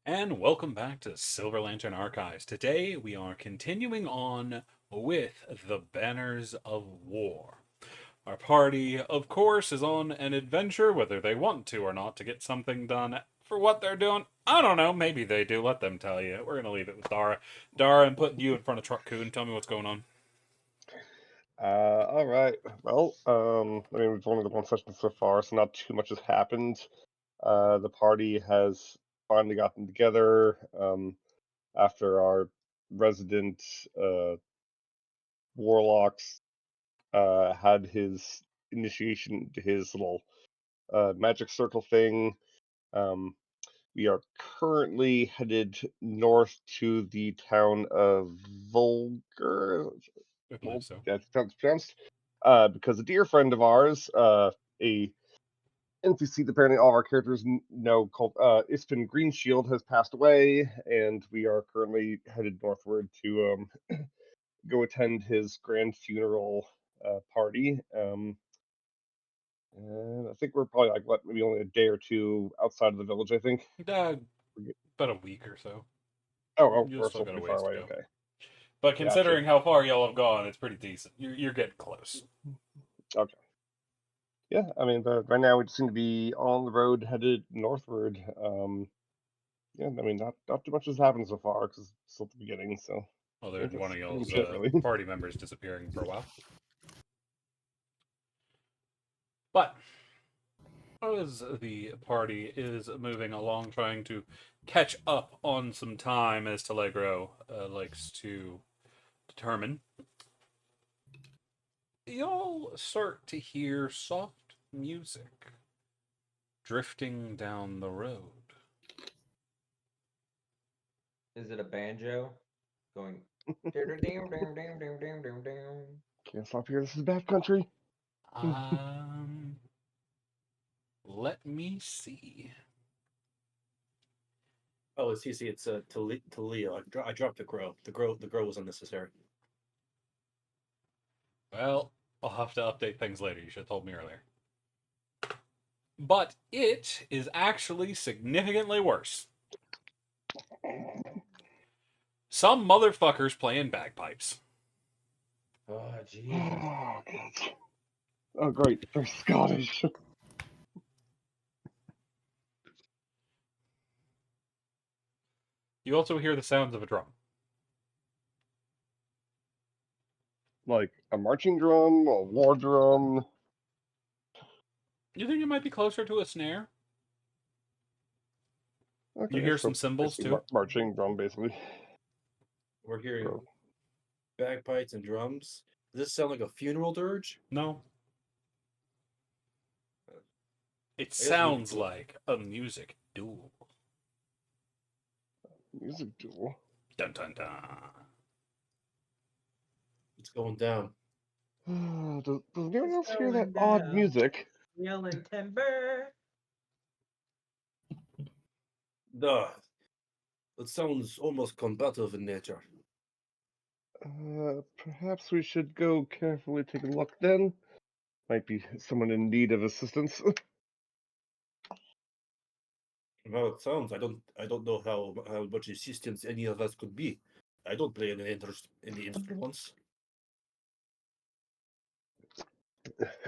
And welcome back to Silver Lantern Archives. Today we are continuing on with the Banners of War. Our party, of course, is on an adventure, whether they want to or not, to get something done. For what they're doing, I don't know. Maybe they do. Let them tell you. We're going to leave it with Dara. Dara, I'm putting you in front of Truck Coon. Tell me what's going on. All right. Well, we've only got one session so far, so not too much has happened. The party has finally gotten together after our resident warlocks had his initiation to his little magic circle thing. Um, we are currently headed north to the town of Volger. I believe so. That's how it's pronounced. Because a dear friend of ours, a NPC that apparently all of our characters know, called Ispin Greenshield, has passed away, and we are currently headed northward to go attend his grand funeral party. And I think we're probably like what, maybe only a day or two outside of the village. I think. Uh, about a week or so. Oh, You'll we're still still got a pretty far ways to away. go. Okay, But gotcha. considering how far y'all have gone, it's pretty decent. You're getting close. Okay. Yeah, right now we just seem to be on the road headed northward. Yeah, not too much has happened so far because it's still at the beginning. So I Other think than one that's of pretty y'all's much it, really. party members disappearing for a while. But as the party is moving along, trying to catch up on some time, as Telegro likes to determine, y'all start to hear soft music drifting down the road. Is it a banjo going? Down, down, down, down, down, down, down. Can't stop here. This is bad country. Um, let me see. Oh, it's easy. It's to Leo. I dropped the grow. The grow was unnecessary. Well, I'll have to update things later. You should have told me earlier. But it is actually significantly worse. Some motherfuckers playing bagpipes. Oh, Jesus. Oh, God. Oh, great. They're Scottish. You also hear the sounds of a drum. Like a marching drum, a war drum. You think it might be closer to a snare? You Okay, hear some so cymbals basically too? marching drum, basically. We're hearing Or, bagpipes and drums. Does this sound like a funeral dirge? No. It I guess we sounds could go. like a music duel. music duel. Dun dun dun. It's going down. Does anyone It's else hear that going odd down. music? Yelling timber. Duh. It sounds almost combative in nature. Perhaps we should go carefully take a look then. Might be someone in need of assistance. How it sounds, I don't know how much assistance any of us could be. I don't play any interest in the instruments.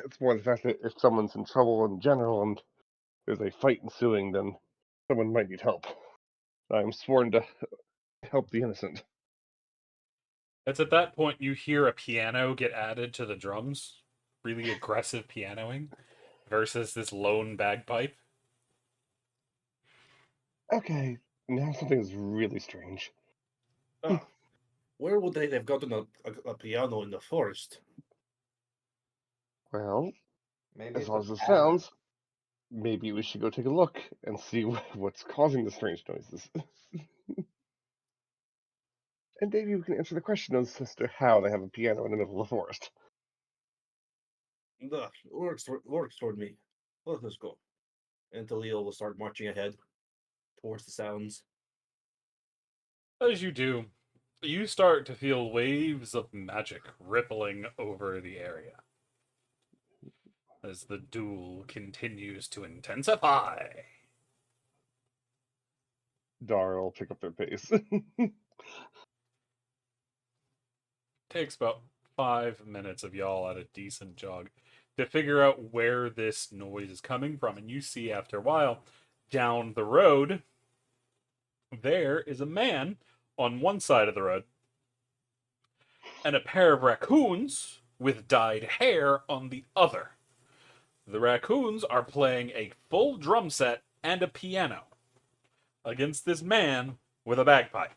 It's more the fact that if someone's in trouble in general and there's a fight ensuing, then someone might need help. I'm sworn to help the innocent. It's at that point you hear a piano get added to the drums. Really aggressive pianoing versus this lone bagpipe. Okay, now something's really strange. Ah, where would they have gotten a piano in the forest? Well, Maybe as it's a odd as it tavern. sounds, maybe we should go take a look and see what's causing the strange noises. And maybe we can answer the question as to how they have a piano in the middle of the forest. Duh, works for me. Let us go. And Leo will start marching ahead towards the sounds. As you do, you start to feel waves of magic rippling over the area as the duel continues to intensify. Dara will pick up their pace. Takes about 5 minutes of y'all at a decent jog to figure out where this noise is coming from. And you see after a while, down the road, there is a man on one side of the road and a pair of raccoons with dyed hair on the other. The raccoons are playing a full drum set and a piano against this man with a bagpipe.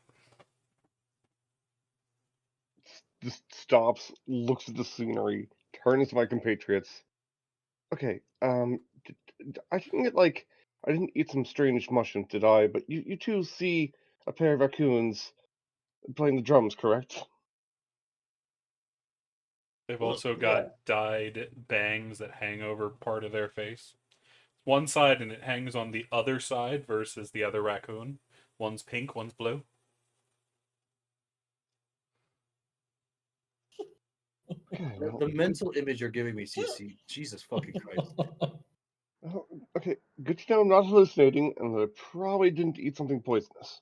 Just stops, looks at the scenery, turns to my compatriots. Okay, I didn't get I didn't eat some strange mushrooms, did I? But you two see a pair of raccoons playing the drums, correct? They've Well, also Yeah. got dyed bangs that hang over part of their face. One side and it hangs on the other side versus the other raccoon. One's pink, one's blue. Okay, The, well, the mental image you're giving me, CC. Jesus fucking Christ. well, okay, good to know I'm not hallucinating, and that I probably didn't eat something poisonous.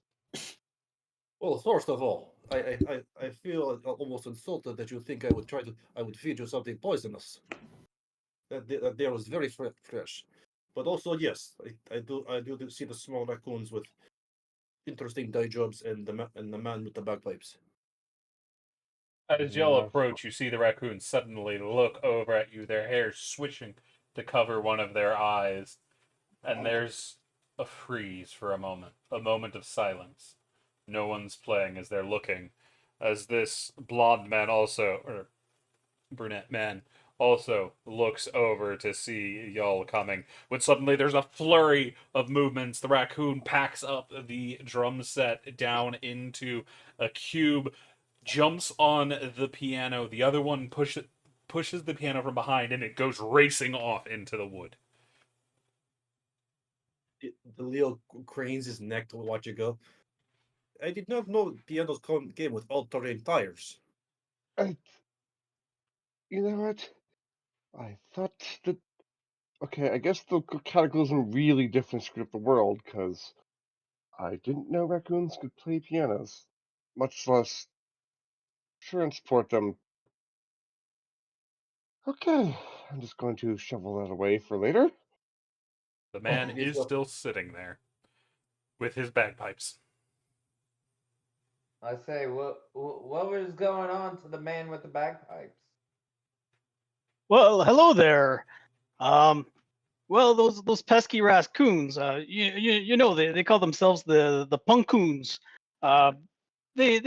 Well, first of all, I feel almost insulted that you think I would feed you something poisonous. That there was very fresh. But also, yes, I do see the small raccoons with interesting dye jobs and the man with the bagpipes. As y'all Yeah, approach, you see the raccoons suddenly look over at you, their hair swishing to cover one of their eyes, and there's a freeze for a moment of silence. No one's playing as they're looking, as this blonde man also, or brunette man, also looks over to see y'all coming. When suddenly there's a flurry of movements, the raccoon packs up the drum set down into a cube, jumps on the piano. The other one pushes the piano from behind, and it goes racing off into the wood. The Leo cranes his neck to watch it go. I did not know pianos came with all-terrain tires. I, you know what? I thought that. Okay, I guess the Cataclysm really different screwed up the world, because I didn't know raccoons could play pianos, much less transport them. Okay, I'm just going to shovel that away for later. The man Yes, is still sitting there with his bagpipes. I say, what was going on to the man with the bagpipes? Well, hello there. Um, well, those pesky raccoons. You know they call themselves the punkoons. Uh, they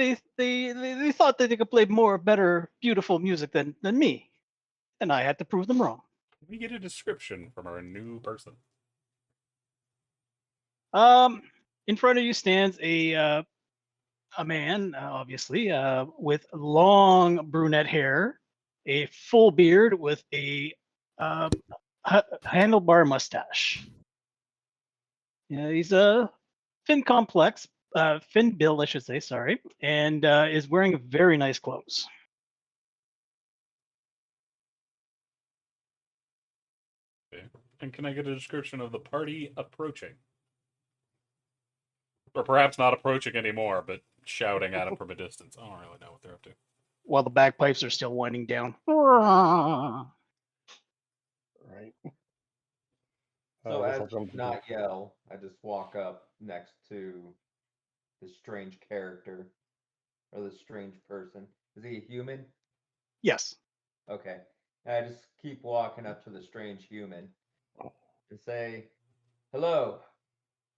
thought that they could play more better, beautiful music than me, and I had to prove them wrong. We get a description from our new person. Um, in front of you stands a man, obviously, with long brunette hair, a full beard with a uh, handlebar mustache. Yeah, he's a thin complex, thin build, I should say, sorry, and is wearing very nice clothes. Okay. And can I get a description of the party approaching? Or perhaps not approaching anymore, but shouting at him from a distance. I don't really know what they're up to. While the bagpipes are still winding down. Well, Right. So I guess as I'll jump into. not yell, I just walk up next to this strange character or this strange person. Is he a human? yes. Okay. And I just keep walking up to the strange human and say, "Hello,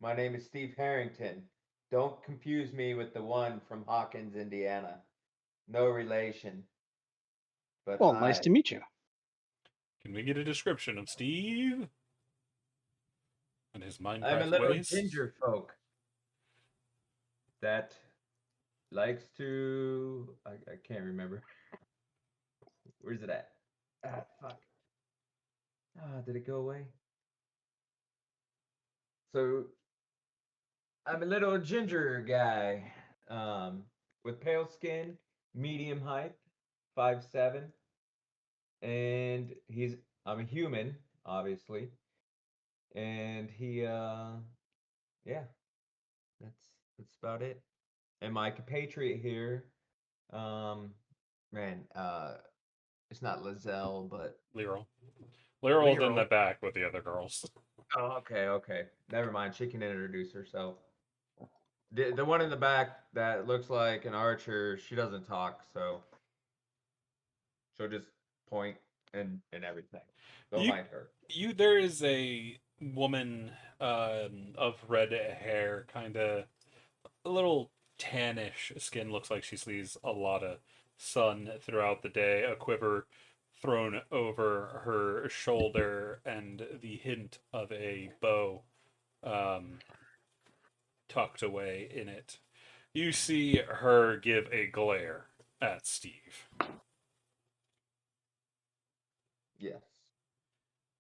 my name is Steve Harrington. Don't confuse me with the one from Hawkins, Indiana. No relation, but Well, nice to meet you. Can we get a description of Steve and his I'm a Minecraft little ways? ginger folk that likes to. I can't remember. Where's it at? Ah, fuck. Ah, did it go away? So I'm a little ginger guy, with pale skin, medium height, 5'7", and I'm a human, obviously, and he yeah, that's That's about it. And my compatriot here, man, it's not Lizelle, but Leroy. Leroy's in the Leroy. back with the other girls. Oh, okay. Never mind. She can introduce herself. The one in the back that looks like an archer, she doesn't talk, so she'll just point and everything. Don't You, mind her. there is a woman of red hair, kind of a little tannish skin. Looks like she sees a lot of sun throughout the day. A quiver thrown over her shoulder, and the hint of a bow um, tucked away in it. You see her give a glare at Steve. Yes.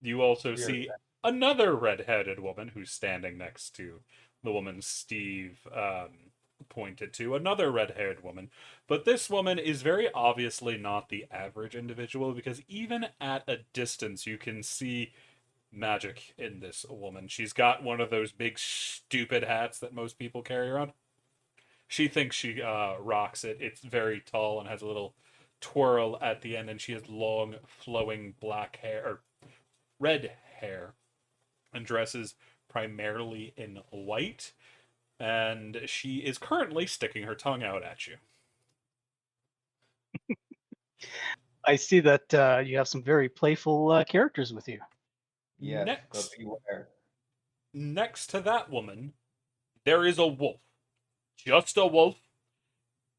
You also We are see another red-headed woman who's standing next to the woman Steve pointed to. Another red-haired woman, but this woman is very obviously not the average individual, because even at a distance you can see magic in this woman. She's got one of those big stupid hats that most people carry around. She thinks she rocks it. It's very tall and has a little twirl at the end, and she has long flowing black hair, or red hair, and dresses primarily in white, and she is currently sticking her tongue out at you. I see that you have some very playful characters with you. yes, but Next, beware. next to that woman, there is a wolf. Just a wolf.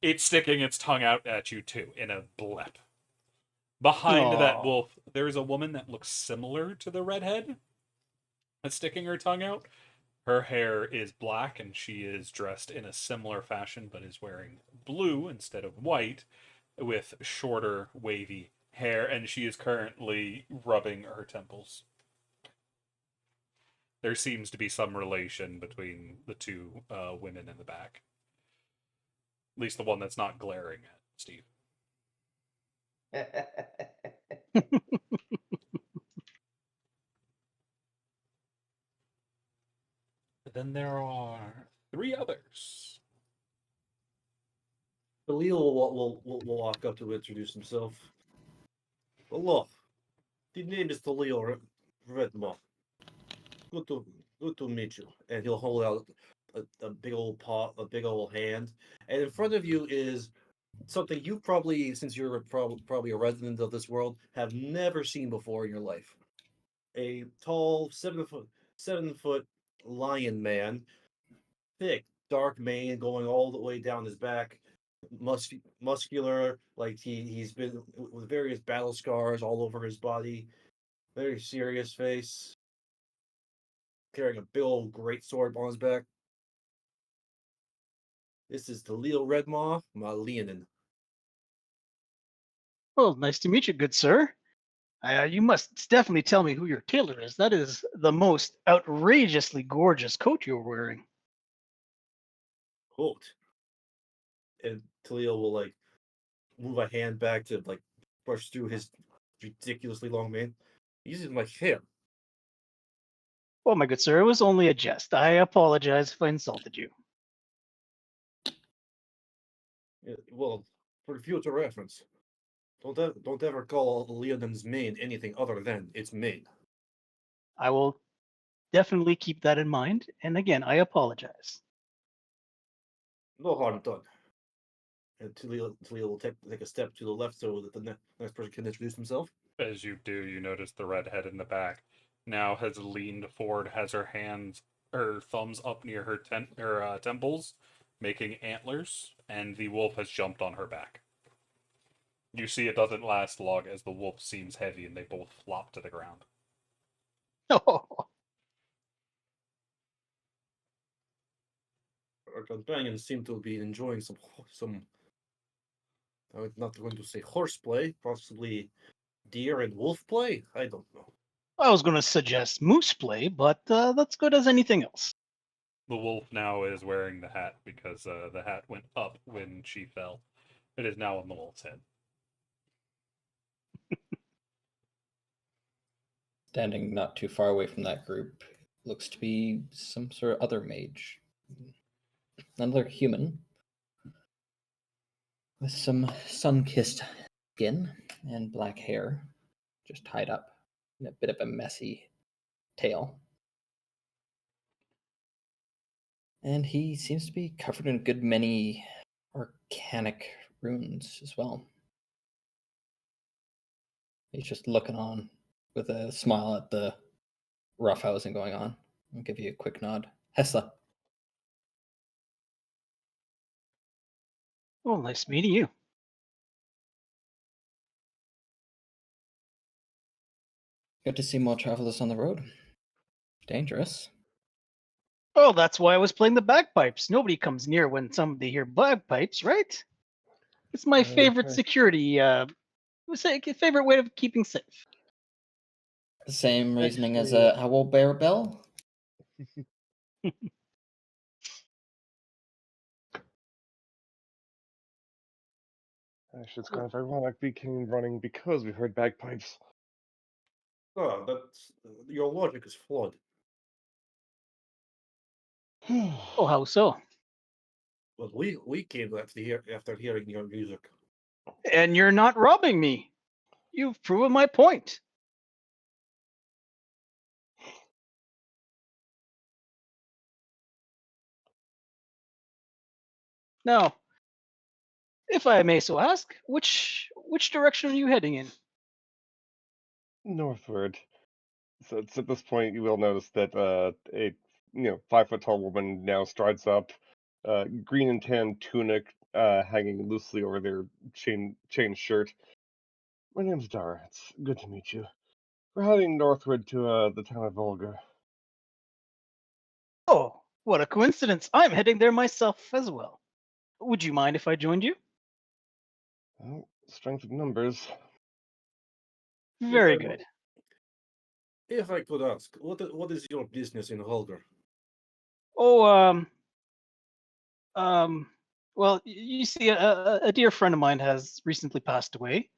It's sticking its tongue out at you too, in a blep. Behind that Oh, wolf, there is a woman that looks similar to the redhead that's sticking her tongue out. Her hair is black and she is dressed in a similar fashion, but is wearing blue instead of white, with shorter, wavy hair, and she is currently rubbing her temples. There seems to be some relation between the two women in the back. At least the one that's not glaring at Steve. But then there are three others. Khalil will walk up to introduce himself. Hello, the name is Khalil Redmo. Good to good to meet you. And he'll hold out a big old paw, a big old hand, and in front of you is something you probably, since you're probably a resident of this world, have never seen before in your life. A tall 7 foot lion man, thick dark mane going all the way down his back, muscular, like he's been with various battle scars all over his body, very serious face, carrying a big old great sword on his back. This is Talil Redmaw, my Leonin. well, nice to meet you, good sir. You must definitely tell me who your tailor is. That is the most outrageously gorgeous coat you're wearing. Quote. And Talil will like move a hand back to like brush through his ridiculously long mane. Using my hair. Oh, my good sir, it was only a jest. I apologize if I insulted you. Well, for future reference, don't ever call Leonin's mane anything other than its mane. I will definitely keep that in mind. And again, I apologize. No harm done. And Talil will take a step to the left so that the next person can introduce himself. As you do, you notice the redhead in the back now has leaned forward, has her thumbs up near her temples, making antlers, and the wolf has jumped on her back. You see, it doesn't last long as the wolf seems heavy, and they both flop to the ground. Oh, Our companions seem to be enjoying some. I'm not going to say horseplay, possibly deer and wolf play. I don't know. I was going to suggest moose play, but that's good as anything else. The wolf now is wearing the hat because the hat went up when she fell. It is now on the wolf's head. Standing not too far away from that group looks to be some sort of other mage. another human with some sun-kissed skin and black hair, just tied up in a bit of a messy tail. And he seems to be covered in a good many arcanic runes as well. He's just looking on with a smile at the roughhousing going on. I'll give you a quick nod. Hessa. Oh, nice meeting you. Good to see more travelers on the road. Dangerous. Oh, that's why I was playing the bagpipes. Nobody comes near when somebody hear bagpipes, right? It's my favorite Okay. security. Favorite way of keeping safe. The same reasoning as Actually, a owl bear bell? Actually, it's kind of ironic we came running because we heard bagpipes. Ah, that's your logic is flawed. Oh, how so? But we came after hearing your music. And you're not robbing me. You've proven my point. Now, if I may so ask, which direction are you heading in? Northward. So it's at this point you will notice that a 5 foot tall woman now strides up, green and tan tunic hanging loosely over their chain shirt. My name's Dara. It's good to meet you. We're heading northward to the town of Vogler. Oh, what a coincidence. I'm heading there myself as well. Would you mind if I joined you? Well, strength of numbers. Yes, Very I good. will. If I could ask, what is your business in Holger? Oh, um, well, you see, a dear friend of mine has recently passed away,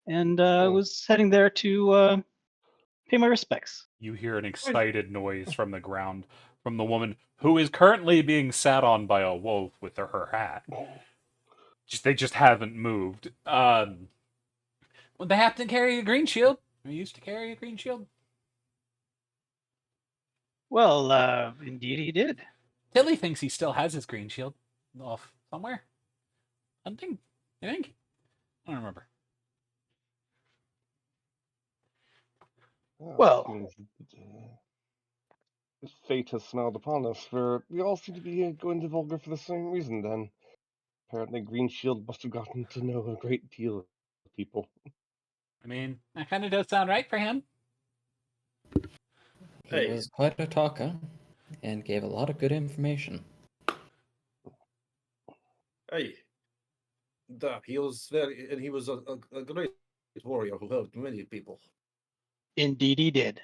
and I Oh, was heading there to pay my respects. You hear an Right. excited noise from the ground from the woman who is currently being sat on by a wolf with her hat. They just haven't moved. Would they have to carry a green shield? We used to carry a green shield. Well, indeed he did. Tilly thinks he still has his green shield off somewhere. Hunting, I think. I don't remember. well, Well, seems fate has smiled upon us, for we all seem to be going to Volga for the same reason then. Apparently Green Shield must have gotten to know a great deal of people. I mean, that kind of does sound right for him. He Hey, was quite a talker and gave a lot of good information. hey, he was a great warrior who helped many people. indeed he did.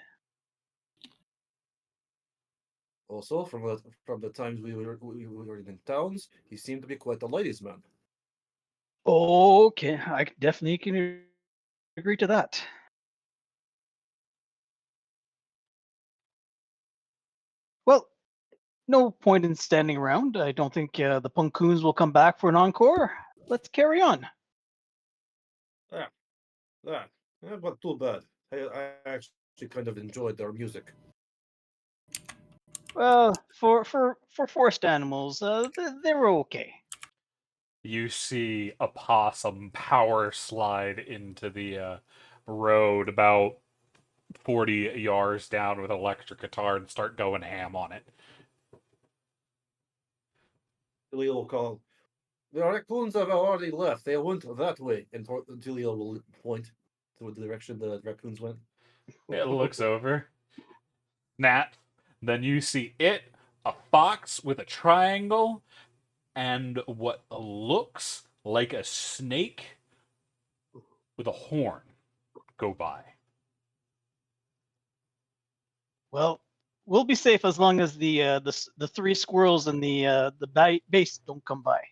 Also, from the times we were in towns, he seemed to be quite a ladies' man. Okay, I definitely can agree to that. Well, no point in standing around. I don't think the Punkoons will come back for an encore. Let's carry on. Ah, ah, but too bad. I actually kind of enjoyed their music. Well, for forest animals, they were okay. You see a possum power slide into the road about 40 yards down with an electric guitar and start going ham on it. Leo will call. The raccoons have already left. They went that way, and Leo will point to the direction the raccoons went. It looks over. Nat. Then you see it, a fox with a triangle, and what looks like a snake with a horn go by. Well, we'll be safe as long as the three squirrels and the base don't come by.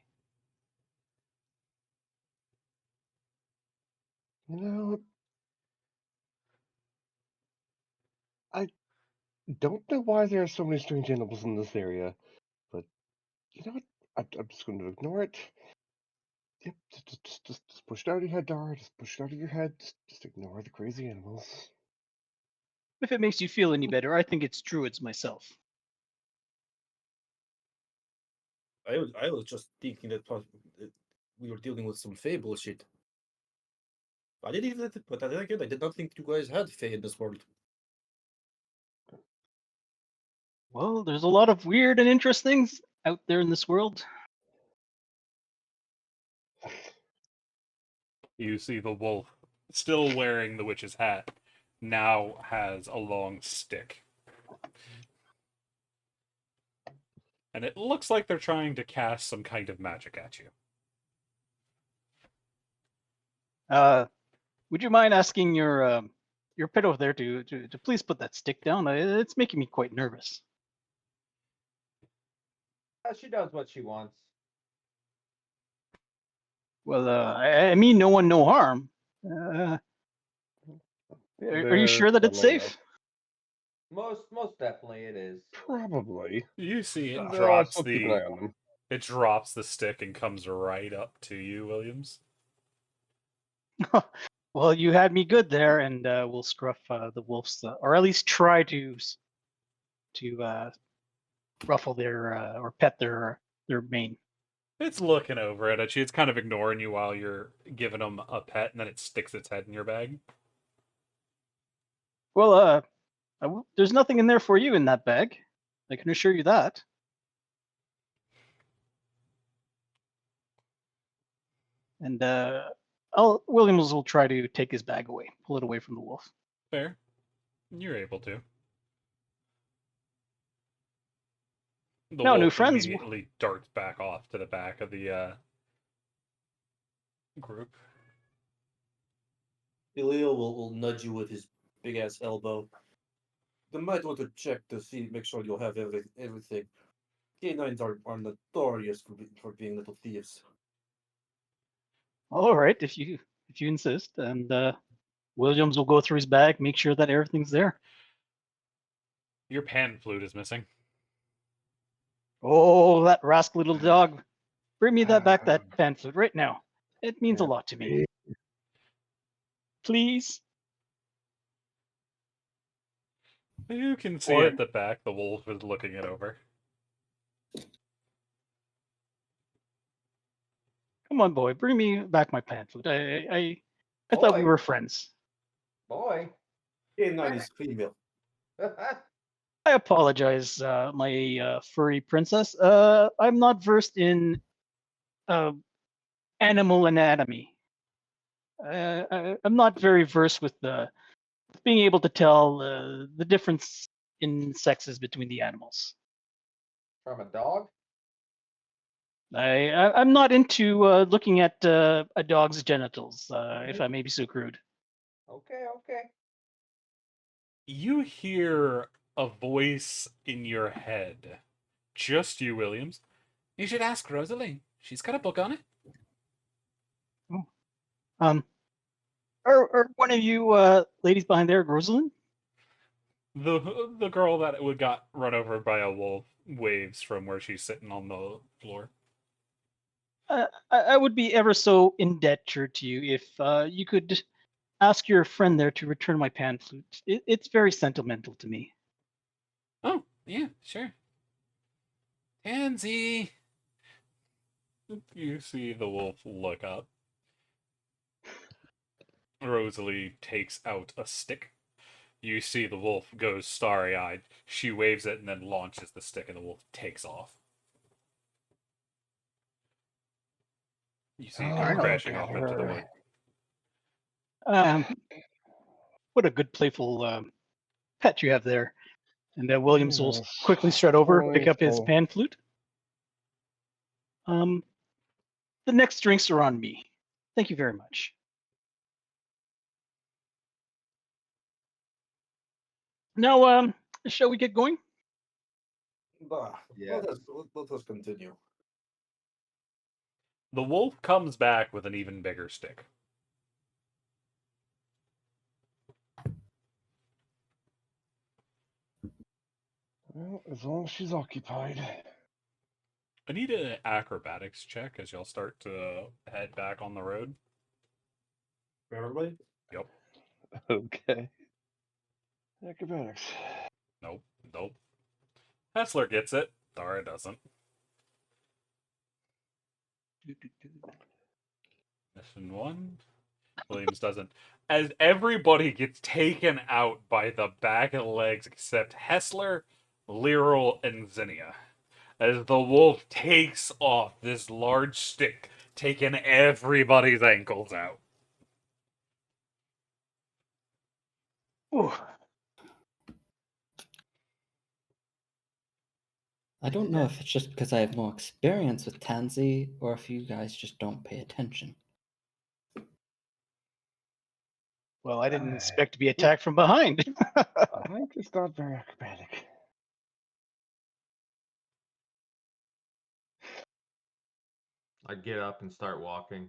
You know, I don't know why there are so many strange animals in this area, but you know what? I'm just going to ignore it. Yep, just push it out of your head, Dara. Just push it out of your head. Just ignore the crazy animals. If it makes you feel any better, I think it's druids myself. I was just thinking that we were dealing with some Fae bullshit. But then again, I did not think you guys had Fae in this world. Well, there's a lot of weird and interesting things out there in this world. You see the wolf, still wearing the witch's hat, now has a long stick. And it looks like they're trying to cast some kind of magic at you. Would you mind asking your pet over there to please put that stick down? It's making me quite nervous. She does what she wants. Well, I mean no one, no harm. Are you They're sure that it's friendly safe? Most definitely it is. Probably. You see it No, I drops still keep an eye the on them. it drops the stick and comes right up to you, Williams. Well, you had me good there, and we'll scruff the wolves, or at least try to ruffle their or pet their mane. It's looking over at you. It's kind of ignoring you while you're giving them a pet, and then it sticks its head in your bag. Well, there's nothing in there for you in that bag. I can assure you that. And Williams will try to take his bag away, pull it away from the wolf. Fair. You're able to. The Now, new wolf friends. immediately darts back off to the back of the group. Ilio will nudge you with his big ass elbow. You might want to check to see, make sure you'll have everything. Canines are notorious for being little thieves. All right, if you insist, and Williams will go through his bag, make sure that everything's there. Your pan flute is missing. Oh, that rascal little dog! Bring me that fan flute right now. It means a lot to me. Please. You can see Or at the back the wolf is looking it over. come on, boy, bring me back my pan flute. I thought we Boy. were friends. Boy. Canine is female. I apologize, my furry princess. I'm not versed in animal anatomy. I'm not very versed with being able to tell the difference in sexes between the animals. From a dog? I'm not into looking at a dog's genitals, if I may be so crude. Okay. You hear a voice in your head. Just you, Williams. You should ask Rosalie. She's got a book on it. Are one of you ladies behind there, Rosalind? The girl that got run over by a wolf waves from where she's sitting on the floor. I would be ever so indebted to you if you could ask your friend there to return my pan flute. It's very sentimental to me. Oh, yeah, sure. Tansy! You see the wolf look up. Rosalie takes out a stick. You see the wolf goes starry-eyed. She waves it and then launches the stick, and the wolf takes off. You see it come crashing off into the wood. What a good playful pet you have there. And Williams will Yes. quickly strut over, pick up his Playful. pan flute. The next drinks are on me. Thank you very much. Now, shall we get going? Yeah. Let us continue. The wolf comes back with an even bigger stick. Well, as long as she's occupied. I need an acrobatics check as y'all start to head back on the road. For everybody? Yep. Okay. Acrobatics. Nope. Nope. Hessler gets it. Dara doesn't. Mission 1. Williams doesn't. As everybody gets taken out by the back of the legs except Hessler, Lyral, and Zinnia. As the wolf takes off this large stick, taking everybody's ankles out. Ooh. I don't know if it's just because I have more experience with Tansy or if you guys just don't pay attention. Well, I didn't expect to be attacked from behind. I'm just not very acrobatic. I get up and start walking.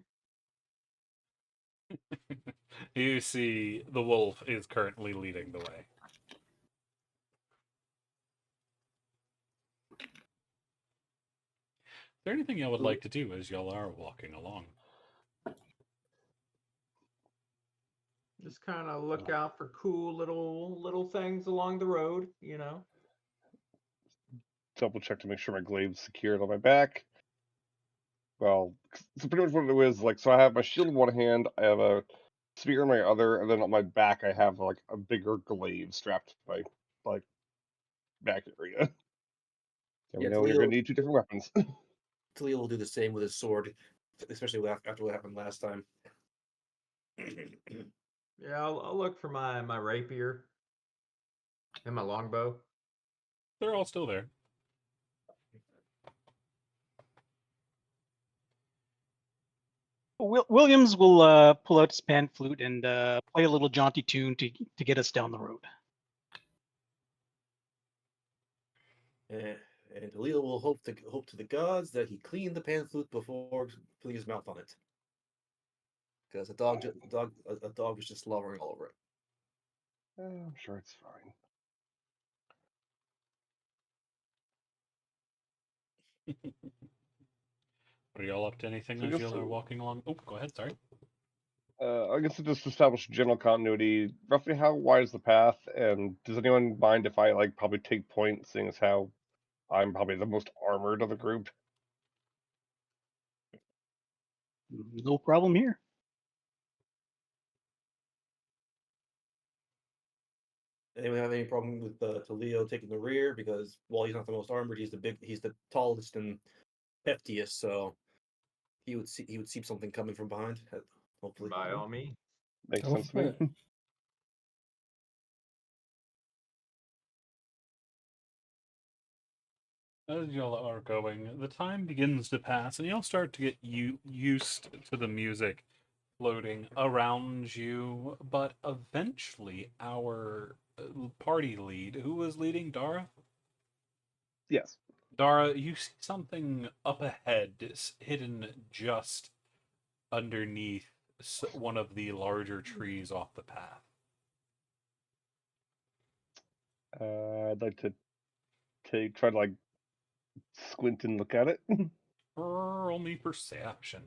You see the wolf is currently leading the way. Is there anything y'all would like to do as y'all are walking along? Just kind of look out for cool little things along the road, you know. Double check to make sure my glaive's secured on my back. Well, so pretty much what it is, like, so I have my shield in one hand, I have a spear in my other, and then on my back I have like a bigger glaive strapped to my like back area. And Yeah, we know you're gonna Toledo, need two different weapons. Toledo will do the same with his sword, especially after what happened last time. Yeah, I'll look for my rapier and my longbow. They're all still there. Williams will pull out his pan flute and play a little jaunty tune to get us down the road. And Toledo will hope to the gods that he cleaned the pan flute before putting his mouth on it, because a dog was just slobbering all over it. I'm sure it's fine. Are y'all up to anything So as just y'all are to, walking along? Oh, go ahead, sorry. I guess to just establish general continuity, roughly how wide is the path, and does anyone mind if I like probably take point, seeing as how I'm probably the most armored of the group? No problem here. Anyone have any problem with Toledo taking the rear? Because while he's not the most armored, he's the tallest and heftiest, so he would see something coming from behind. Hopefully, By all means. Makes Go sense to for me. it. As y'all are going, the time begins to pass, and y'all start to get used to the music floating around you. But eventually, our party lead, who was leading Dara? Yes. Dara, you see something up ahead, hidden just underneath one of the larger trees off the path. I'd like to try to like squint and look at it. Roll me perception.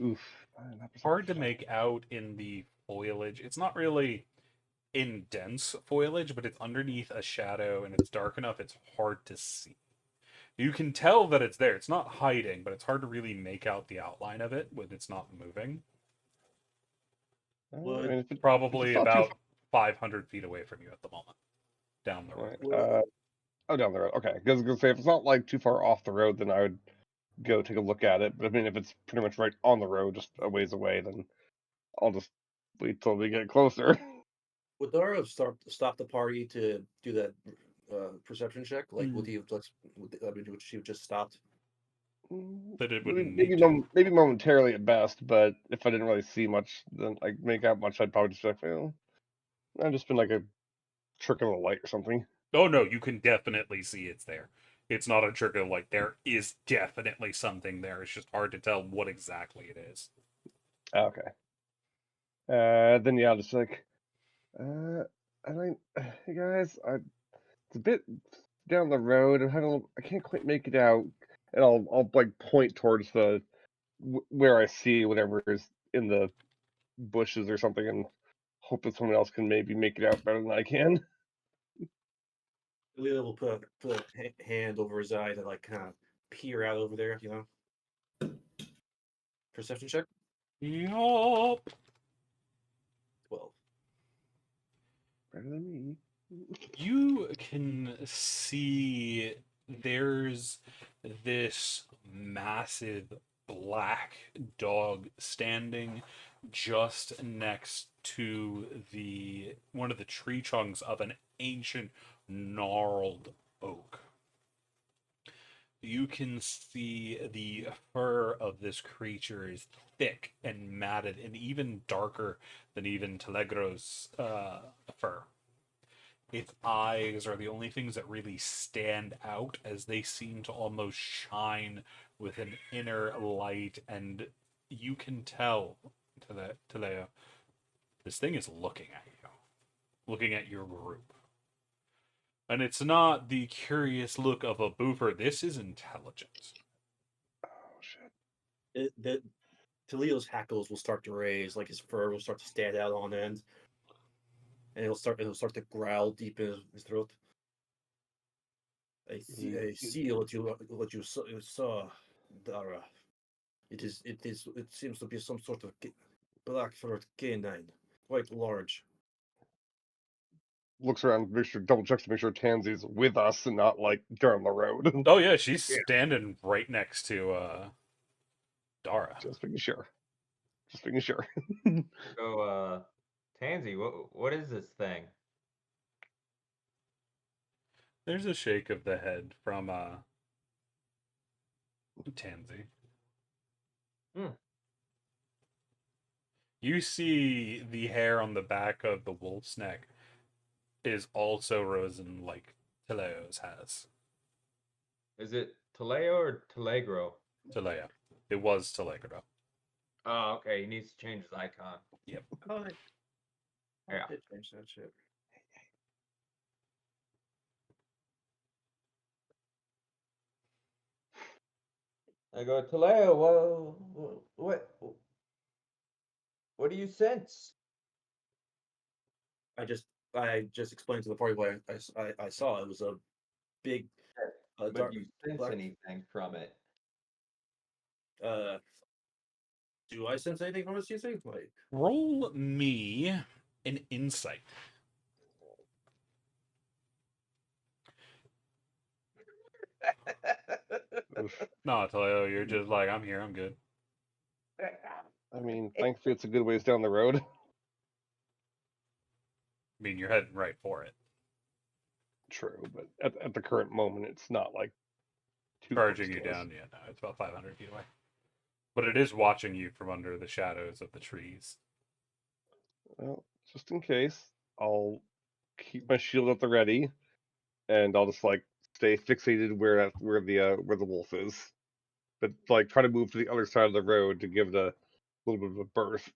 Oof. Not Hard to perception. make out in the foliage. It's not really in dense foliage, but it's underneath a shadow and it's dark enough it's hard to see. You can tell that it's there. It's not hiding, but it's hard to really make out the outline of it when it's not moving. I would mean, if Probably it's not too about 500 feet away from you at the moment, down the far. road. would Oh, down the road. Okay, because I was gonna say if it's not like too far off the road, then I would go take a look at it. But I mean, if it's pretty much right on the road, just a ways away, then I'll just wait till we get closer. would Dara have stop the party to do that perception check? Like, would he have would she have just stopped? That it Maybe wouldn't need to. maybe momentarily at best, but if I didn't really see much, then like make out much, I'd probably just be like, well, I've just been like a trickle of light or something. Oh no, you can definitely see it's there. It's not a trick of like there is definitely something there. It's just hard to tell what exactly it is. Okay. Then yeah, I'll just like, I mean, hey guys, It's a bit down the road. I can't quite make it out, and I'll like point towards the where I see whatever is in the bushes or something, and hope that someone else can maybe make it out better than I can. Leo will put a hand over his eye to like kind of peer out over there, you know. Perception check. Yup. 12. Better than me. You can see there's this massive black dog standing just next to the one of the tree trunks of an ancient gnarled oak. You can see the fur of this creature is thick and matted and even darker than even Telegro's fur. Its eyes are the only things that really stand out, as they seem to almost shine with an inner light, and you can tell, Teleo, this thing is looking at you, looking at your group. And it's not the curious look of a boofer, this is intelligence. Oh shit! Leo's hackles will start to raise, like his fur will start to stand out on end, and it'll start to growl deep in his throat. I see what you saw, Dara. It seems to be some sort of black furred canine, quite large. Looks around, double checks to make sure Tansy's with us and not like down the road. Oh yeah, she's standing right next to Dara. Just making sure. Just making sure. So, Tansy, what is this thing? There's a shake of the head from Tansy. You see the hair on the back of the wolf's neck is also risen like Teleo's has. Is it Teleo or Telegro? Teleo. It was Telegro. Oh, okay. He needs to change his icon. Yep. Oh, Yeah. I did change that shit. I go, Teleo. Well, what do you sense? I just explained to the party what I saw. It was a big, But dark do you sense black. anything from it? Do I sense anything from this? You think? Like, Roll me an insight. No, Teleo, you're just like, I'm here, I'm good. I mean, thankfully it's a good ways down the road. I mean, you're heading right for it. True, but at the current moment, it's not like too Charging close you to us. down, yeah, no, it's about 500 feet away. But it is watching you from under the shadows of the trees. Well, just in case, I'll keep my shield at the ready, and I'll just like stay fixated where the wolf is, but like try to move to the other side of the road to give the little bit of a berth.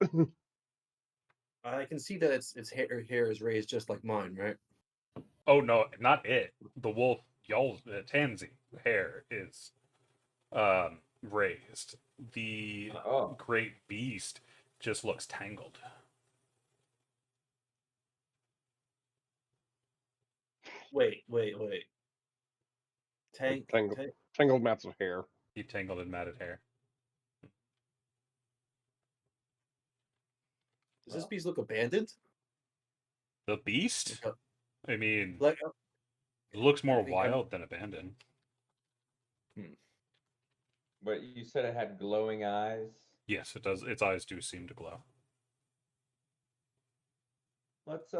I can see that its hair is raised just like mine, right? Oh no, not it. The wolf, y'all, Tansy hair is raised. The Oh, great beast just looks tangled. Wait. Tangled mats of hair. He tangled in matted hair. Does this beast look abandoned? The beast? I mean, Like, it looks more I mean, wild than abandoned. but you said it had glowing eyes. Yes, it does. Its eyes do seem to glow. Let's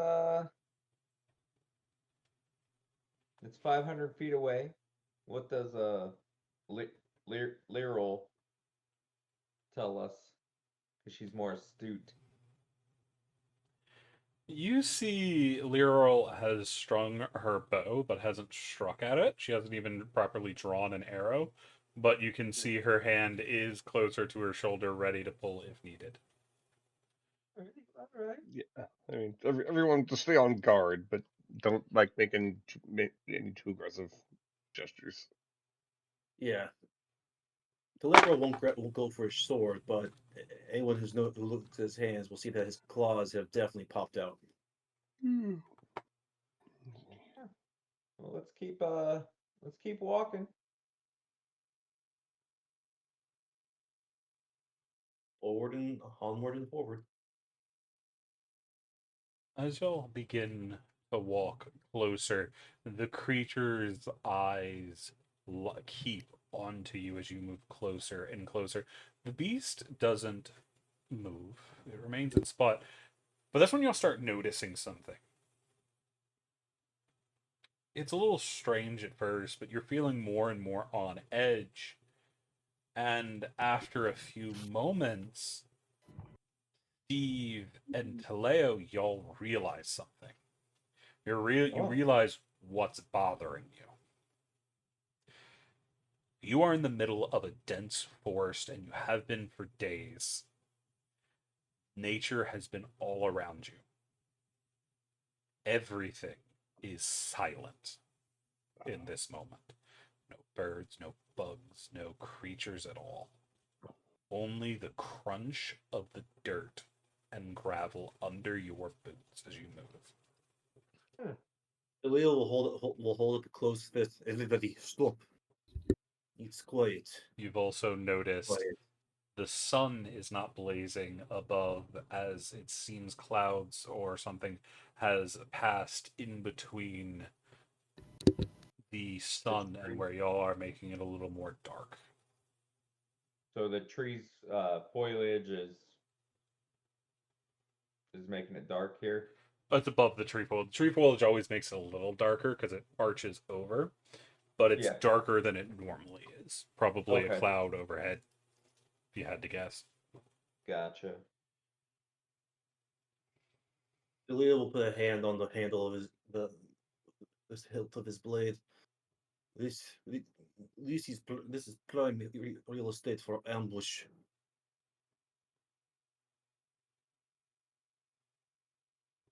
it's 500 feet away. What does Lyral tell us? Because she's more astute. You see Lyral has strung her bow, but hasn't struck at it. She hasn't even properly drawn an arrow, but you can see her hand is closer to her shoulder, ready to pull if needed. All right. Yeah, I mean everyone to stay on guard, but don't like make any too aggressive gestures. Yeah, the liberal won't go for his sword, but anyone who looks at his hands will see that his claws have definitely popped out. Well, let's keep walking. Forward and onward and forward. As y'all begin to walk closer, the creature's eyes keep onto you as you move closer and closer. The beast doesn't move, it remains in spot, but that's when you'll start noticing something. It's a little strange at first, but you're feeling more and more on edge. And after a few moments, Steve and Taleo, y'all realize something. You Oh, realize what's bothering you. You are in the middle of a dense forest, and you have been for days. Nature has been all around you. Everything is silent in this moment. No birds, no bugs, no creatures at all. Only the crunch of the dirt and gravel under your boots as you move. Leo will hold up a closed fist. Everybody, stop. It's quiet. You've also noticed Quiet. the sun is not blazing above, as it seems clouds or something has passed in between the sun and where y'all are, making it a little more dark. so the trees' foliage is making it dark here. It's above the tree foliage. The tree foliage always makes it a little darker because it arches over, but it's Yeah. darker than it normally is. Probably a Okay. cloud overhead, if you had to guess. Gotcha. Leo will put a hand on the handle of this hilt of his blade. This is prime real estate for ambush.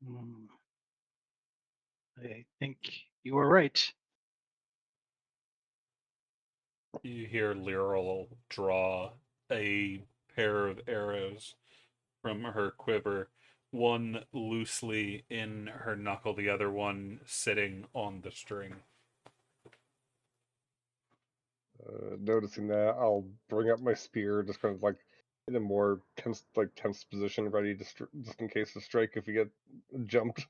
Hmm, I think you were right. You hear Lyral draw a pair of arrows from her quiver, one loosely in her knuckle, the other one sitting on the string. Noticing that, I'll bring up my spear, just kind of like in a more tense position, ready to just in case to strike if we get jumped.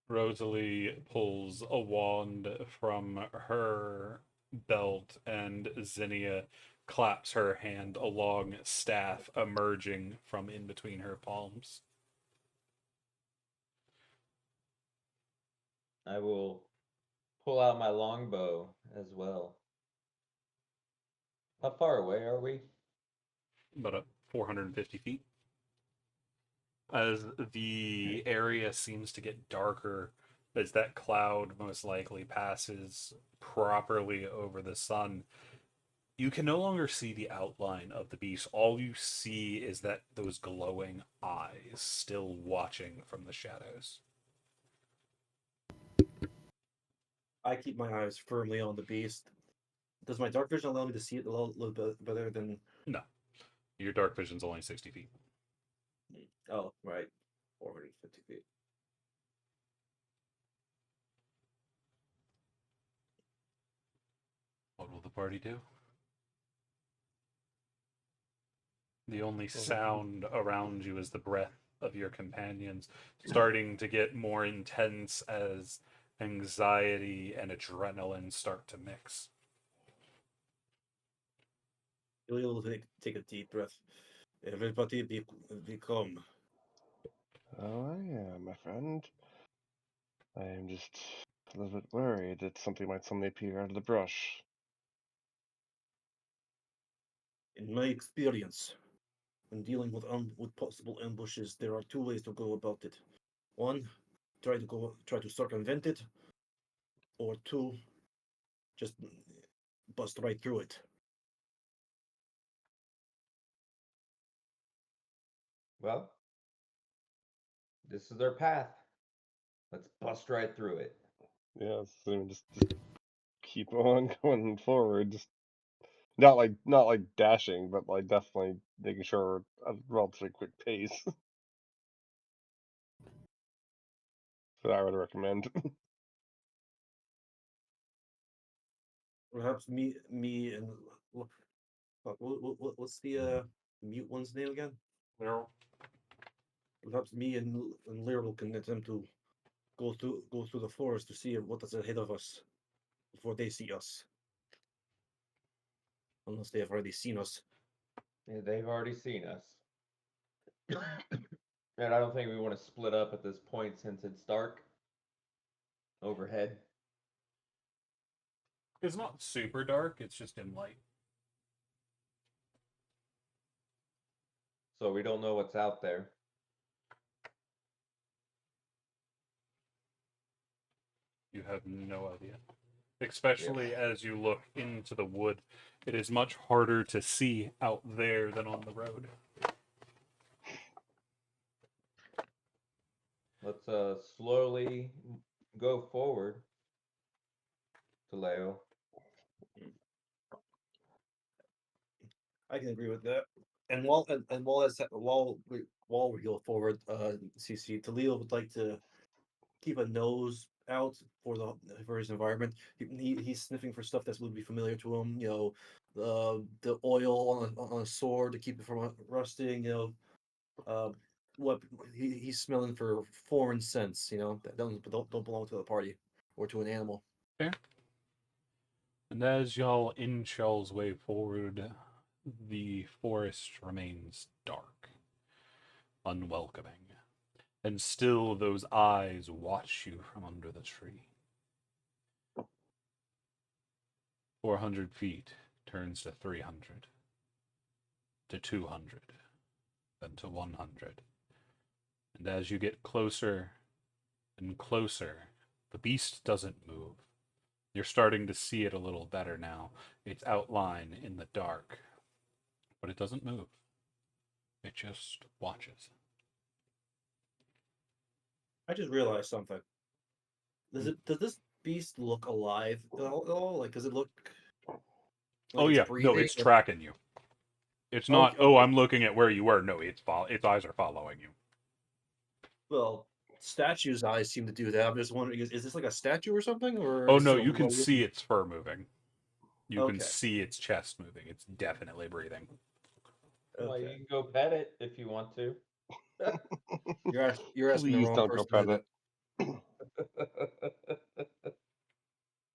Rosalie pulls a wand from her belt, and Zinnia claps her hand, a long staff emerging from in between her palms. I will pull out my longbow as well. How far away are we? About 450 feet. As the area seems to get darker, as that cloud most likely passes properly over the sun, you can no longer see the outline of the beast. All you see is that those glowing eyes still watching from the shadows. I keep my eyes firmly on the beast. Does my dark vision allow me to see it a little bit better than? No, your dark vision's only 60 feet. Oh, right, 450 feet. What will the party do? The only Well, sound around you is the breath of your companions, starting to get more intense as anxiety and adrenaline start to mix. Leo will take a deep breath. Everybody be calm. Oh, yeah, my friend. I am just a little bit worried that something might suddenly appear out of the brush. In my experience, when dealing with possible ambushes, there are two ways to go about it. One, try to circumvent it, or two, just bust right through it. Well, This is our path. Let's bust right through it. Yeah, so just keep on going forward. Just not like dashing, but like definitely making sure we're at a relatively quick pace. that I would recommend. Perhaps me and what's the mute one's name again? There. Perhaps me and Lyral can attempt to go through the forest to see what is ahead of us before they see us. Unless they have already seen us. Yeah, they've already seen us. And I don't think we want to split up at this point since it's dark overhead. It's not super dark, it's just dim light. So we don't know what's out there. You have no idea. Especially as you look into the wood, it is much harder to see out there than on the road. Let's slowly go forward to Leo. I can agree with that. And while we go forward, CC Talil would like to keep a nose out for his environment. He's sniffing for stuff that would be familiar to him. You know, the oil on a sword to keep it from rusting. You know, what he's smelling for foreign scents. You know, that don't belong to the party or to an animal. Fair. And as y'all inch y'all's way forward, the forest remains dark, unwelcoming, and still those eyes watch you from under the tree. 400 feet turns to 300, to 200, then to 100. And as you get closer and closer, the beast doesn't move. You're starting to see it a little better now. Its outline in the dark. But it doesn't move. It just watches. I just realized something. Does this beast look alive at all? Like, does it look like Oh it's yeah, no, breathing? it's tracking you. It's not, Okay, oh, okay. I'm looking at where you were. No, its eyes are following you. Well, statues' eyes seem to do that. I'm just wondering, is this like a statue or something, or Oh is no, it a you can living- see its fur moving. You can Okay, see its chest moving. It's definitely breathing. Well, you okay. can go pet it if you want to. You're asking the Please wrong don't go person. pet it.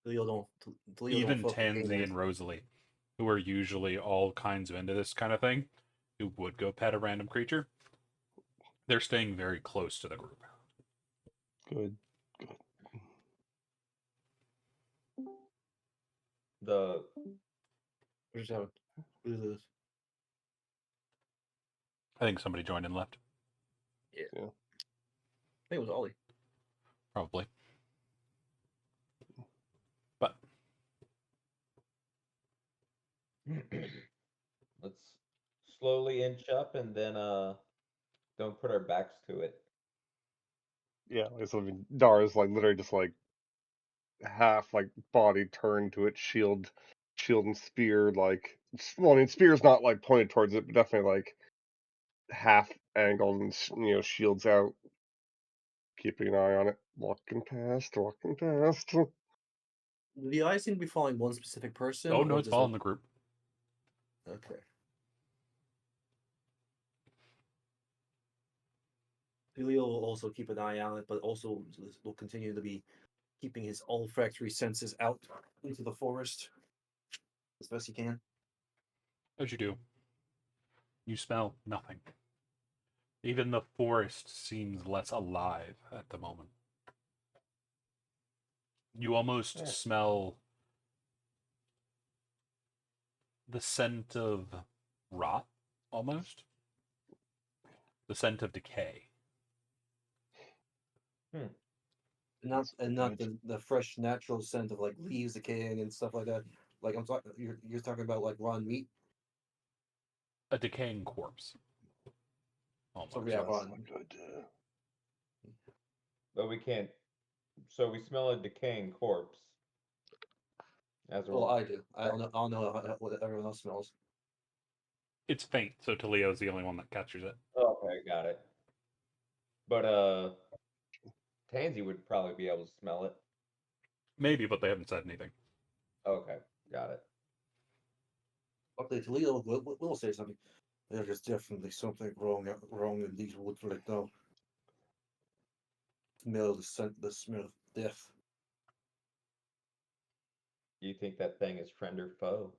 Leo don't Even fuck with Tansy animals. and Rosalie, who are usually all kinds of into this kind of thing, who would go pet a random creature, they're staying very close to the group. Good. The We're just having what is this? I think somebody joined and left. Yeah. Yeah. I think it was Ollie. Probably. But let's slowly inch up and then don't put our backs to it. Yeah, like, so I mean, Dara's like literally just like half like body turned to its shield and spear. Like, well, I mean, spear's not like pointed towards it, but definitely like half angled and shields out, keeping an eye on it. Walking past. Do the eyes seem to be following one specific person, oh no, or it's does it? following the group. Okay. Leo will also keep an eye on it, but also will continue to be keeping his olfactory senses out into the forest as best he can. As you do, you smell nothing. Even the forest seems less alive at the moment. You almost Yeah. smell the scent of rot, almost. The scent of decay. Not the fresh natural scent of like leaves decaying and stuff like that. Like I'm talking, you're talking about like raw meat. A decaying corpse. So Almost. yeah, That's raw. not good. But we can't. So we smell a decaying corpse. As a Well, I do. I don't know what everyone else smells. It's faint, so Talio's the only one that catches it. Okay, got it. But Tansy would probably be able to smell it. Maybe, but they haven't said anything. Okay, got it. Okay, Toledo will say something. There is definitely something wrong in these woods right now. Smell the smell of death. Do you think that thing is friend or foe?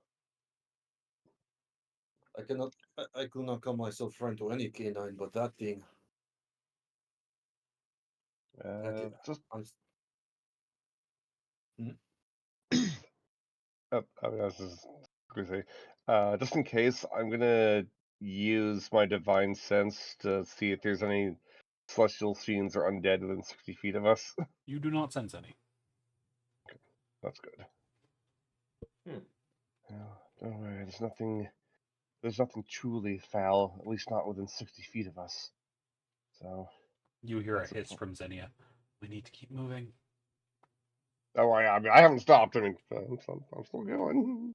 I could not call myself friend to any canine, but that thing. Just I'm, I mean, I was just gonna say, just in case, I'm gonna use my divine sense to see if there's any celestial fiends or undead within 60 feet of us. You do not sense any. That's good. Hmm. Don't worry, there's nothing truly foul, at least not within 60 feet of us. So, You hear a that's a hiss pl- from Xenia. We need to keep moving. oh, I mean, I haven't stopped. I mean, I'm still going.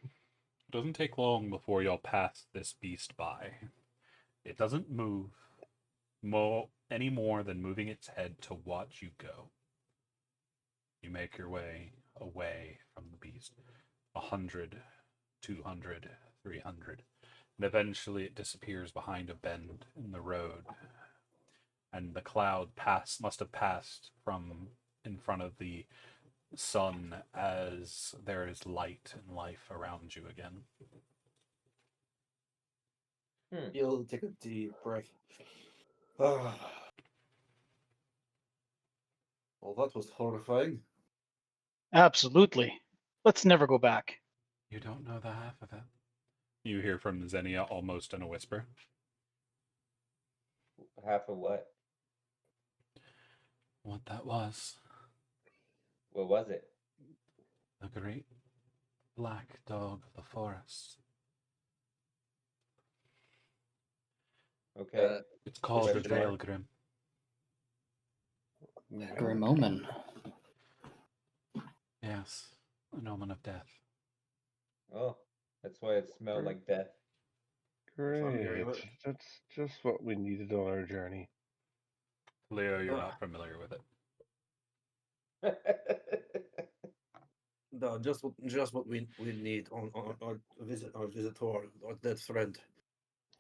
It doesn't take long before y'all pass this beast by. It doesn't move any more than moving its head to watch you go. You make your way away from the beast. 100, 200, 300. And eventually it disappears behind a bend in the road. And the cloud must have passed from in front of the sun as there is light and life around you again. You'll take a deep breath. Well, that was horrifying. Absolutely. Let's never go back. You don't know the half of it. You hear from Xenia almost in a whisper. Half of what? What that was. What was it? The great black dog of the forest. Okay. It's called Question mark. Veilgrim. Grim omen. Yes, an omen of death. Oh, that's why it smelled like death. Great. That's just what we needed on our journey. Leo, you're not familiar with it. No, just what we need on our visit to our dead friend.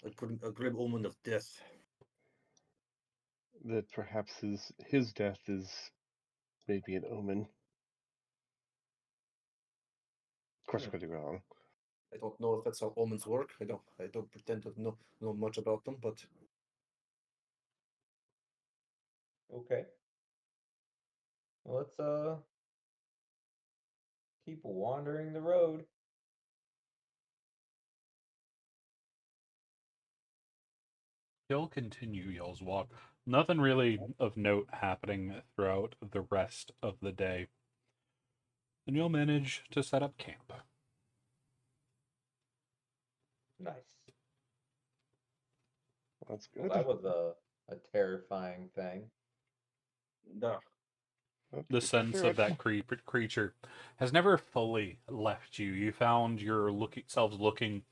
A grim omen of death. That perhaps his death is maybe an omen. Of course, I could be wrong. I don't know if that's how omens work. I don't pretend to know much about them, but Okay. Well, let's keep wandering the road. You'll continue y'all's walk. Nothing really of note happening throughout the rest of the day. And you'll manage to set up camp. Nice. That's Well, good. that was a terrifying thing. nah. That's The good to sense hear of it. that creature has never fully left you. You found yourselves looking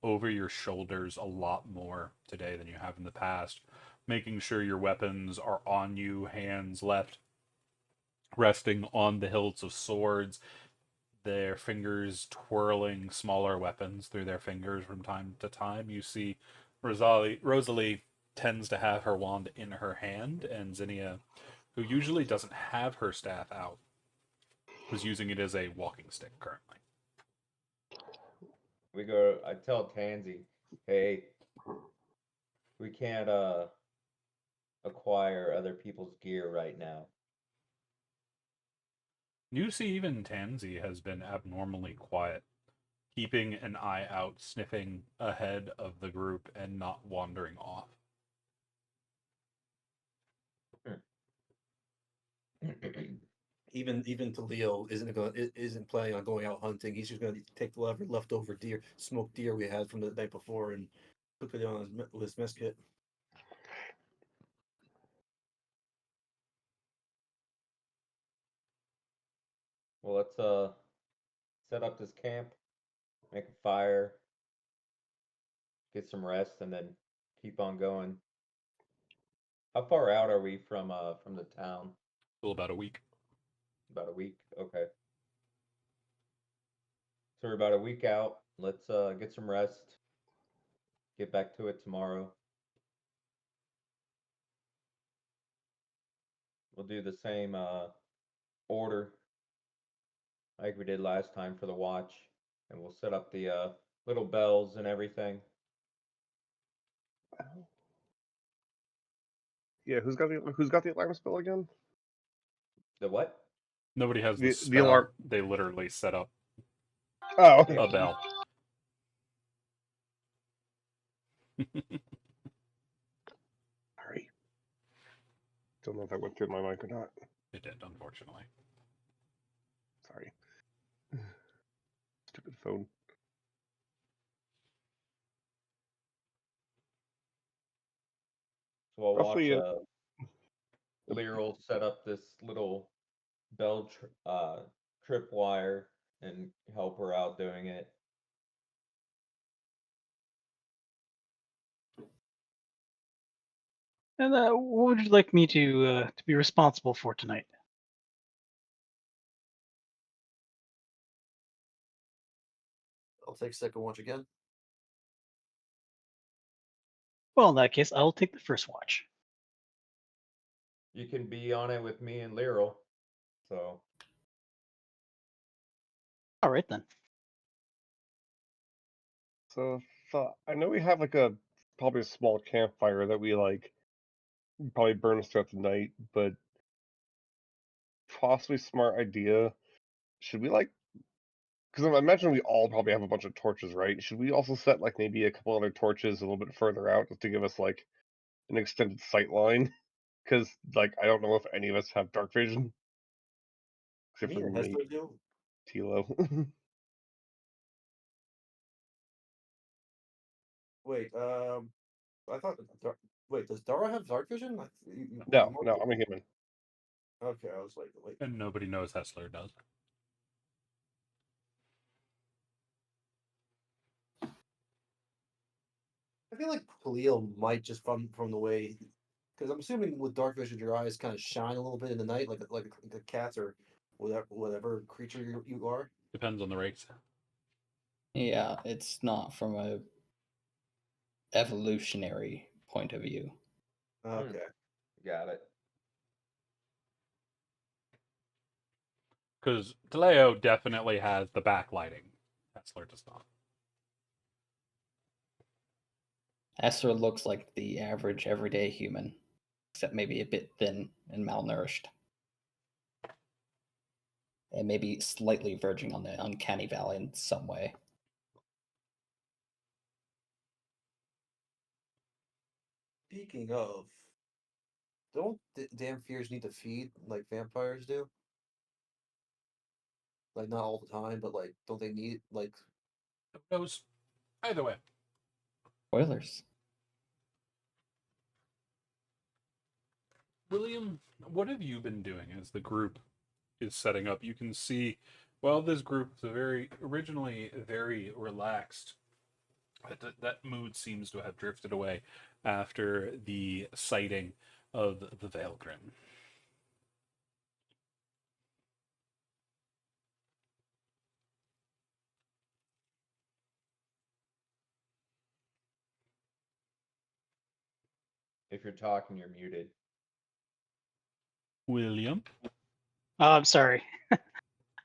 over your shoulders a lot more today than you have in the past, making sure your weapons are on you, hands left resting on the hilts of swords, their fingers twirling smaller weapons through their fingers from time to time. You see Rosalie tends to have her wand in her hand, and Zinnia, who usually doesn't have her staff out, was using it as a walking stick currently. I tell Tansy, hey, we can't acquire other people's gear right now. You see, even Tansy has been abnormally quiet, keeping an eye out, sniffing ahead of the group and not wandering off. Even to Leo isn't planning on going out hunting. He's just gonna take the leftover deer, smoked deer we had from the night before, and cook it on his mess kit. Well, let's set up this camp, make a fire, get some rest, and then keep on going. How far out are we from the town? Still about a week. About a week. Okay. So we're about a week out. Let's get some rest. Get back to it tomorrow. We'll do the same order like we did last time for the watch, and we'll set up the little bells and everything. Yeah, who's got the alarm spell again? The what? Nobody has the The spell. alarm. They literally set up Oh, okay. a bell. Sorry. Don't know if that went through my mic or not. It did, unfortunately. Sorry. Stupid phone. So I'll Roughly, watch Lear will set up this little bell tripwire and help her out doing it. And what would you like me to be responsible for tonight? I'll take second watch again. Well, in that case, I'll take the first watch. You can be on it with me and Lyral. So All right then. so I know we have like probably a small campfire that we like probably burns throughout the night, but possibly smart idea. Should we like? Because I imagine we all probably have a bunch of torches, right? Should we also set like maybe a couple other torches a little bit further out just to give us like an extended sight line? Because like I don't know if any of us have dark vision except Me for and maybe Hester do. Tilo. Wait, I thought. Wait, does Dara have dark vision? No, I'm a human. Okay, I was like, wait. And nobody knows Hessler does. I feel like Khalil might just from the way, because I'm assuming with dark vision, your eyes kind of shine a little bit in the night, like a cat or whatever creature you are. Depends on the race. Yeah, it's not from a evolutionary point of view. Okay. got it. Because Taleo definitely has the backlighting. Hessler does not. Esther looks like the average everyday human, except maybe a bit thin and malnourished. And maybe slightly verging on the uncanny valley in some way. Speaking of, don't damn fears need to feed like vampires do? Like not all the time, but like, don't they need like? Who knows? Either way. Spoilers. William, what have you been doing as the group is setting up? You can see, well, this group is originally very relaxed. That mood seems to have drifted away after the sighting of the Veilgrin. If you're talking, you're muted. William? I'm sorry.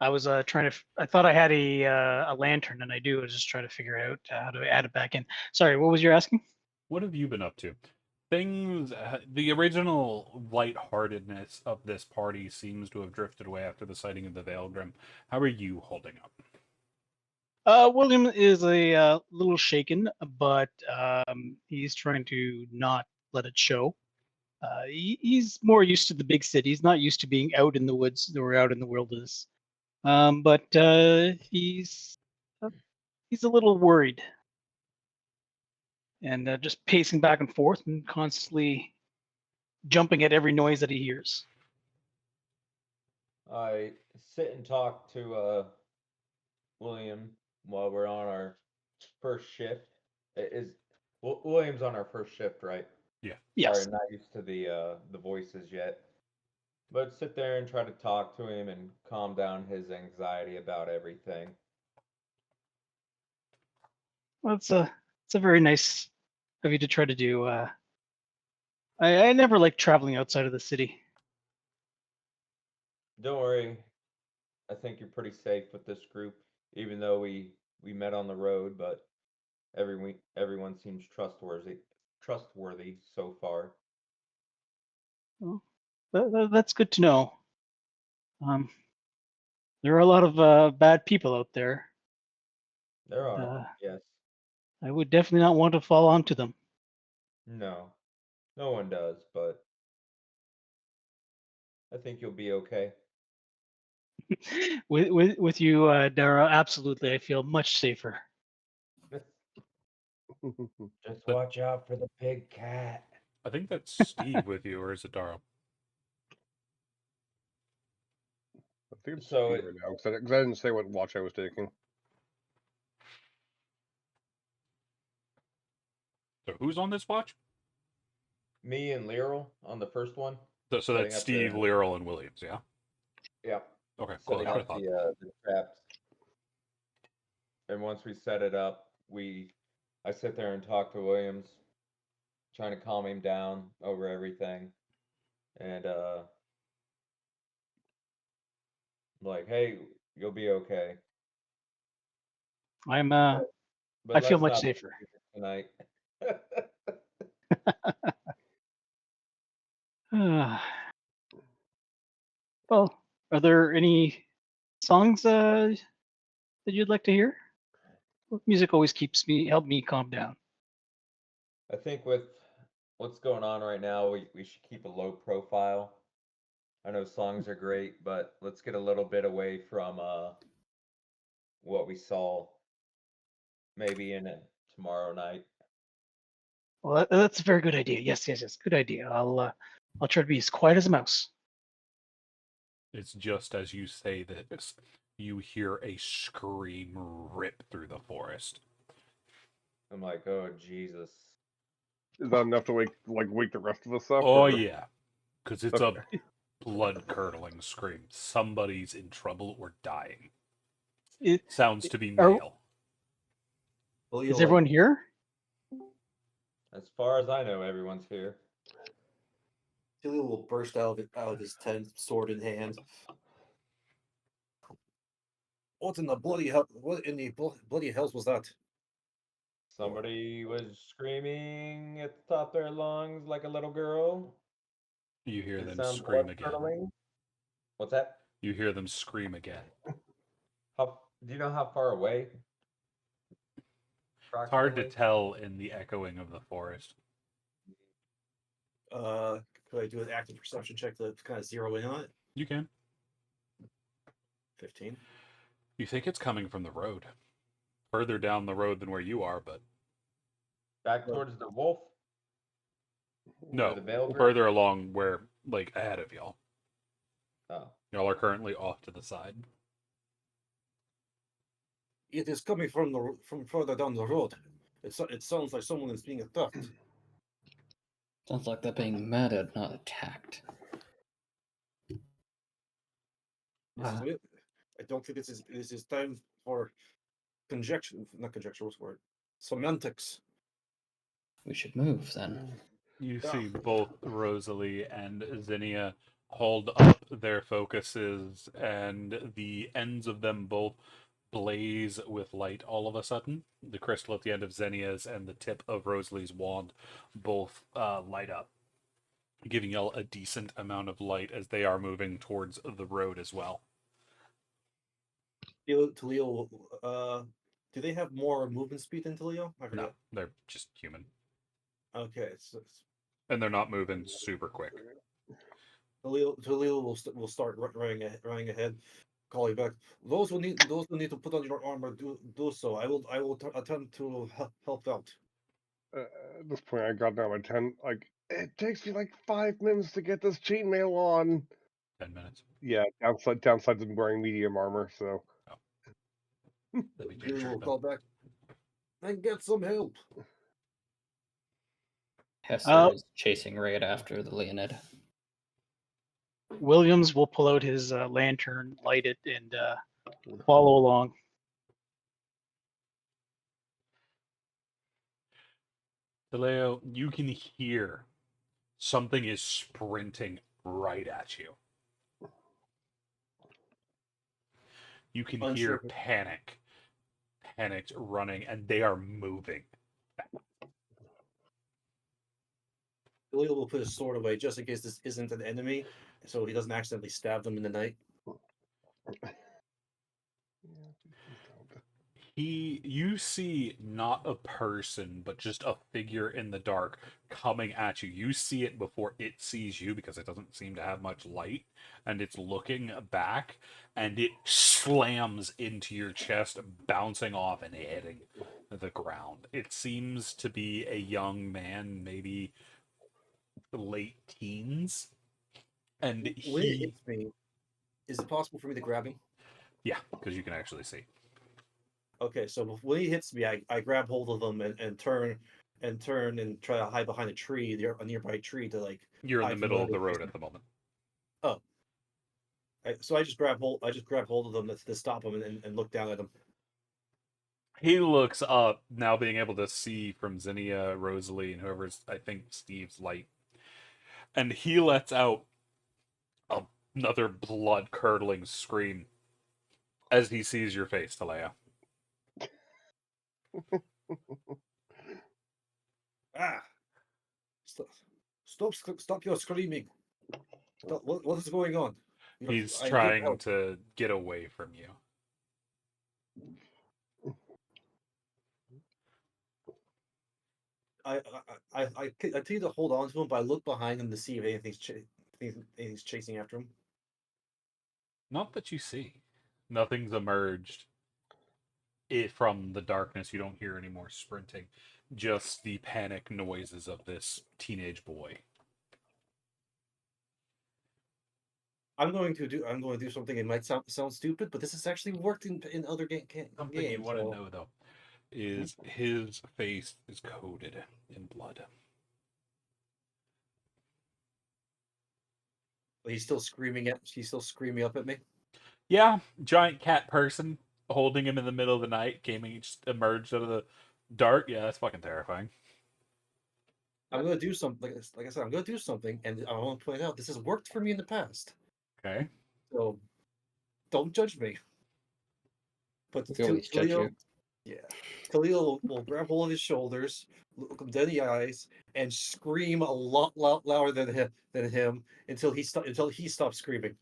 I was trying to. I thought I had a lantern, and I do. I was just trying to figure out how to add it back in. Sorry, what was you asking? What have you been up to? Things, the original lightheartedness of this party seems to have drifted away after the sighting of the Veilgrim. How are you holding up? William is a little shaken, but he's trying to not let it show. He's more used to the big cities, not used to being out in the woods or out in the wilderness. But he's a little worried and just pacing back and forth and constantly jumping at every noise that he hears. I sit and talk to William while we're on our first shift. Is William's on our first shift, right? Yeah. Sorry, Yes. I'm not used to the voices yet. But sit there and try to talk to him and calm down his anxiety about everything. Well, it's a very nice of you to try to do. I never like traveling outside of the city. Don't worry, I think you're pretty safe with this group, even though we met on the road, but everyone seems trustworthy so far. Well, that's good to know. Um, there are a lot of bad people out there. There And, are, yes. I would definitely not want to fall onto them. No, no one does, but I think you'll be okay. With you, Dara, absolutely, I feel much safer. Just But watch out for the big cat. I think that's Steve with you, or is it Dara? I think it's So Steve right now because I didn't say what watch I was taking. So who's on this watch? me and Lyral on the first one, So setting that's up Steve, Lyral, and Williams, yeah? yeah, Okay, cool. setting That's what I up thought. the traps. And once we set it up, I sit there and talk to Williams, trying to calm him down over everything. And like, hey, you'll be okay. I'm But I feel let's much not safer. tonight. Well, are there any songs that you'd like to hear? Music always help me calm down. I think with what's going on right now, we should keep a low profile. I know songs are great, but let's get a little bit away from what we saw maybe in it tomorrow night. Well, that's a very good idea. Yes, yes, yes. Good idea. I'll try to be as quiet as a mouse. It's just as you say this, you hear a scream rip through the forest. I'm like, oh Jesus. Is that enough to wake the rest of us up? Oh, Or... yeah, because it's Okay. a blood-curdling scream. Somebody's in trouble or dying. It, Sounds to be are, male. is everyone here? As far as I know, everyone's here. Tilly will burst out of his tent, sword in hand. What in the bloody hell? What in the bloody hells was that? Somebody was screaming at the top of their lungs like a little girl. You hear It them sounds scream again. blood-curdling. What's that? You hear them scream again. How do you know how far away? It's hard to Approximately. tell in the echoing of the forest. Could I do an active perception check to kind of zero in on it? You can. 15. You think it's coming from the road. Further down the road than where you are, but Back Well- towards the wolf. no. the Vogler? Further along where, like, ahead of y'all. Oh, Y'all are currently off to the side. It is coming from further down the road. It sounds like someone is being attacked. Sounds like they're being murdered, not attacked. This is it. I don't think this is time for conjecture, not conjecture. What's the word? Semantics. We should move then. You Yeah. see both Rosalie and Zinnia hold up their focuses, and the ends of them both blaze with light all of a sudden. The crystal at the end of Zinnia's and the tip of Rosalie's wand both light up, giving y'all a decent amount of light as they are moving towards the road as well. Leo, do they have more movement speed than Leo? I No, forget. they're just human. Okay, so And they're not moving super quick. Leo will start running ahead, calling back. Those who need to put on your armor do so. I will attempt to help out. At this point, I got down my tent. Like, it takes me like 5 minutes to get this chainmail on. 10 minutes. Yeah, downside's been wearing medium armor, so Let me We check will that. call back and get some help. Hester is chasing right after the Leonid. Williams will pull out his lantern, light it, and follow along. DeLeo, you can hear something is sprinting right at you. You can Unsure hear if it- panicked running, and they are moving. Leo will put his sword away just in case this isn't an enemy, so he doesn't accidentally stab them in the night. You see not a person, but just a figure in the dark coming at you. You see it before it sees you because it doesn't seem to have much light, and it's looking back, and it slams into your chest, bouncing off and hitting the ground. It seems to be a young man, maybe late teens, and When it hits me, is it possible for me to grab him? yeah, because you can actually see. Okay, so when he hits me, I grab hold of him and turn and try to hide behind a nearby tree to like. You're in the hide from middle of the whatever road he's- at the moment. Oh, so I just grab hold of them to stop him and look down at him. He looks up, now being able to see from Zinnia, Rosalie, and whoever's, I think, Steve's light. And he lets out another blood-curdling scream as he sees your face, Talea. Ah! Stop your screaming! What is going on? He's I'm here to trying help. to get away from you. I continue to hold on to him, but I look behind him to see if anything's chasing after him. Not that you see. Nothing's emerged from the darkness. You don't hear any more sprinting. Just the panic noises of this teenage boy. I'm going to do something. It might sound stupid, but this has actually worked in other Something you games. want to So know, though, is his face is coated in blood. he's still screaming up at me. Yeah, giant cat person holding him in the middle of the night, just emerged out of the dark. Yeah, that's fucking terrifying. I'm going to do something. Like I said, I'm going to do something, and I want to point out this has worked for me in the past. Okay. So don't judge me. But We always judge Leo, you. yeah, Khalil will grab hold of his shoulders, look him dead in the eyes, and scream a lot louder than him until he stops screaming.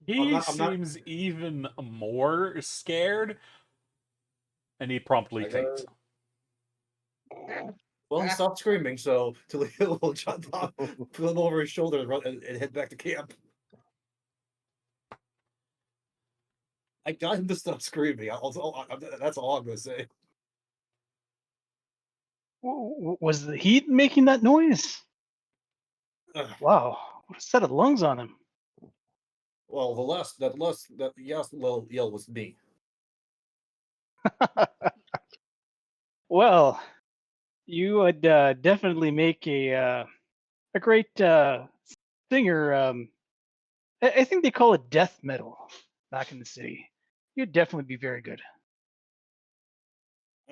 He I'm not. seems even more scared, and he promptly faints. Well, he stopped screaming, so Talia will jump off, put him over his shoulder, and head back to camp. I got him to stop screaming. That's all I'm gonna say. Was the heat making that noise? Ugh. Wow, what a set of lungs on him. Well, that little yell was me. Well, you would definitely make a great singer. I think they call it death metal back in the city. You'd definitely be very good.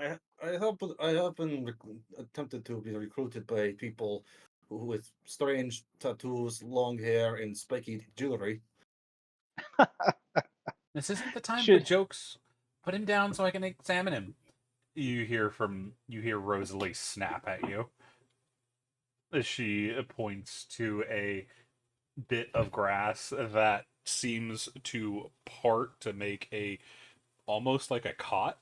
I have been attempted to be recruited by people with strange tattoos, long hair, and spiky jewelry. This isn't the time for Should jokes. Put him down so I can examine him. You hear Rosalie snap at you as she points to a bit of grass that seems to part to make almost like a cot.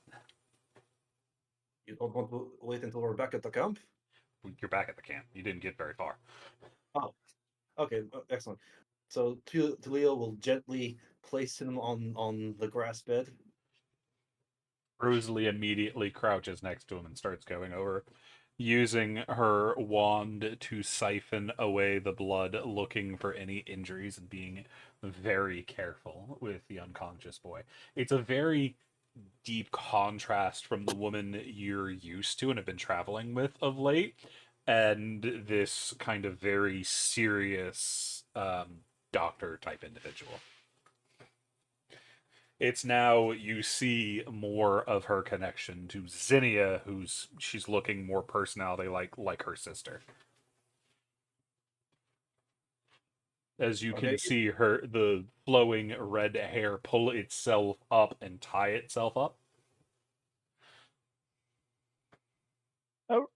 You don't want to wait until we're back at the camp? You're back at the camp. You didn't get very far. Oh, okay, excellent. So Tulio will gently place him on the grass bed. Rosalie immediately crouches next to him and starts going over. using her wand to siphon away the blood, looking for any injuries and being very careful with the unconscious boy. It's a very deep contrast from the woman you're used to and have been traveling with of late, and this kind of very serious doctor type individual. It's now you see more of her connection to Zinnia, she's looking more personality like her sister. As you can see the flowing red hair pull itself up and tie itself up.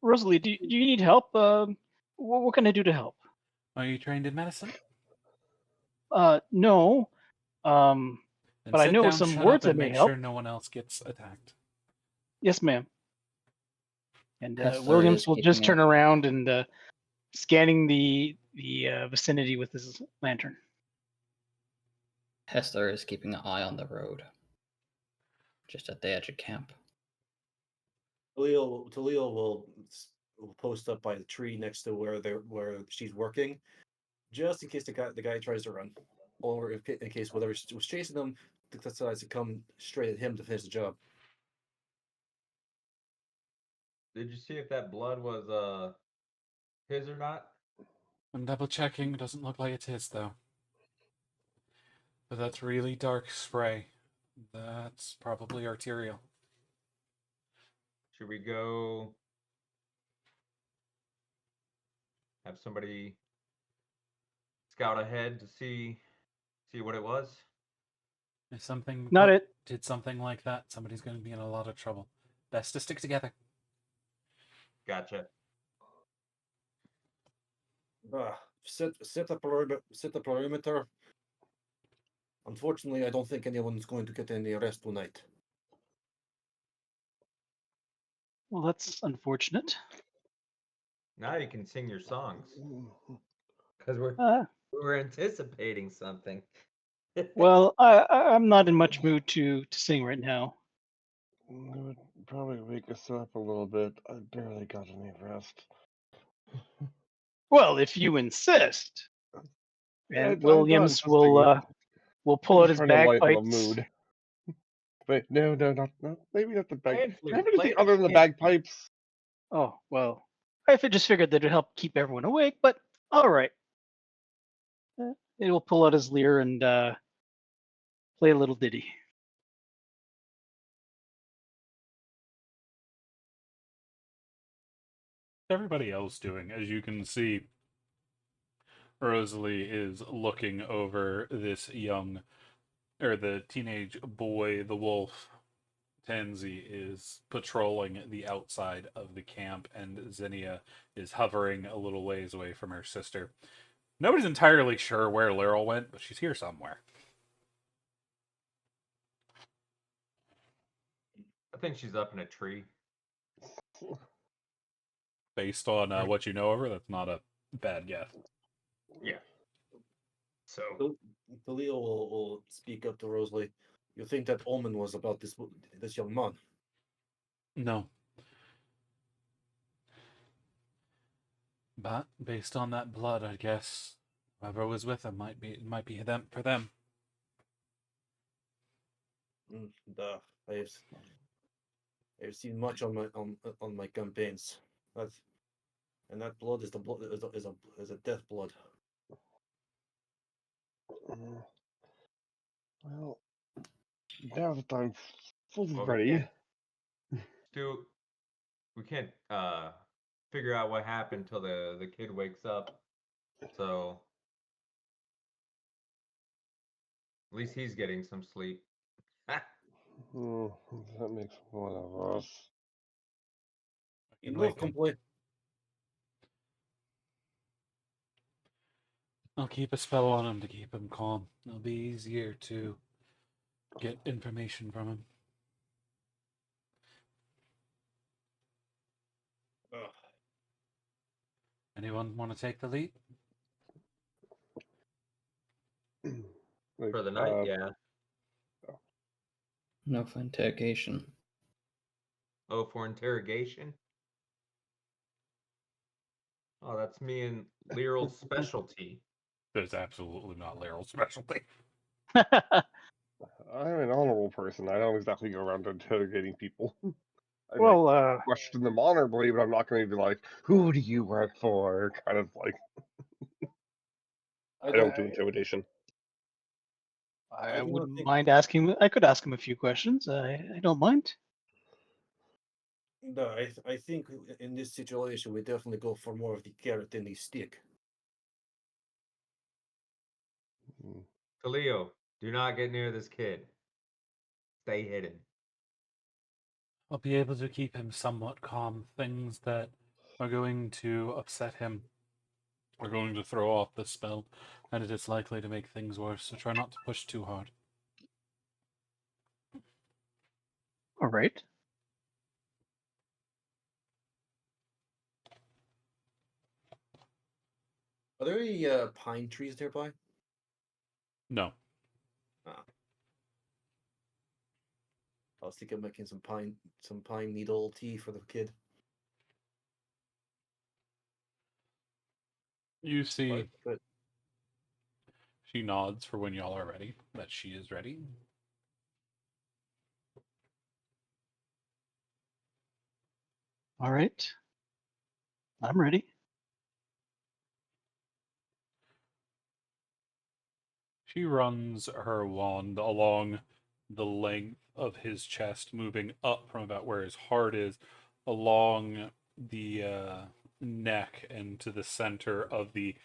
Rosalie, do you need help? What can I do to help? Are you trained in medicine? No. Then But I sit know down, some shut up, words that and may make help. sure no one else gets attacked. Yes, ma'am. And Hester Williams is will just keeping turn around and scanning the vicinity with his lantern. Hester is keeping an eye on the road, just at the edge of camp. Talil will post up by the tree next to where she's working, just in case the guy tries to run, or in case whatever was chasing him decides to come straight at him to finish the job. Did you see if that blood was his or not? I'm double checking. Doesn't look like it's his though. But that's really dark spray. That's probably arterial. Should we go have somebody scout ahead to see what it was? If something Not it. did something like that, somebody's going to be in a lot of trouble. Best to stick together. Gotcha. Set the perimeter. Unfortunately, I don't think anyone's going to get any rest tonight. Well, that's unfortunate. Now you can sing your songs because Uh, we're anticipating something. well, I'm not in much mood to sing right now. It would probably wake us up a little bit. I barely got any rest. Well, if you insist. And I'm not Williams insisting. will I'm pull out just his trying to lighten the bagpipes. mood. But no, not maybe not the bag. Playing Do you have anything flute, other than the playing- bagpipes? Oh, well, just figured that it'd help keep everyone awake, but all right. It will pull out his lyre and play a little ditty. Everybody else doing, as you can see, Rosalie is looking over this the teenage boy, the wolf. Tansy is patrolling the outside of the camp, and Zinnia is hovering a little ways away from her sister. Nobody's entirely sure where Laryl went, but she's here somewhere. I think she's up in a tree. Based on what you know of her, that's not a bad guess. Yeah. So Talil will speak up to Rosalie. You think that omen was about this young man? No. But based on that blood, I guess whoever was with him might be them for them. I've seen much on my campaigns. That blood is a death blood. Well, now that I'm fully Well, ready. we can't figure out what happened till the kid wakes up. So at least he's getting some sleep. That makes one of us. Enough complaint. I'll keep a spell on him to keep him calm. It'll be easier to get information from him. Anyone want to take the lead? For the night, yeah. No for interrogation. Oh, for interrogation? Oh, that's me and Liral's specialty. That is absolutely not Leryl's specialty. I'm an honorable person. I don't exactly go around interrogating people. I might Well, question them honorably, but I'm not going to be like, "Who do you work for?" Kind of like I don't do intimidation. I do not wouldn't think. mind asking. I could ask him a few questions. I don't mind. No, I think in this situation we definitely go for more of the carrot than the stick. Mm. Talio, do not get near this kid. Stay hidden. I'll be able to keep him somewhat calm. Things that are going to upset him are going to throw off the spell, and it is likely to make things worse, so try not to push too hard. All right. Are there any pine trees nearby? No. Ah. I was thinking of making some pine needle tea for the kid. You see, But she nods for when y'all are ready, that she is ready. All right. I'm ready. She runs her wand along the length of his chest, moving up from about where his heart is, along the neck and to the center of the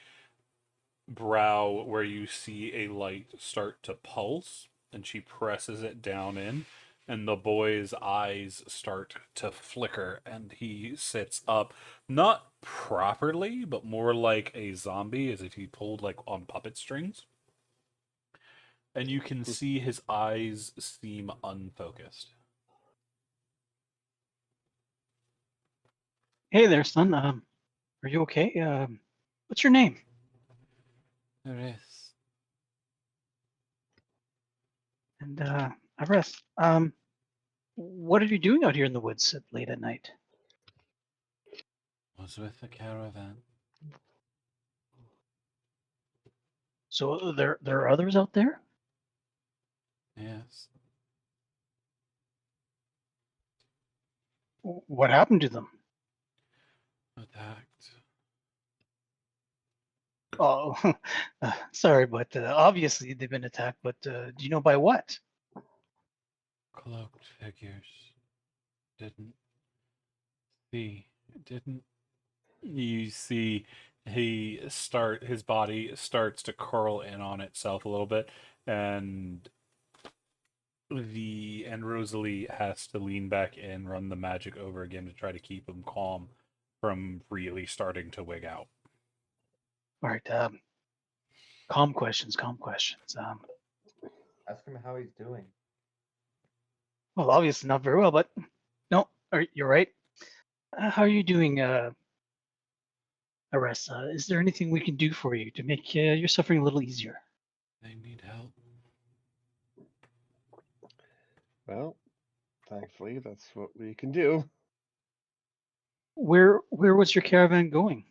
brow where you see a light start to pulse, and she presses it down in, and the boy's eyes start to flicker, and he sits up, not properly, but more like a zombie, as if he pulled like on puppet strings. And you can see his eyes seem unfocused. Hey there, son. Are you okay? What's your name? There is. And Ares. What are you doing out here in the woods late at night? Was with the caravan. So there are others out there? Yes. What happened to them? Attacked. Oh, sorry, but obviously they've been attacked. But do you know by what? Cloaked figures. Didn't see. Didn't you see his body starts to curl in on itself a little bit, and Rosalie has to lean back in, run the magic over again to try to keep him calm from really starting to wig out. All right. Calm questions. Calm questions. Ask him how he's doing. Well, obviously not very well, but no, you're right. How are you doing, Aressa? Is there anything we can do for you to make your suffering a little easier? They need help. Well, thankfully, that's what we can do. Where was your caravan going?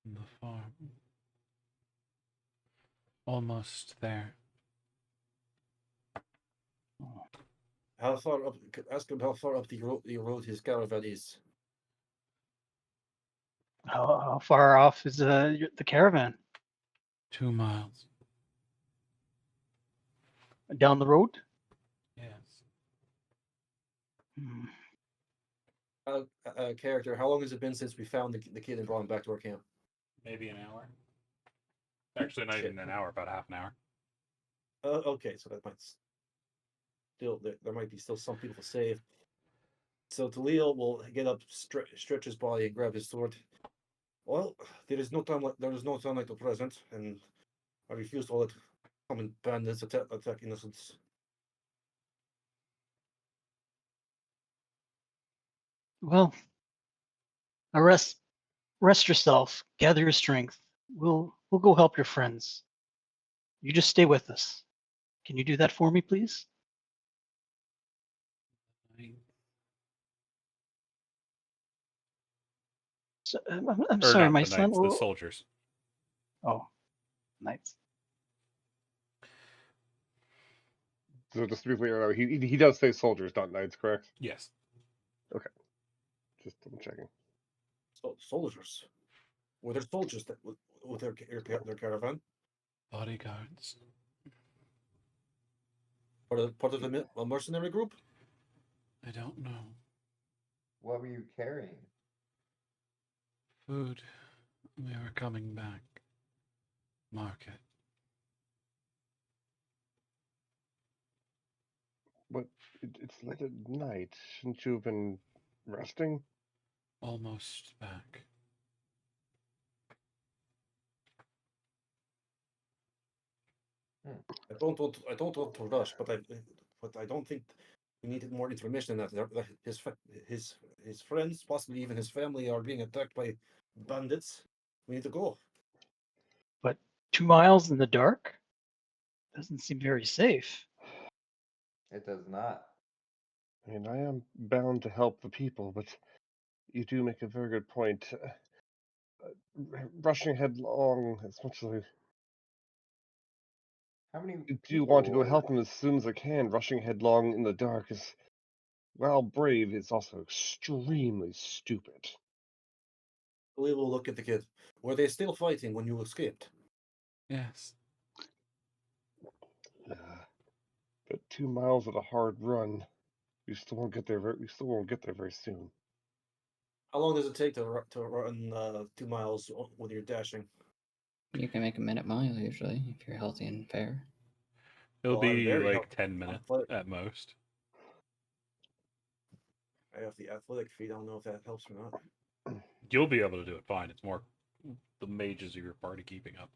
The farm. Almost there. Oh, how far up? Ask him how far up the road his caravan is. how far off is the caravan? 2 miles. Down the road? Yes. Hmm. Character, how long has it been since we found the kid and brought him back to our camp? Maybe an hour. Actually, not Shit. even an hour, about half an hour. Okay, so that might still there might be still some people to save. So Talil will get up, stretch his body, and grab his sword. Well, there is no time like the present, and I refuse to let common bandits attack innocents. Well, rest yourself. Gather your strength. We'll go help your friends. You just stay with us. Can you do that for me, please? I'm Or sorry, not my the son. knights, the soldiers. Oh, knights. So just to be clear, he does say soldiers, not knights, correct? Yes. Just double checking. So, soldiers. Were there soldiers that with their caravan? Bodyguards. Part of a mercenary group? I don't know. What were you carrying? Food. We were coming back. Market. But it's late at night. Shouldn't you have been resting? Almost back. I don't want to rush, but I don't think we needed more information than that. His friends, possibly even his family, are being attacked by bandits. We need to go. But 2 miles in the dark doesn't seem very safe. It does not. I mean, I am bound to help the people, but you do make a very good point. Rushing headlong, as much as I How many do want to go people- help him as soon as I can, rushing headlong in the dark is, while brave, it's also extremely stupid. We will look at the kid. Were they still fighting when you escaped? Yes. But 2 miles at a hard run, we still won't get there. We still won't get there very soon. How long does it take to run 2 miles when you're dashing? You can make a minute mile usually if you're healthy and fair. It'll Well, I'm be very like healthy. 10 I'm minutes fine. at most. I have the athletic feet. I don't know if that helps or not. You'll be able to do it fine. It's more the mages of your party keeping up.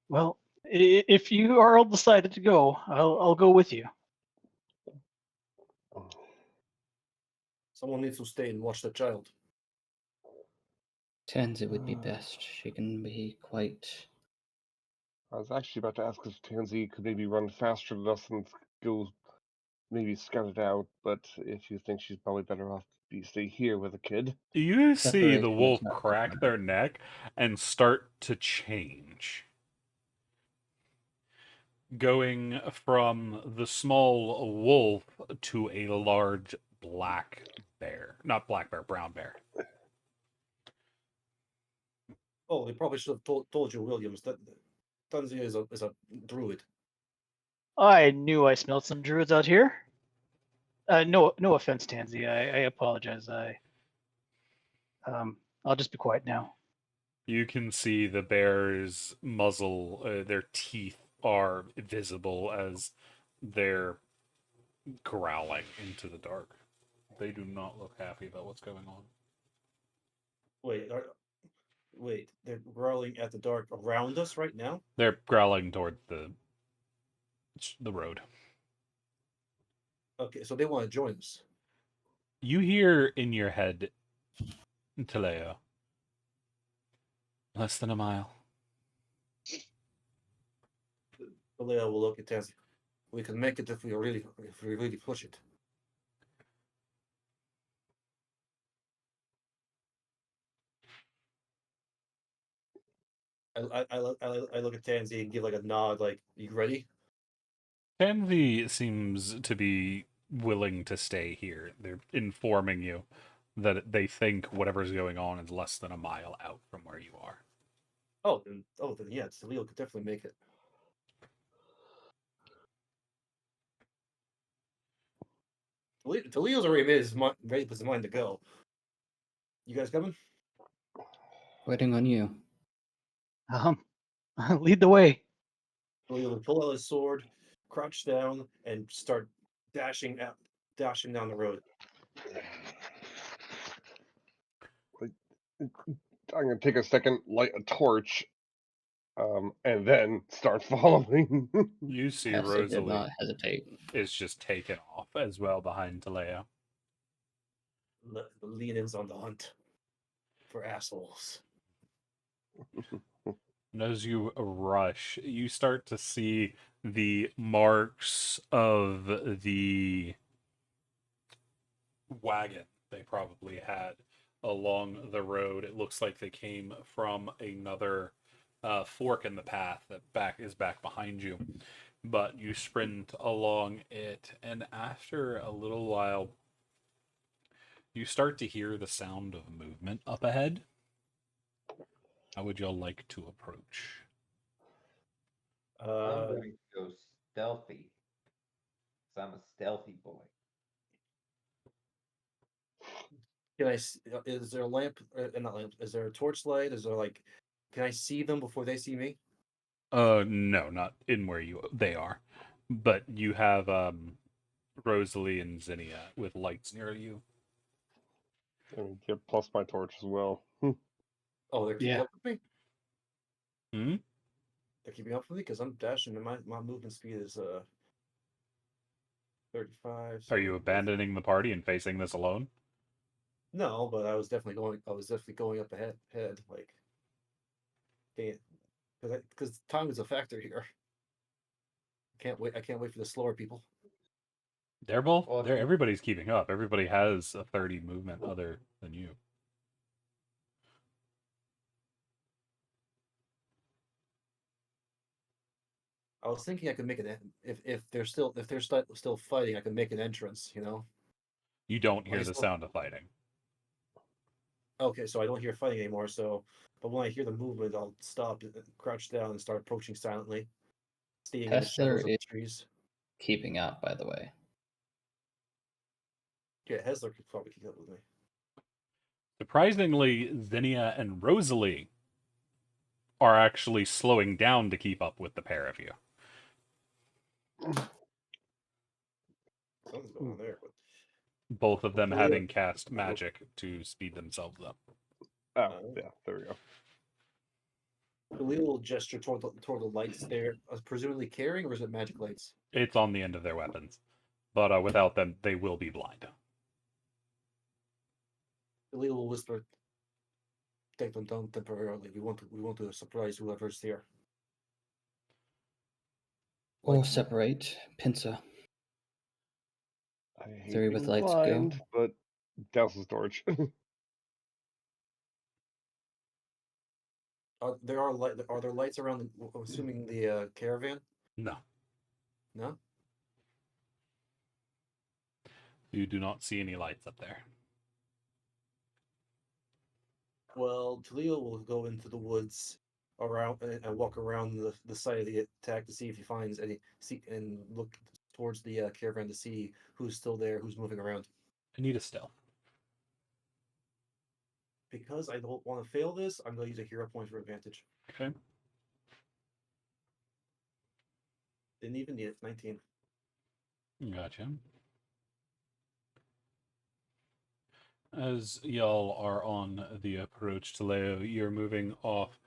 Well, if you are all decided to go, I'll go with you. Someone needs to stay and watch the child. Tansy would be best. She can be quite. I was actually about to ask if Tansy could maybe run faster than us and go maybe scout it out, but if you think she's probably better off to stay here with a kid. You see the Separation is wolf not crack good. their neck and start to change. Going from the small wolf to a large black bear. Not black bear, brown bear. Oh, they probably should have told you, Williams, that Tanzia is a druid. I knew I smelled some druids out here. No offense, Tansy. I apologize. I'll just be quiet now. You can see the bear's muzzle, their teeth are visible as they're growling into the dark. They do not look happy about what's going on. Wait, they're growling at the dark around us right now? They're growling toward the road. Okay, so they want to join us. You hear in your head, Taleo, less than a mile. Leia will look at Tanzia. We can make it if we really push it. I look at Tansy and give like a nod, like, "You ready?" Tansy seems to be willing to stay here. They're informing you that they think whatever's going on is less than a mile out from where you are. Then yeah, Leo could definitely make it. Leo's already made his mind to go. You guys coming? Waiting on you. Lead the way. Leo will pull out his sword, crouch down, and start dashing down the road. I'm gonna take a second, light a torch, and then start following. You see Yes, it did Rosalie not hesitate. is just taken off as well behind Taleo. The lean-ins on the hunt for assholes. And as you rush, you start to see the marks of the wagon they probably had along the road. It looks like they came from another fork in the path that is back behind you. But you sprint along it, and after a little while, you start to hear the sound of movement up ahead. How would y'all like to approach? I'm Uh, going to go stealthy. Because I'm a stealthy boy. can I? Is there a lamp? Not lamp. Is there a torchlight? Is there like? Can I see them before they see me? No, not in where they are, but you have Rosalie and Zinnia with lights near you. And get plus my torch as well. Oh, they're keeping Yeah. up with me. Hmm? They're keeping up with me because I'm dashing, and my movement speed is 35. Are So you abandoning the party and facing this alone? no, but I was definitely going. I was definitely going up ahead. Like, because time is a factor here. Can't wait. I can't wait for the slower people. They're both. Well, if They're you, everybody's keeping up. Everybody has a 30 movement other than you. I was thinking I could make if they're still fighting, I could make an entrance. You know. You don't When hear I the still sound of fighting. Okay, so I don't hear fighting anymore. So, but when I hear the movement, I'll stop, crouch down, and start approaching silently, staying in the Hessler shadows of is the trees. keeping up, by the way. Yeah, Hesler could probably keep up with me. Surprisingly, Zinnia and Rosalie are actually slowing down to keep up with the pair of you. Something's going on there, but Both of them Khalil, having cast magic to speed themselves up. Oh, yeah, there we go. Khalil will gesture toward the lights there, presumably carrying, or is it magic lights? It's on the end of their weapons, but without them, they will be blind. Khalil will whisper, "Take them down temporarily. We want to surprise whoever's here." Or Like, separate. Pincer. I hate Three with being lights go. blind, but Dowse's torch. are there lights around? Assuming the caravan? No, No. you do not see any lights up there. Well, Talil will go into the woods around and walk around the site of the attack to see if he finds and look towards the caravan to see who's still there, who's moving around. I need a stealth. Because I don't want to fail this, I'm going to use a hero point for advantage. Okay. Didn't even need it. 19. Gotcha. As y'all are on the approach to Leo, you're moving off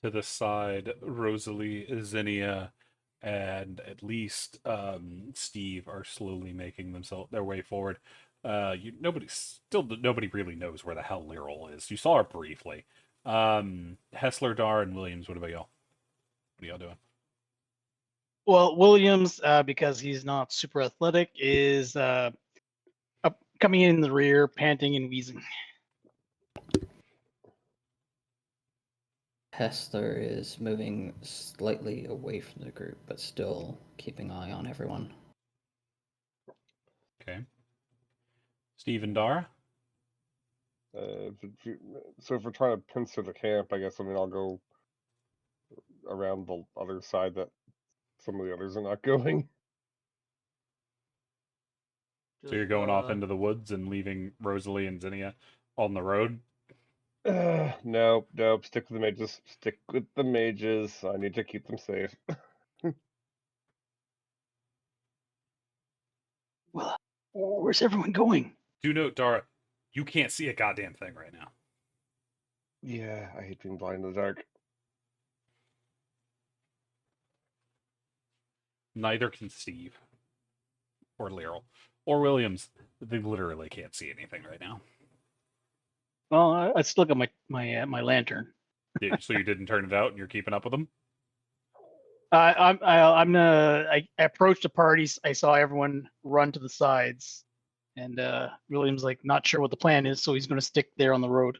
to the side. Rosalie, Zinnia, and at least Steve are slowly making their way forward. Nobody really knows where the hell Lyral is. You saw her briefly. Hessler, Dar, and Williams. What about y'all? What are y'all doing? Well, Williams, because he's not super athletic, is coming in the rear, panting and wheezing. Hessler is moving slightly away from the group, but still keeping eye on everyone. Okay. Steve and Dar. So if we're trying to pincer the camp, I guess I'll go around the other side that some of the others are not going. So you're going off into the woods and leaving Rosalie and Zinnia on the road. Nope. Stick with the mages. Stick with the mages. I need to keep them safe. Well, where's everyone going? Do note, Dara, you can't see a goddamn thing right now. Yeah, I hate being blind in the dark. Neither can Steve or Lyral or Williams. They literally can't see anything right now. Well, I still got my lantern. So you didn't turn it out, and you're keeping up with them. I approached the parties. I saw everyone run to the sides, and William's like not sure what the plan is, so he's going to stick there on the road.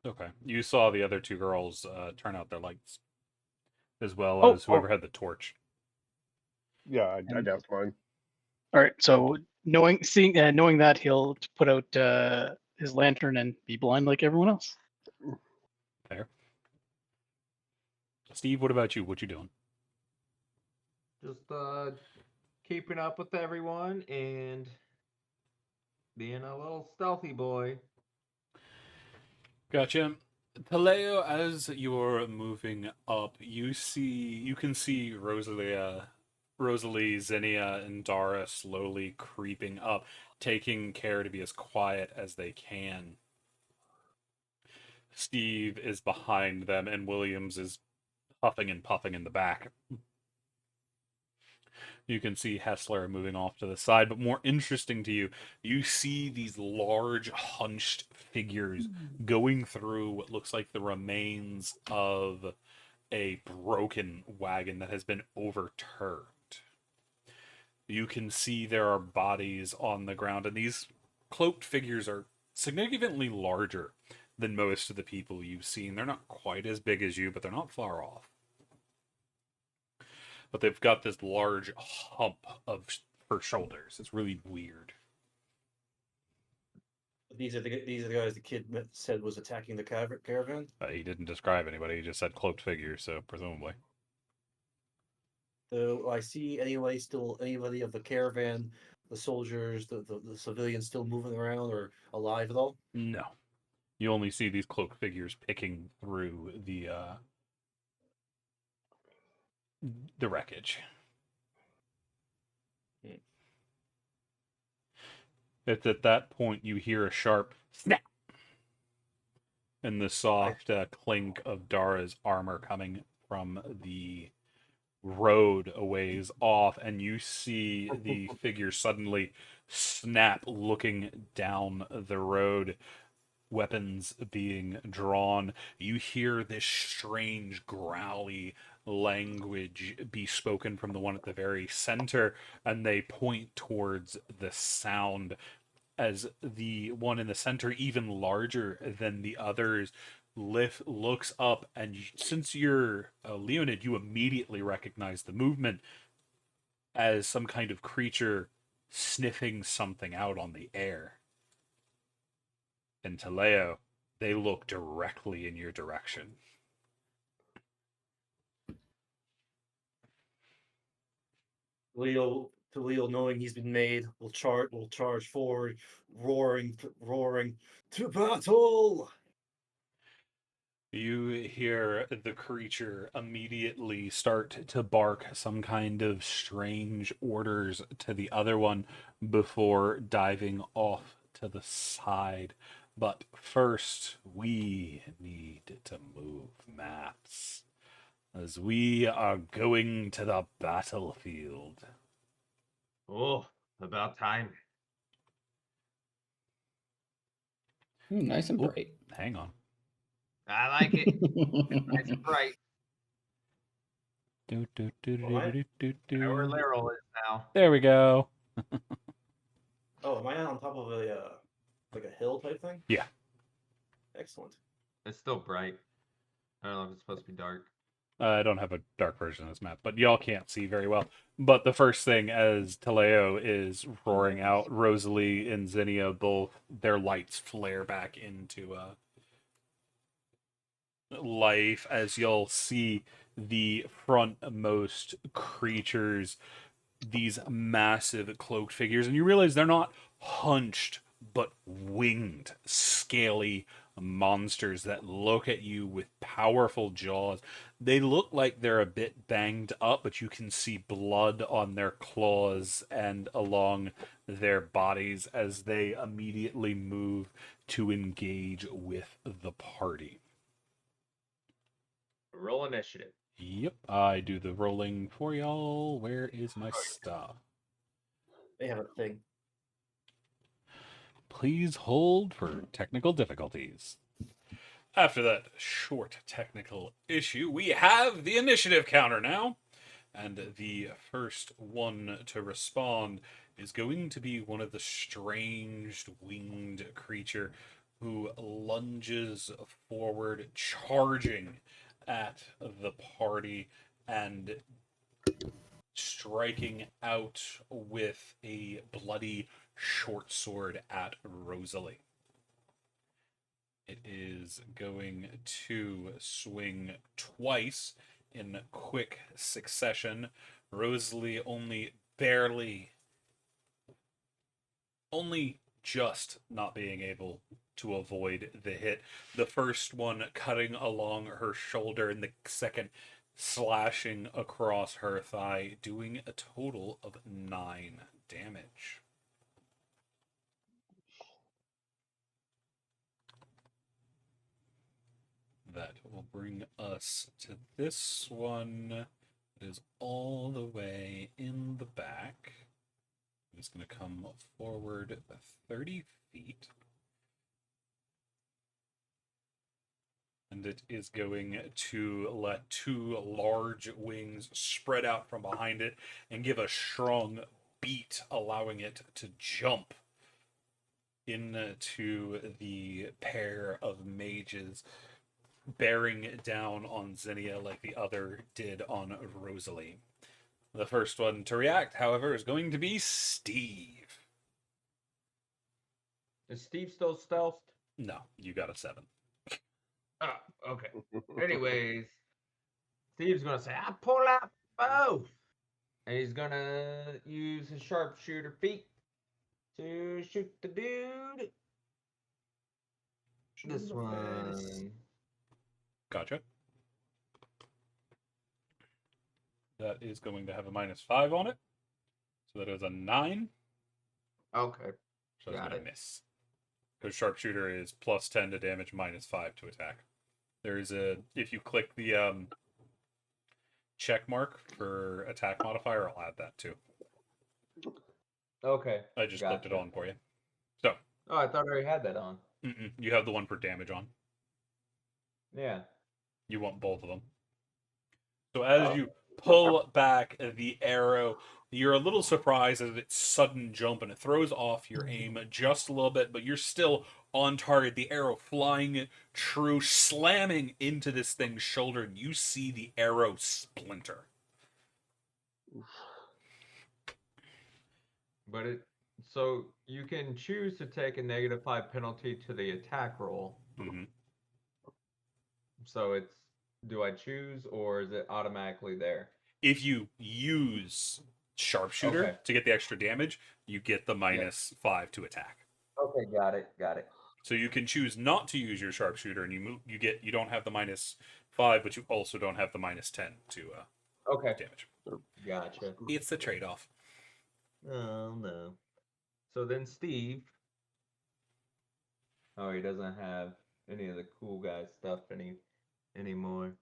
Okay. You saw the other two girls turn out their lights, as well Oh, as whoever had the torch. Yeah, I And- doused mine. All right. So knowing that, he'll put out his lantern and be blind like everyone else. Fair. Steve, what about you? What you doing? Just keeping up with everyone and being a little stealthy boy. Gotcha. Taleo, as you're moving up, you can see Rosalie, Zinnia, and Dara slowly creeping up, taking care to be as quiet as they can. Steve is behind them, and Williams is puffing and puffing in the back. You can see Hessler moving off to the side, but more interesting to you, you see these large, hunched figures going through what looks like the remains of a broken wagon that has been overturned. You can see there are bodies on the ground, and these cloaked figures are significantly larger than most of the people you've seen. They're not quite as big as you, but they're not far off. But they've got this large hump for shoulders. It's really weird. These are the guys the kid said was attacking the caravan. He didn't describe anybody. He just said cloaked figures, so presumably. Do I see anybody of the caravan, the soldiers, the civilians still moving around or alive at all? No. You only see these cloaked figures picking through the wreckage. It's at that point you hear a sharp snap and the soft clink of Dara's armor coming from the road a ways off, and you see the figure suddenly snap, looking down the road, weapons being drawn. You hear this strange growly language be spoken from the one at the very center, and they point towards the sound, as the one in the center, even larger than the others, looks up, and since you're Leonid, you immediately recognize the movement as some kind of creature sniffing something out on the air. And Taleo, they look directly in your direction. Leo, knowing he's been made, will charge forward, roaring to battle. You hear the creature immediately start to bark some kind of strange orders to the other one before diving off to the side. But first, we need to move maps, as we are going to the battlefield. Oh, about time. Ooh, nice and Oop. bright. Hang on. I like it. Nice and bright. Do, do, do, do, What? do, do, I know where do. Laryl is now. There we go. Oh, am I on top of a like a hill type thing? Yeah. Excellent. It's still bright. I don't know if it's supposed to be dark. I don't have a dark version of this map, but y'all can't see very well. But the first thing, as Taleo is roaring out, Rosalie and Zinnia, both their lights flare back into life, as you'll see the frontmost creatures, these massive cloaked figures, and you realize they're not hunched but winged, scaly monsters that look at you with powerful jaws. They look like they're a bit banged up, but you can see blood on their claws and along their bodies as they immediately move to engage with the party. Roll initiative. Yep, I do the rolling for y'all. Where is my stuff? They have a thing. Please hold for technical difficulties. After that short technical issue, we have the initiative counter now. And the first one to respond is going to be one of the strange winged creature who lunges forward, charging at the party and striking out with a bloody short sword at Rosalie. It is going to swing twice in quick succession. Rosalie only just not being able to avoid the hit. The first one cutting along her shoulder, and the second slashing across her thigh, doing a total of 9 damage. That will bring us to this one. It is all the way in the back. It's going to come forward 30 feet. And it is going to let 2 large wings spread out from behind it and give a strong beat, allowing it to jump into the pair of mages, bearing down on Zinnia like the other did on Rosalie. The first one to react, however, is going to be Steve. Is Steve still stealthed? No, you got a 7. Oh, okay. Anyways, Steve's gonna say, "I pull out bow," and he's gonna use his sharpshooter feat to shoot the dude. This one. Gotcha. That is going to have a -5 on it. So that is a 9. Okay. So it's Got going to it. miss. Because sharpshooter is +10 to damage, -5 to attack. There's if you click the check mark for attack modifier, I'll add that too. Okay. I just clicked it Gotcha. on for you. So, Oh, I thought I already had that on. you have the one for damage on. Yeah. You want both of them. So as you pull back the arrow, you're a little surprised at its sudden jump, and it throws off your aim just a little bit, but you're still on target. The arrow flying true, slamming into this thing's shoulder, and you see the arrow splinter. But so you can choose to take a -5 penalty to the attack roll. Mm-hmm. So do I choose or is it automatically there? If you use sharpshooter Okay. to get the extra damage, you get the -5 to attack. Okay, got it. So you can choose not to use your sharpshooter, and you don't have the -5, but you also don't have the -10 to Okay. damage. Gotcha. It's the trade-off. Oh no. So then Steve. Oh, he doesn't have any of the cool guy stuff anymore.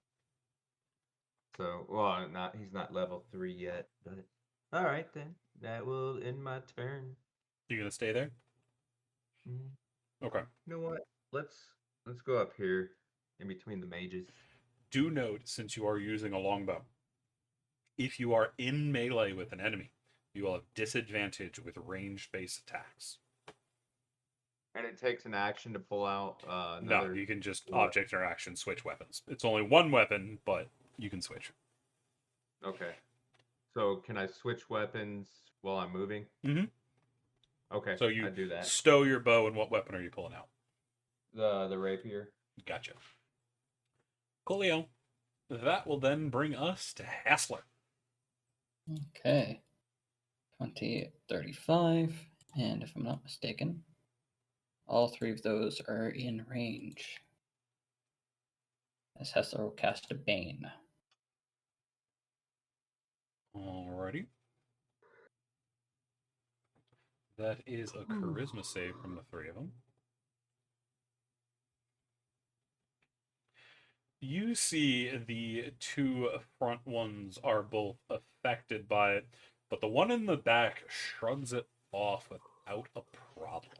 So, well, he's not level 3 yet, but all right then. That will end my turn. You gonna stay there? Mhm. Okay. You know what? Let's go up here in between the mages. Do note, since you are using a longbow, if you are in melee with an enemy, you will have disadvantage with ranged-based attacks. And it takes an action to pull out No, another. you can just object interaction switch weapons. It's only one weapon, but you can switch. Okay. So can I switch weapons while I'm moving? Mhm. Okay. So you I do that. stow your bow, and what weapon are you pulling out? The rapier. Gotcha. Coolio. That will then bring us to Hassler. Okay. 20, 35, and if I'm not mistaken, all 3 of those are in range. As Hessler will cast a Bane. Alrighty. That is a charisma save from the 3 of them. You see the 2 front ones are both affected by it, but the one in the back shrugs it off without a problem.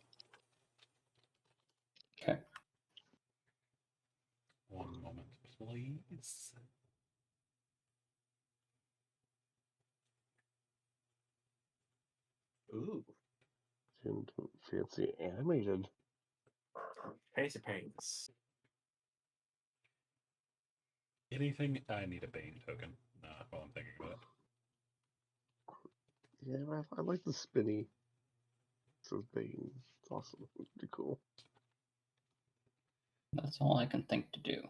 Okay. please. Ooh, And fancy animated. fancy pants. Anything? I need a Bane token. While I'm thinking about it. Yeah, I like the spinny. It says Bane. It's awesome. It's pretty cool. That's all I can think to do.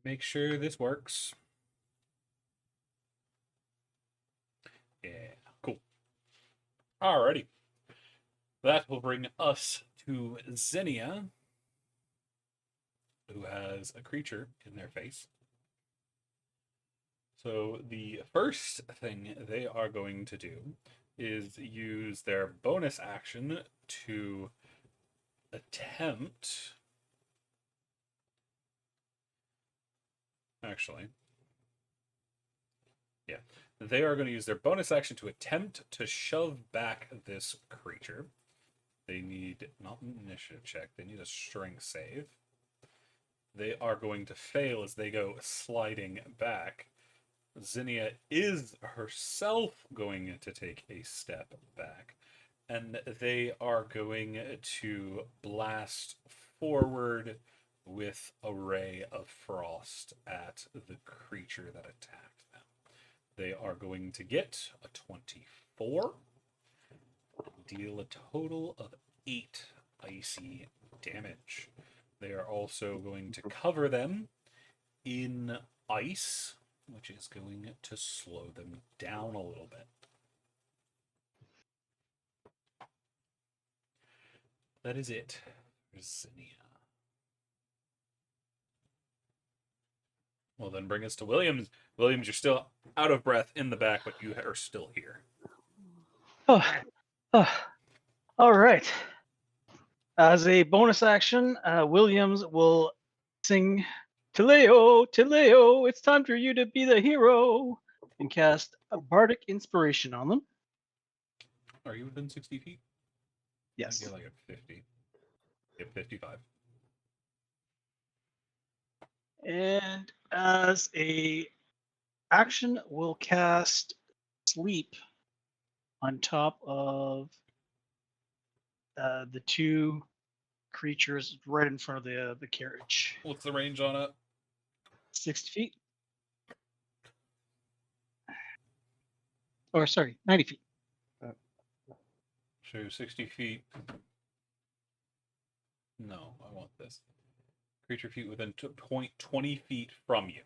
Make sure this works. Yeah, cool. Alrighty. That will bring us to Xenia, who has a creature in their face. So the first thing they are going to do is use their bonus action to attempt. Actually, yeah. They are going to use their bonus action to attempt to shove back this creature. They need not an initiative check, they need a strength save. They are going to fail as they go sliding back. Xenia is herself going to take a step back, and they are going to blast forward with a ray of frost at the creature that attacked them. They are going to get a 24, deal a total of 8 icy damage. They are also going to cover them in ice, which is going to slow them down a little bit. That is it for Xenia. Well, then bring us to Williams. Williams, you're still out of breath in the back, but you are still here. Oh, all right. As a bonus action, Williams will sing Tileo, Tileo, it's time for you to be the hero, and cast a bardic inspiration on them. Are you within 60 feet? I Yes. think you're like at 50. Yep, 55. And as a action, we'll cast sleep on top of the two creatures right in front of the carriage. What's the range on it? 60 feet. Or sorry, 90 feet. So 60 feet. No, I want this. Creature feet within 20 feet from you.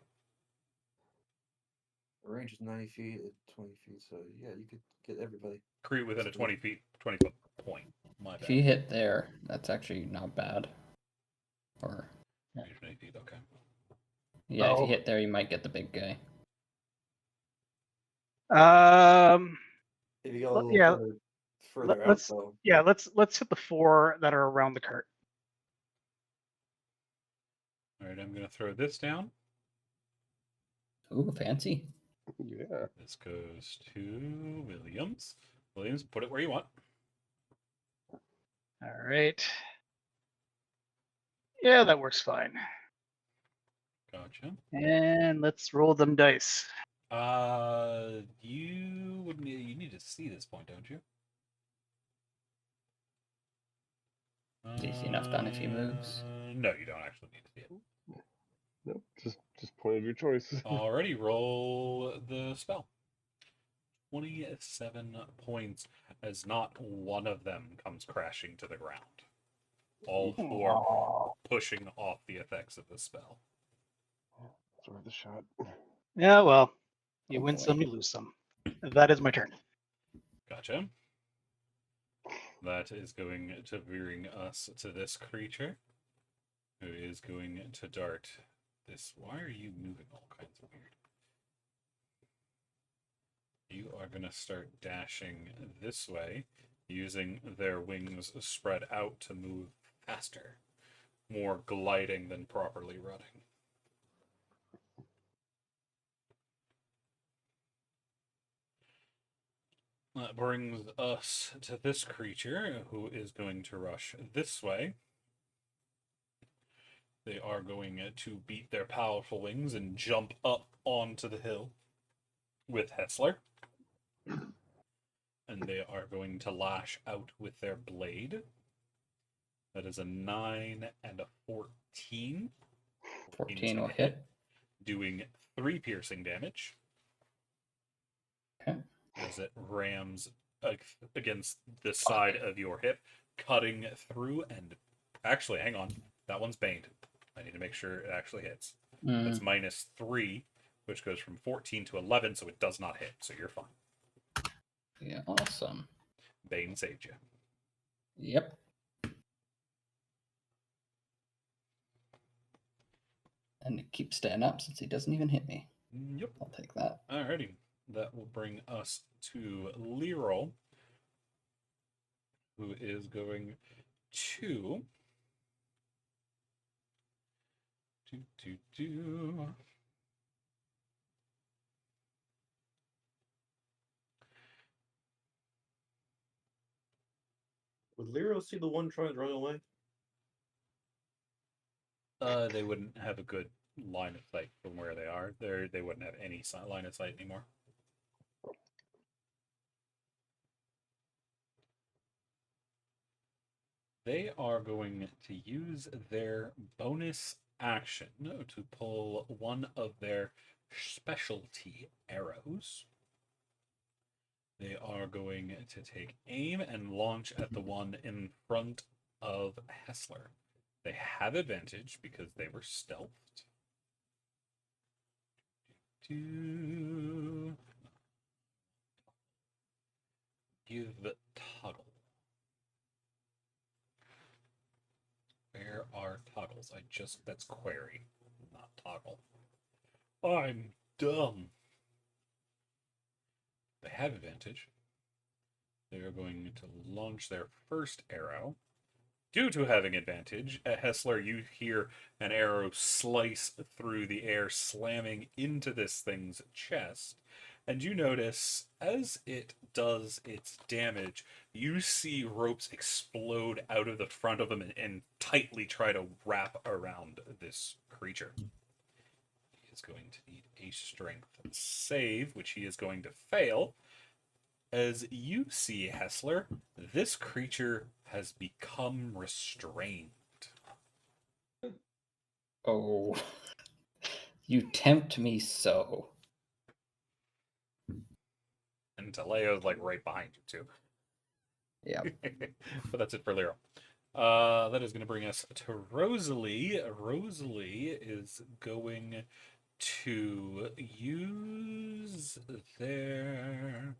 The range is 90 feet at 20 feet, so yeah, you could get everybody. Create within a 20 foot point. My If bad. you hit there, that's actually not bad. Or Range of 20 feet, okay. yeah, if Oh. you hit there, you might get the big guy. If you go a Well, little yeah, further out, let's though. yeah, let's hit the 4 that are around the cart. All right, I'm going to throw this down. Ooh, fancy. Yeah. This goes to Williams. Williams, put it where you want. All right. Yeah, that works fine. Gotcha. And let's roll them dice. You need to see this point, don't you? Is easy enough done if he moves. No, you don't actually need to see it. Nope. Just point of your choice. Already roll the spell. 27 points as not one of them comes crashing to the ground. All 4 pushing off the effects of the spell. It's worth a shot. Yeah, well, you Oh, win boy. some, you lose some. That is my turn. Gotcha. That is going to bring us to this creature. who is going to dart this. Why are you moving all kinds of weird? You are going to start dashing this way, using their wings spread out to move faster. More gliding than properly running. That brings us to this creature, who is going to rush this way. They are going to beat their powerful wings and jump up onto the hill with Hessler. And they are going to lash out with their blade. That is a 9 and a 14. 14 will hit. Doing 3 piercing damage. Okay. As it rams against the side of your hip, cutting through and... Actually, hang on. That one's baned. I need to make sure it actually hits. That's -3, which goes from 14 to 11, so it does not hit. So you're fine. Yeah, awesome. Bane saved you. Yep. And it keeps staying up since he doesn't even hit me. Yep. I'll take that. Alrighty. That will bring us to Leroy, who is going to... Would Lero see the one trying to run away? They wouldn't have a good line of sight from where they are. They wouldn't have any line of sight anymore. They are going to use their bonus action to pull one of their specialty arrows. They are going to take aim and launch at the one in front of Hessler. They have advantage because they were stealthed. Give toggle. Where are toggles? That's query, not toggle. I'm dumb. They have advantage. They are going to launch their first arrow. Due to having advantage, at Hessler, you hear an arrow slice through the air, slamming into this thing's chest. And you notice, as it does its damage, you see ropes explode out of the front of him and tightly try to wrap around this creature. He is going to need a strength save, which he is going to fail. As you see, Hessler, this creature has become restrained. Oh, you tempt me so. And Taleo's like right behind you, too. Yeah. But that's it for Lero. That is going to bring us to Rosalie. Rosalie is going to use their...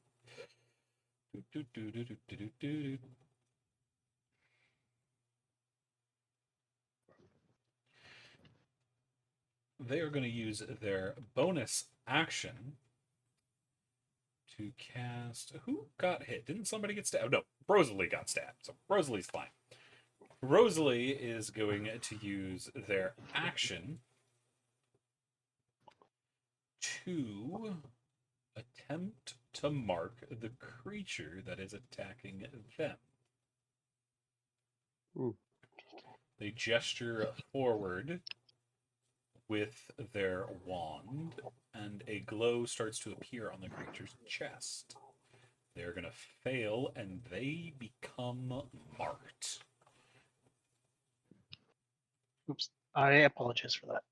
They are going to use their bonus action to cast... Who got hit? Didn't somebody get stabbed? No, Rosalie got stabbed, so Rosalie's fine. Rosalie is going to use their action to attempt to mark the creature that is attacking them. They gesture forward with their wand, and a glow starts to appear on the creature's chest. They're going to fail, and they become marked. Oops. I apologize for that.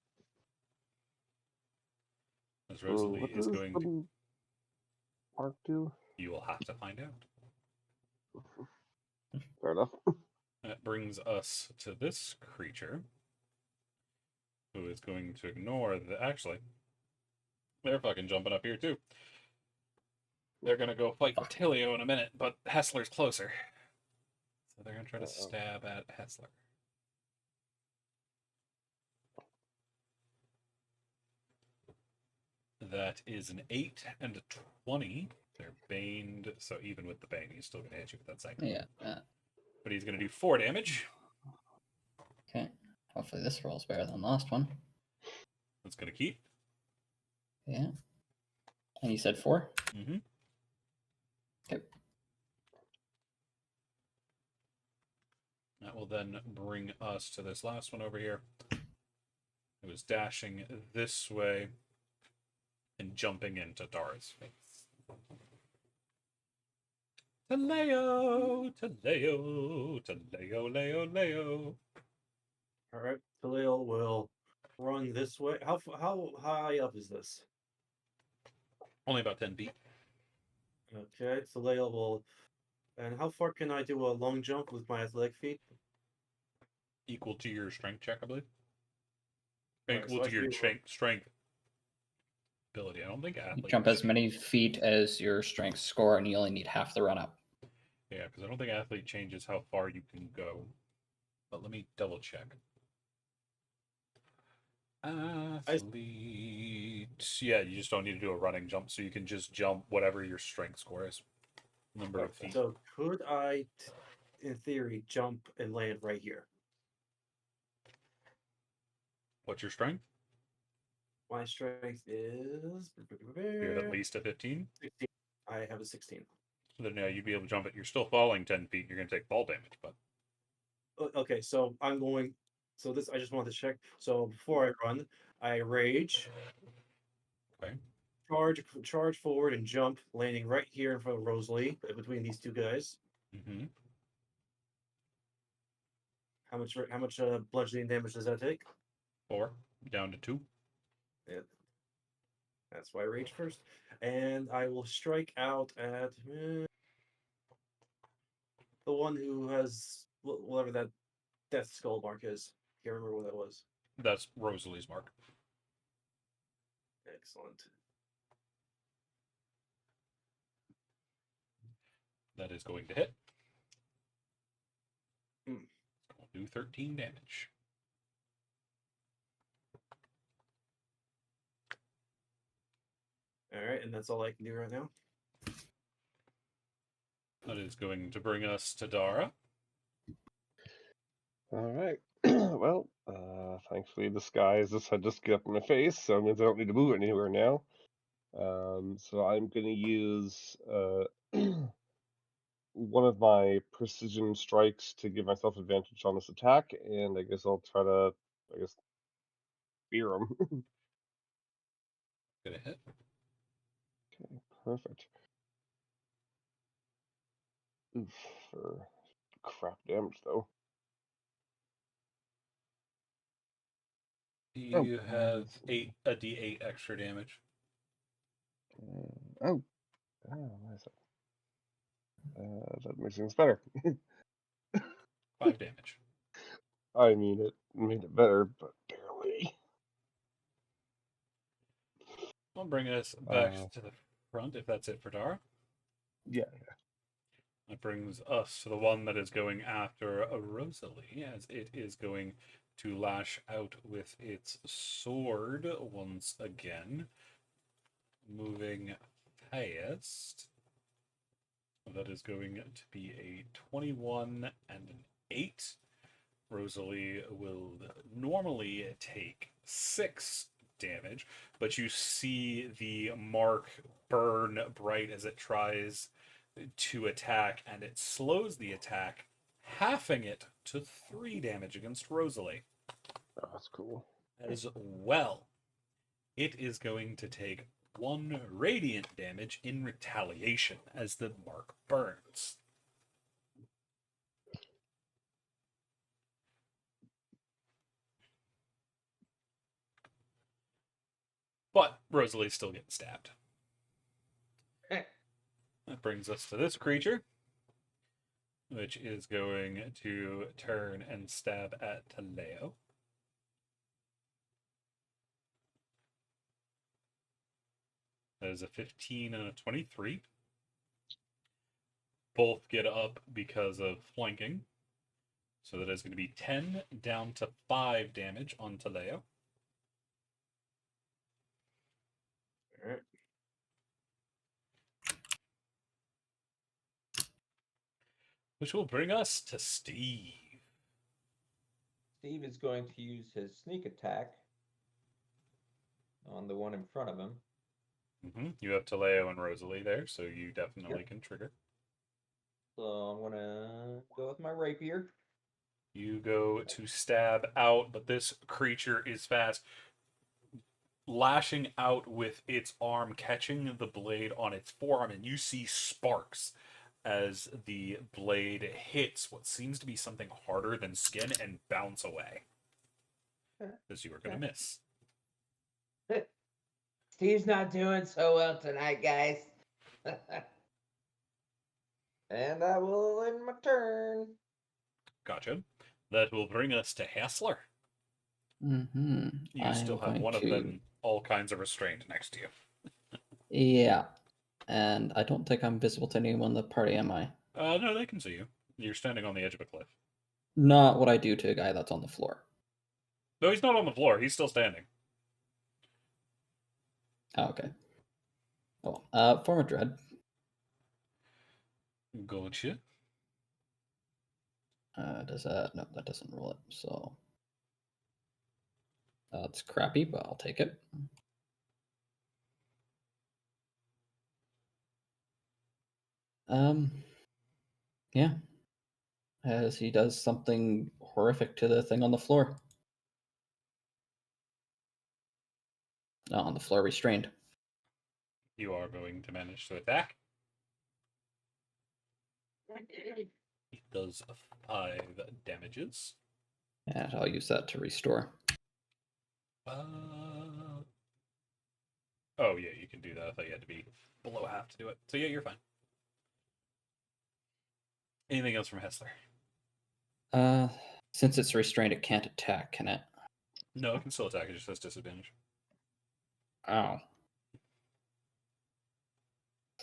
As Rosalie what is does going the to... mark do? You will have to find out. Fair enough. That brings us to this creature, who is going to ignore the... Actually, they're fucking jumping up here, too. They're going to go fight Tilio in a minute, but Hessler's closer. So they're going to try to stab at Hessler. That is an 8 and a 20. They're baned, so even with the bane, he's still going to hit you with that second. Yeah. But he's going to do 4 damage. Okay. Hopefully this roll's better than the last one. That's going to keep. Yeah. And you said 4? Mm-hmm. Okay. That will then bring us to this last one over here. It was dashing this way and jumping into Dara's face. Taleo, Taleo, Taleo, Leo, Leo. All right, Khalil will run this way. How high up is this? Only about 10 feet. Okay, Khalil will. And how far can I do a long jump with my athletic feet? Equal to your strength check, I believe. Right, Equal so I to should your be able- strength ability. I don't think You athlete. jump as many feet as your strength score, and you only need half the run up. Yeah, because I don't think athlete changes how far you can go. But let me double check. Athlete. Yeah, you just don't need to do a running jump, so you can just jump whatever your strength score is. Number of feet. So could I, in theory, jump and land right here? What's your strength? My strength is. You have at least a 15. 16. I have a 16. So then, yeah, you'd be able to jump it. You're still falling 10 feet. You're going to take fall damage, but Okay, so I'm going. So this, I just wanted to check. So before I run, I rage, okay. charge forward, and jump, landing right here in front of Rosalie, between these two guys. Mm-hmm. How much bludgeoning damage does that take? 4 down to 2. Yeah. That's why I rage first, and I will strike out at the one who has whatever that death skull mark is. Can't remember what that was. That's Rosalie's mark. Excellent. That is going to hit. Hmm. It's going to do 13 damage. All right, and that's all I can do right now. That is going to bring us to Dara. All right. Well, thankfully the skies had just get up in my face, so it means I don't need to move anywhere now. So I'm going to use one of my precision strikes to give myself advantage on this attack, and I guess I'll try to, spear him. Going to hit. Okay, perfect. Oof, for crap damage though. You have a d8 extra damage. Oh, why is that makes things better. 5 damage. I mean, it made it better, but barely. I'll bring us back to the front if that's it for Dara. Yeah. That brings us to the one that is going after Rosalie, as it is going to lash out with its sword once again. Moving fast. That is going to be a 21 and an 8. Rosalie will normally take 6 damage, but you see the mark burn bright as it tries to attack, and it slows the attack, halving it to 3 damage against Rosalie. Oh, that's cool. As well, it is going to take 1 radiant damage in retaliation as the mark burns. But Rosalie's still getting stabbed. That brings us to this creature, which is going to turn and stab at Taleo. That is a 15 and a 23. Both get up because of flanking. So that is going to be 10 down to 5 damage on Taleo. which will bring us to Steve. Steve is going to use his sneak attack on the one in front of him. You have Taleo and Rosalie there, so you definitely can trigger. So I'm going to go with my rapier. You go to stab out, but this creature is fast, lashing out with its arm, catching the blade on its forearm, and you see sparks as the blade hits what seems to be something harder than skin and bounce away. As you are going to miss. Steve's not doing so well tonight, guys. And I will end my turn. Gotcha. That will bring us to Hassler. Mm-hmm. You still have one of them all kinds of restrained next to you. Yeah. And I don't think I'm visible to anyone in the party, am I? No, they can see you. You're standing on the edge of a cliff. Not what I do to a guy that's on the floor. No, he's not on the floor. He's still standing. Oh, okay. Oh, form of dread. Gotcha. Does that? No, that doesn't roll it. So that's crappy, but I'll take it. Yeah. As he does something horrific to the thing on the floor. On the floor, restrained. You are going to manage to attack. It does 5 damages. And I'll use that to restore. Oh, yeah, you can do that. I thought you had to be below half to do it. So, yeah, you're fine. Anything else from Hessler? Since it's restrained, it can't attack, can it? No, it can still attack. It just has disadvantage. Oh.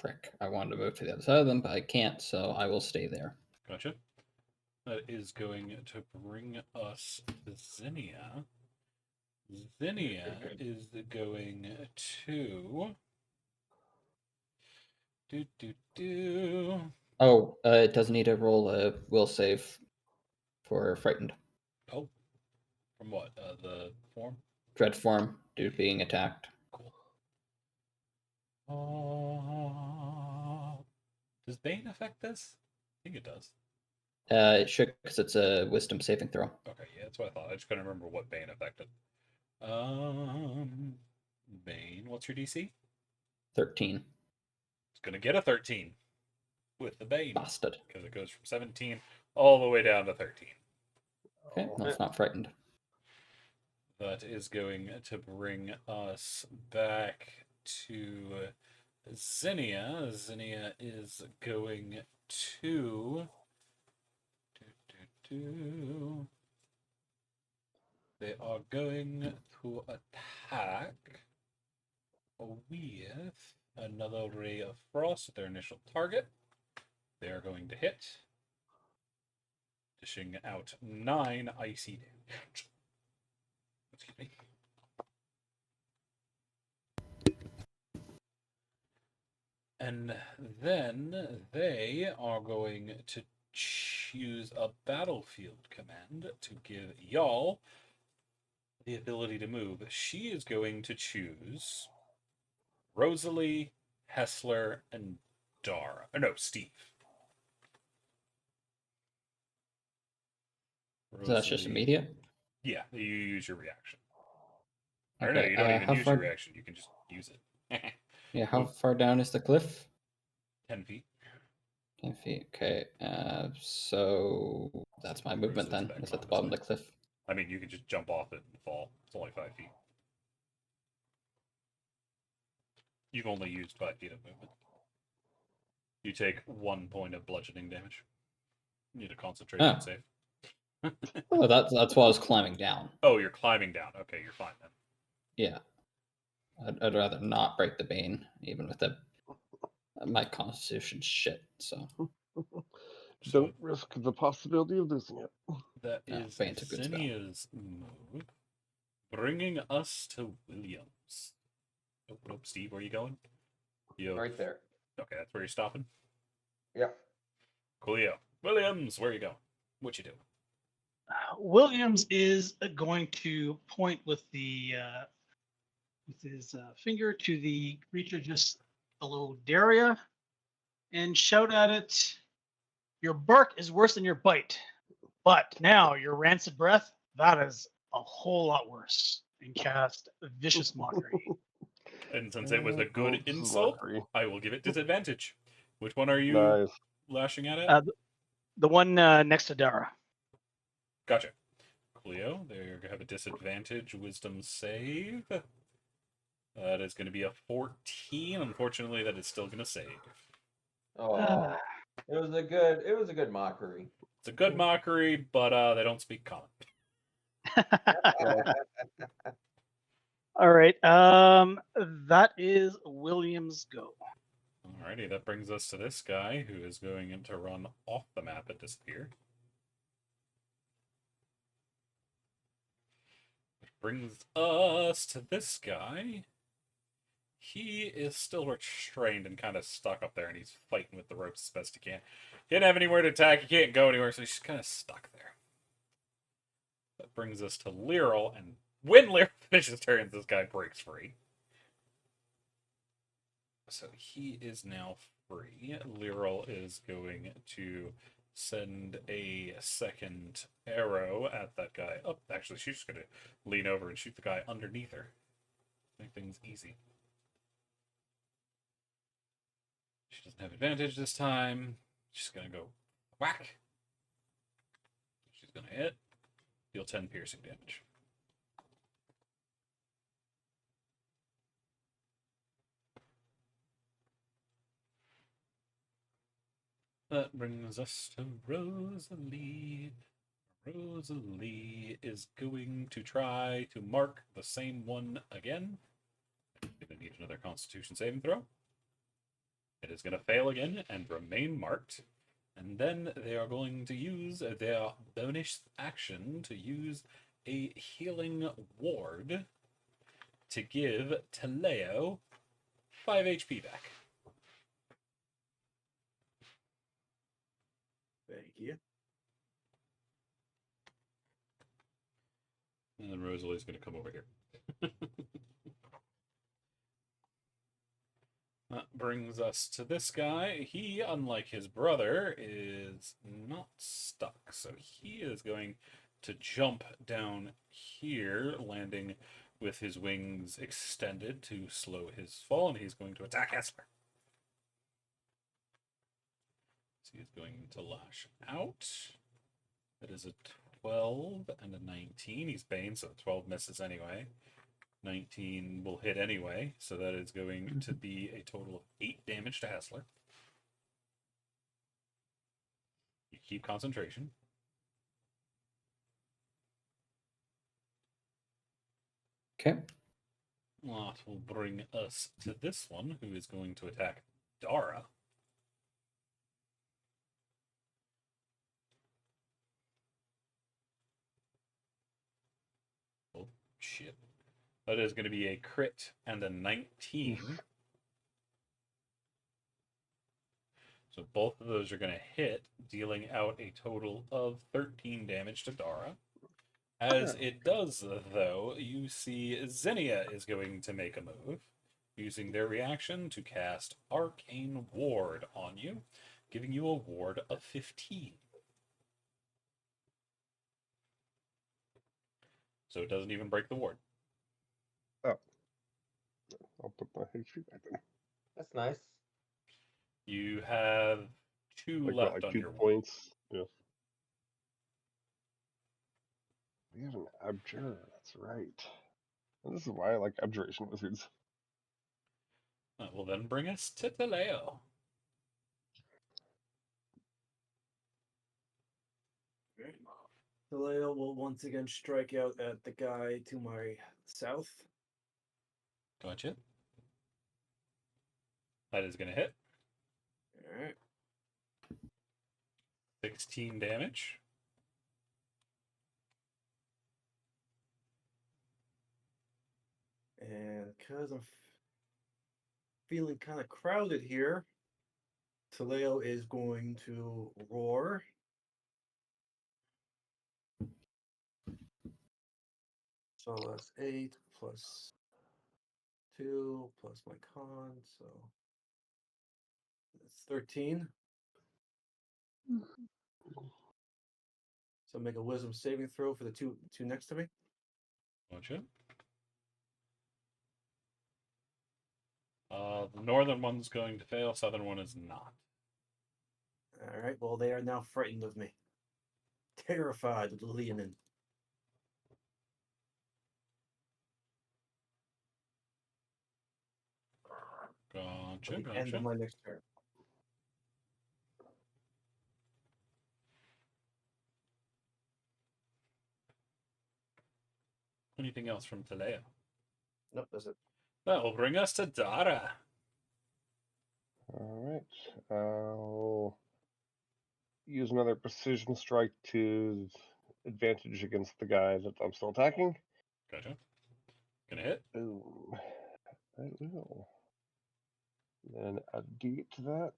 Frick. I wanted to move to the other side of them, but I can't, so I will stay there. Gotcha. That is going to bring us to Zinnia. Zinnia is going to... Oh, it does need to roll a will save for frightened. Oh, from what? The form? Dread form due to being attacked. Cool. Does Bane affect this? I think it does. It should, because it's a wisdom saving throw. Okay, yeah, that's what I thought. I just couldn't remember what Bane affected. Bane, what's your DC? 13. It's gonna get a 13 with the Bane. Bastard. Because it goes from 17 all the way down to 13. Okay, no, it's not frightened. That is going to bring us back to Zinnia. Zinnia is going to... They are going to attack with another ray of frost at their initial target. They are going to hit, dishing out 9 icy damage. Excuse me. And then they are going to choose a battlefield command to give y'all the ability to move. She is going to choose Rosalie, Hessler, and Dara. No, Steve. So that's just Rosalie- immediate? Yeah, you use your reaction. I don't Okay, know, you don't even how use far... your reaction, you can just use it. Yeah, how far down is the cliff? 10 feet. 10 feet. Okay, so that's my movement Rosaline's then. back It's on at the this bottom of way. the cliff. I mean, you can just jump off it and fall. It's only 5 feet. You've only used 5 feet of movement. You take 1 point of bludgeoning damage. You need a concentration save. Oh, that's why I was climbing down. Oh, you're climbing down. Okay, you're fine then. Yeah. I'd rather not break the bane, even with my constitution shit, so. Don't risk the possibility of losing it. That No, is Bane's a good spell. Zinnia's move. Bringing us to Williams. Oh, nope, Steve, where are you going? Right there. Okay, that's where you're stopping? Yep. Coolio. Williams, where you go? What you do? Williams is going to point with his finger to the creature just below Daria and shout at it. Your bark is worse than your bite, but now your rancid breath, that is a whole lot worse. And cast vicious mockery. And since it was a good This is insult, mockery. I will give it disadvantage. Which one are you Nice. lashing at it? The one next to Dara. Gotcha. Cleo, they're going to have a disadvantage wisdom save. That is going to be a 14. Unfortunately, that is still going to save. Oh, it was a good mockery. It's a good mockery, but they don't speak common. All right. That is Williams' go. Alrighty, that brings us to this guy who is going to run off the map and disappear. Which brings us to this guy. He is still restrained and kind of stuck up there, and he's fighting with the ropes as best he can. He didn't have anywhere to attack, he can't go anywhere, so he's just kind of stuck there. That brings us to Lyral, and when Lyral finishes turns, this guy breaks free. So he is now free. Lyral is going to send a second arrow at that guy. Oh, actually, she's just going to lean over and shoot the guy underneath her. Make things easy. She doesn't have advantage this time. She's going to go whack. She's going to hit. Deal 10 piercing damage. That brings us to Rosalie. Rosalie is going to try to mark the same one again. I'm going to need another Constitution saving throw. It is going to fail again and remain marked. And then they are going to use their bonus action to use a healing ward to give Taleo 5 HP back. Thank you. And then Rosalie's going to come over here. That brings us to this guy. He, unlike his brother, is not stuck. So he is going to jump down here, landing with his wings extended to slow his fall, and he's going to attack Esper. So he's going to lash out. That is a 12 and a 19. He's Bane, so 12 misses anyway. 19 will hit anyway, so that is going to be a total of 8 damage to Hessler. You keep concentration. Okay. That will bring us to this one, who is going to attack Dara. Oh, shit. That is going to be a crit and a 19. So both of those are going to hit, dealing out a total of 13 damage to Dara. As it does, though, you see Xenia is going to make a move, using their reaction to cast Arcane Ward on you, giving you a ward of 15. So it doesn't even break the ward. I'll put my HP back in. That's nice. You have 2 Like, left what, on 2 your ward. points? Yeah. We have an abjure, that's right. And this is why I like abjuration wizards. That will then bring us to Taleo. Taleo will once again strike out at the guy to my south. Gotcha. That is going to hit. Alright. 16 damage. And because I'm feeling kind of crowded here, Taleo is going to roar. So that's 8 plus 2 plus my con, so that's 13. So make a wisdom saving throw for the two next to me. Gotcha. The northern one's going to fail, southern one is not. All right. Well, they are now frightened of me, terrified of the Leonin. Gotcha, At the end of gotcha. my next turn. Anything else from Taleo? Nope, that's it. That will bring us to Dara. All right. I'll use another precision strike to advantage against the guy that I'm still attacking. Gotcha. Gonna hit. Boom. I will. Then add D to that.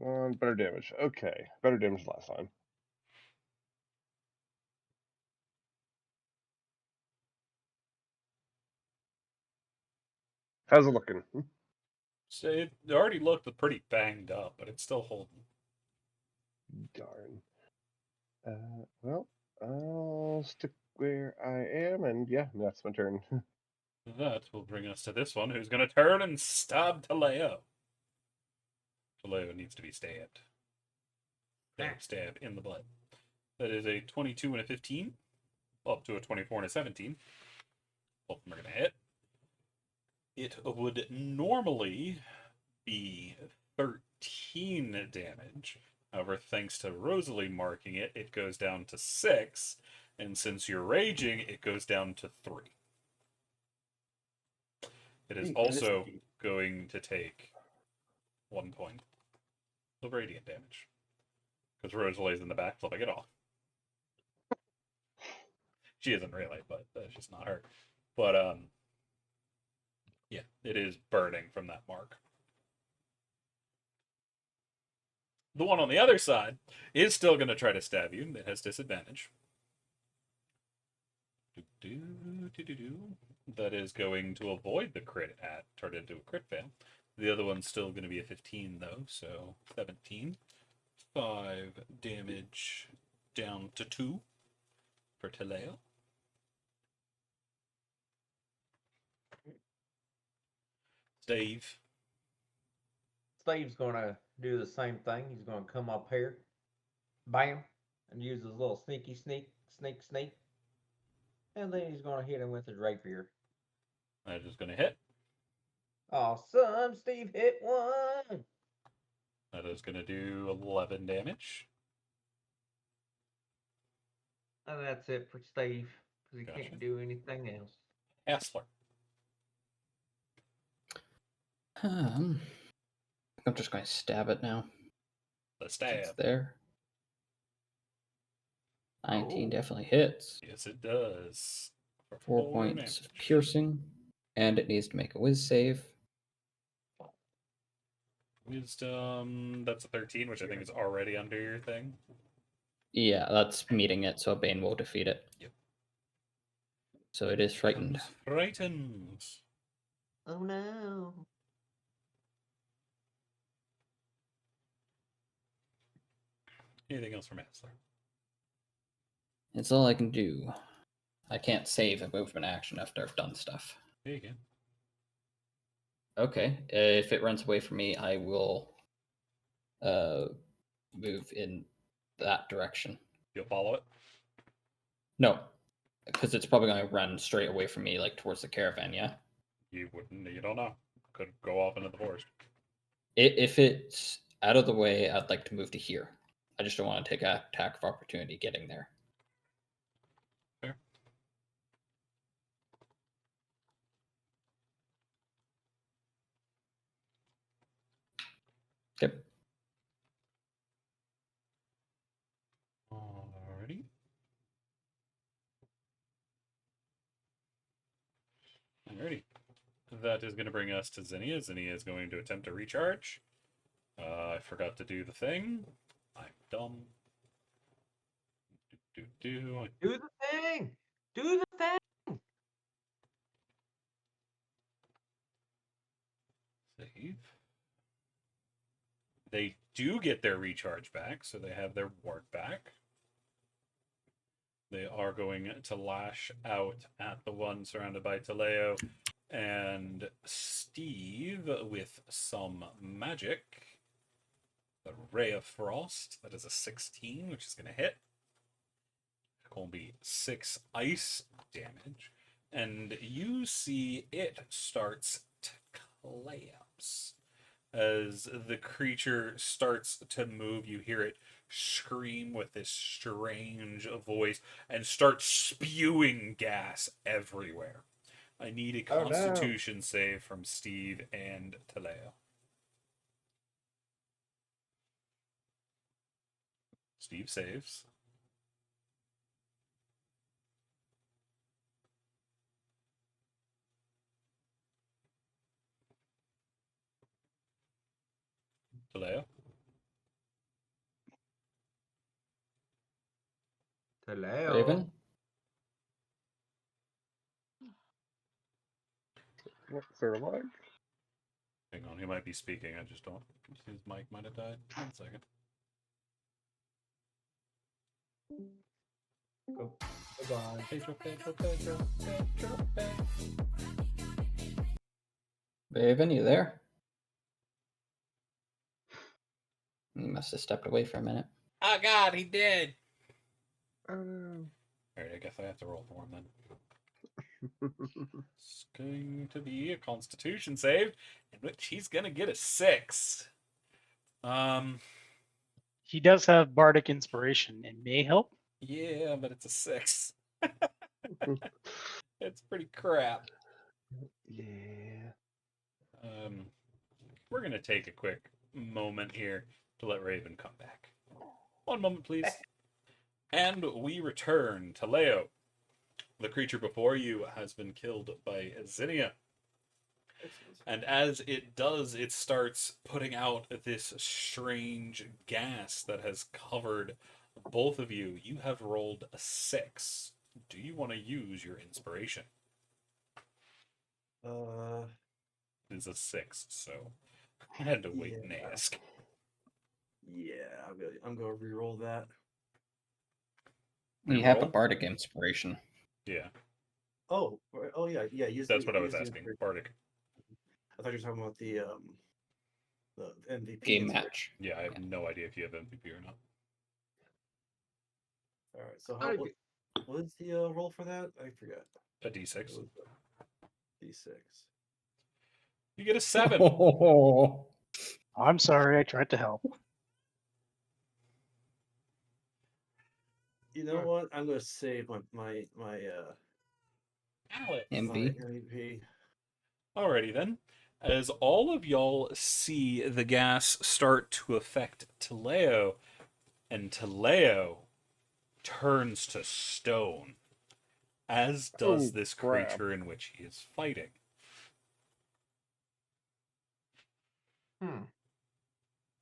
Come on, better damage. Okay, better damage last time. How's it looking? So it already looked pretty banged up, but it's still holding. Darn. Well, I'll stick where I am, and yeah, that's my turn. That will bring us to this one, who's going to turn and stab Taleo. Taleo needs to be stabbed. Stab in the butt. That is a 22 and a 15, up to a 24 and a 17. Both of them are going to hit. It would normally be 13 damage. However, thanks to Rosalie marking it, it goes down to 6. And since you're raging, it goes down to 3. It is also going to take 1 point of radiant damage. Because Rosalie's in the back flipping it off. She isn't really, but that's just not her. But, yeah, it is burning from that mark. The one on the other side is still going to try to stab you. It has disadvantage. That is going to avoid the crit at, turn into a crit fail. The other one's still going to be a 15, though, so 17. 5 damage down to 2 for Taleo. Steve. Steve's gonna do the same thing. He's gonna come up here, bam, and use his little sneak, and then he's gonna hit him with his rapier. That is going to hit. Awesome, Steve hit one. That is going to do 11 damage. And that's it for Steve, because he Gotcha. can't do anything else. Hassler. I'm just going to stab it now. The It's stab. there. 19 Oh. definitely hits. Yes, it does. For 4 points of piercing. And it needs to make a whiz save. Wisdom, that's a 13, which I think is already under your thing. Yeah, that's meeting it, so Bane will defeat it. Yep. So it is frightened. Frightened. Oh no. Anything else from Hassler? It's all I can do. I can't save a movement action after I've done stuff. There you go. Okay, if it runs away from me, I will move in that direction. You'll follow it? No, because it's probably going to run straight away from me, like towards the caravan, yeah? You wouldn't, you don't know. Could go off into the forest. If it's out of the way, I'd like to move to here. I just don't want to take an attack of opportunity getting there. Fair. Okay. Alrighty. Alrighty. That is going to bring us to Zinnia. Zinnia is going to attempt to recharge. I forgot to do the thing. I'm dumb. Do. Do the thing. Do the thing. Save. They do get their recharge back, so they have their ward back. They are going to lash out at the one surrounded by Taleo and Steve with some magic. The Ray of Frost. That is a 16, which is going to hit. It's going to be 6 ice damage. And you see it starts to collapse. As the creature starts to move, you hear it scream with this strange voice and start spewing gas everywhere. I need a Oh, no. Constitution save from Steve and Taleo. Steve saves. Taleo. Taleo. Raven? What, is there a lag? Hang on, he might be speaking. I just don't. His mic might have died. 1 second. Goodbye. Pedro. Raven, you there? He must have stepped away for a minute. Oh God, he did. Oh no. Alright, I guess I have to roll for him then. It's going to be a Constitution save, in which he's gonna get a 6. He does have bardic inspiration. It may help. Yeah, but it's a 6. It's pretty crap. Yeah. We're gonna take a quick moment here to let Raven come back. 1 moment, please. And we return to Leo. The creature before you has been killed by Zinnia. And as it does, it starts putting out this strange gas that has covered both of you. You have rolled a 6. Do you want to use your inspiration? It's a 6, so I had to wait and Yeah. ask. Yeah, I'm gonna re-roll that. We have a Reroll? bardic inspiration. Yeah, Oh, yeah. that's what I was asking. Bardic. I thought you were talking about the MVP Game inspiration. match. Yeah, I have no idea if you have MVP or not. All right. So I what is the roll for that? I forgot. A D6. It was D6. You get a 7. Oh, I'm sorry. I tried to help. You know what? I'm gonna save my Alex. MV. MVP. Alrighty then. As all of y'all see the gas start to affect Taleo, and Taleo turns to stone, as does Oh, this crap. creature in which he is fighting.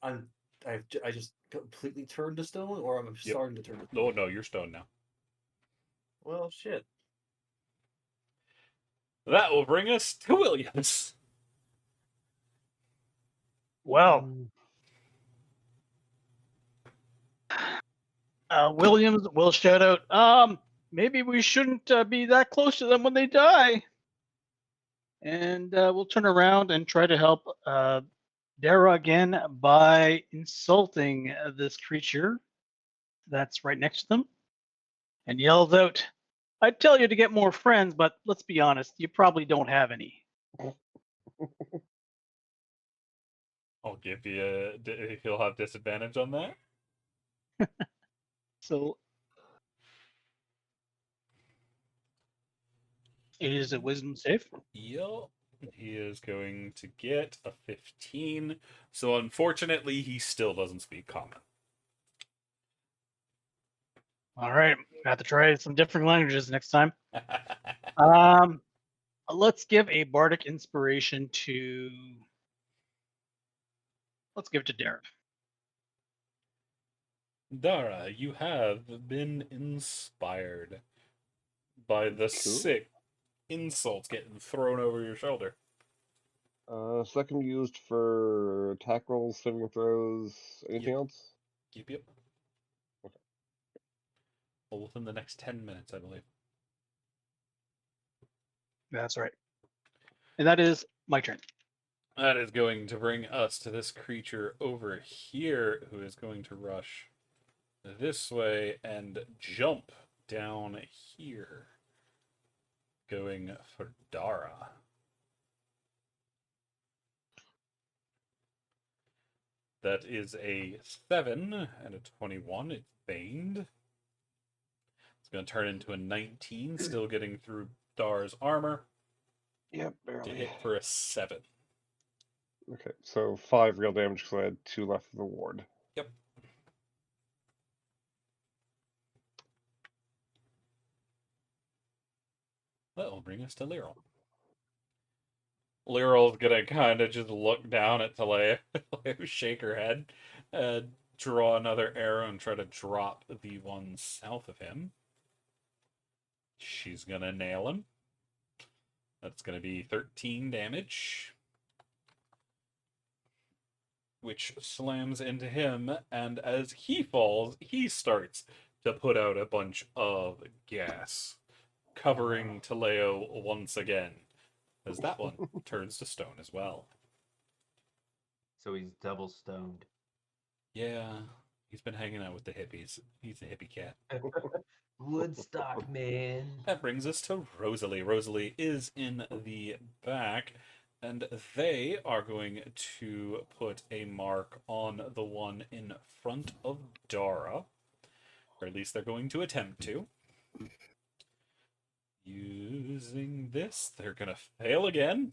I just completely turned to stone, or I'm starting to turn to Oh stone. no, you're stone now. Well, shit. That will bring us to Williams. Well, Williams will shout out, maybe we shouldn't be that close to them when they die. And we'll turn around and try to help Dara again by insulting this creature that's right next to them and yells out, I'd tell you to get more friends, but let's be honest, you probably don't have any. I'll give you if you'll have disadvantage on that. So it is a wisdom save. Yep. He is going to get a 15. So unfortunately, he still doesn't speak common. All right, have to try some different languages next time. Let's give a bardic inspiration to Let's give it to Darren. Dara, you have been inspired by the Cool. sick insults getting thrown over your shoulder. Second used for attack rolls, saving throws, anything Yep. else? Yep. Okay. Well, within the next 10 minutes, I believe. That's right. And that is my turn. That is going to bring us to this creature over here who is going to rush this way and jump down here. Going for Dara. That is a 7 and a 21. It's baned. It's going to turn into a 19, still getting through Dara's armor. Yep, To barely. hit for a 7. Okay, so 5 real damage because I had 2 left of the ward. Yep. That will bring us to Lyral. Lyral's gonna kind of just look down at Talea, shake her head, draw another arrow, and try to drop the one south of him. She's gonna nail him. That's gonna be 13 damage, which slams into him, and as he falls, he starts to put out a bunch of gas, covering Taleo once again, as that one turns to stone as well. So he's double stoned. Yeah, he's been hanging out with the hippies. He's a hippie cat. Woodstock, man. That brings us to Rosalie. Rosalie is in the back, and they are going to put a mark on the one in front of Dara. Or at least they're going to attempt to. Using this, they're going to fail again.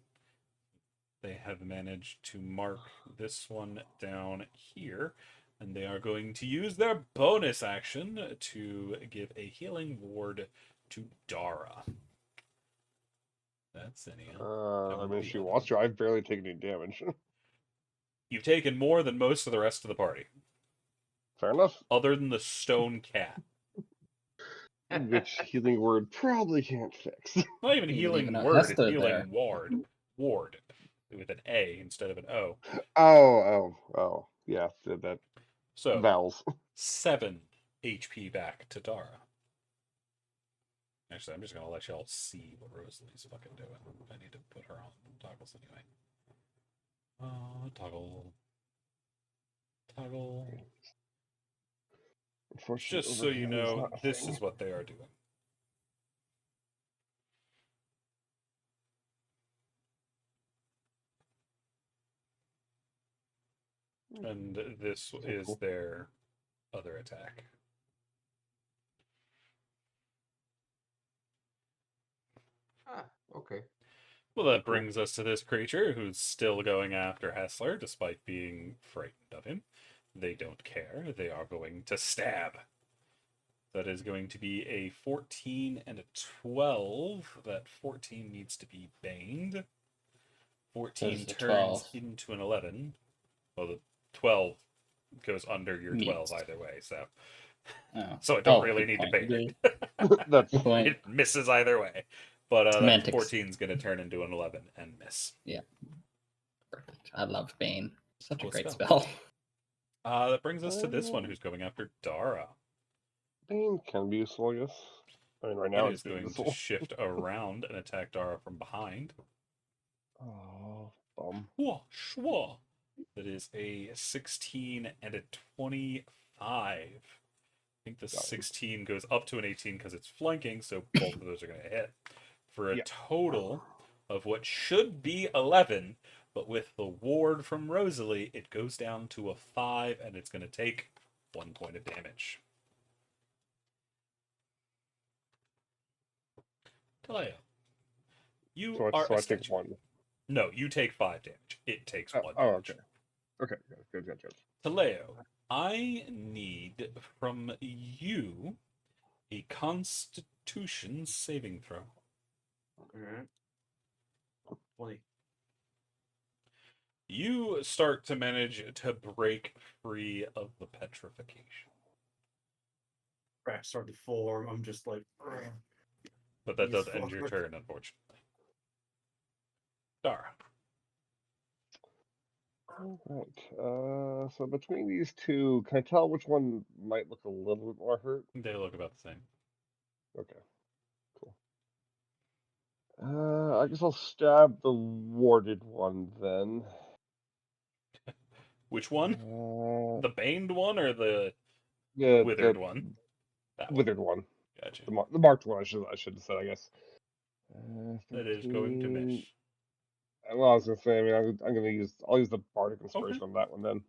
They have managed to mark this one down here. And they are going to use their bonus action to give a healing ward to Dara. That's anyhow. I mean, if she wants to, I've barely taken any damage. You've taken more than most of the rest of the party, Fair enough. other than the stone cat. Which healing word probably can't fix. Not even You healing leaving a word, it's Hester healing there. ward. Ward. With an A instead of an O. Oh. Yeah, that So, vowels. 7 HP back to Dara. Actually, I'm just going to let y'all see what Rosalie's fucking doing. I need to put her on toggles anyway. Toggle. Unfortunately, Just so you overhealing is know, not a this thing. is what they are doing. And this is Cool. their other attack. Ah, okay. Well, that brings us to this creature who's still going after Hessler despite being frightened of him. They don't care. They are going to stab. That is going to be a 14 and a 12. That 14 needs to be baned. 14 There's the turns 12. into an 11. Well, the 12 goes under your 12 Meets. either way, so Oh. so I don't Oh, really good need point. to bane Agreed. it. That's Good point. It misses either way. But that Semantics. 14 is going to turn into an 11 and miss. Perfect. I love Bane. Such a Cool great spell. spell. That brings us to this one who's going after Dara. Bane can be useful, I guess. I mean, right It now is it's being going to useful. shift around and attack Dara from behind. Oh, bum. Whoa, shwa. That is a 16 and a 25. I think the 16 goes up to an 18 because it's flanking, so both of those are going to hit. For a Yeah. total of what should be 11, but with the ward from Rosalie, it goes down to a 5, and it's going to take 1 point of damage. Taleo, you So are I a take statue. 1. No, you take 5 damage. It takes 1 Oh, damage. okay. Good. Taleo, I need from you a Constitution saving throw. Alright. 20. you start to manage to break free of the petrification. Cracks start to form. I'm just like, "Ugh." But that does Yes, end your fuck. turn, unfortunately. Dara. Alright, so between these two, can I tell which one might look a little bit more hurt? They look about the same. Okay, cool. I guess I'll stab the warded one then. Which one? Uh, The baned one or the yeah, withered the one? That one. withered one. Gotcha. The marked one, I should have said, I guess. That is going to miss. 13. Well, I was gonna say, I mean, I'll use the bardic Okay. inspiration on that one then.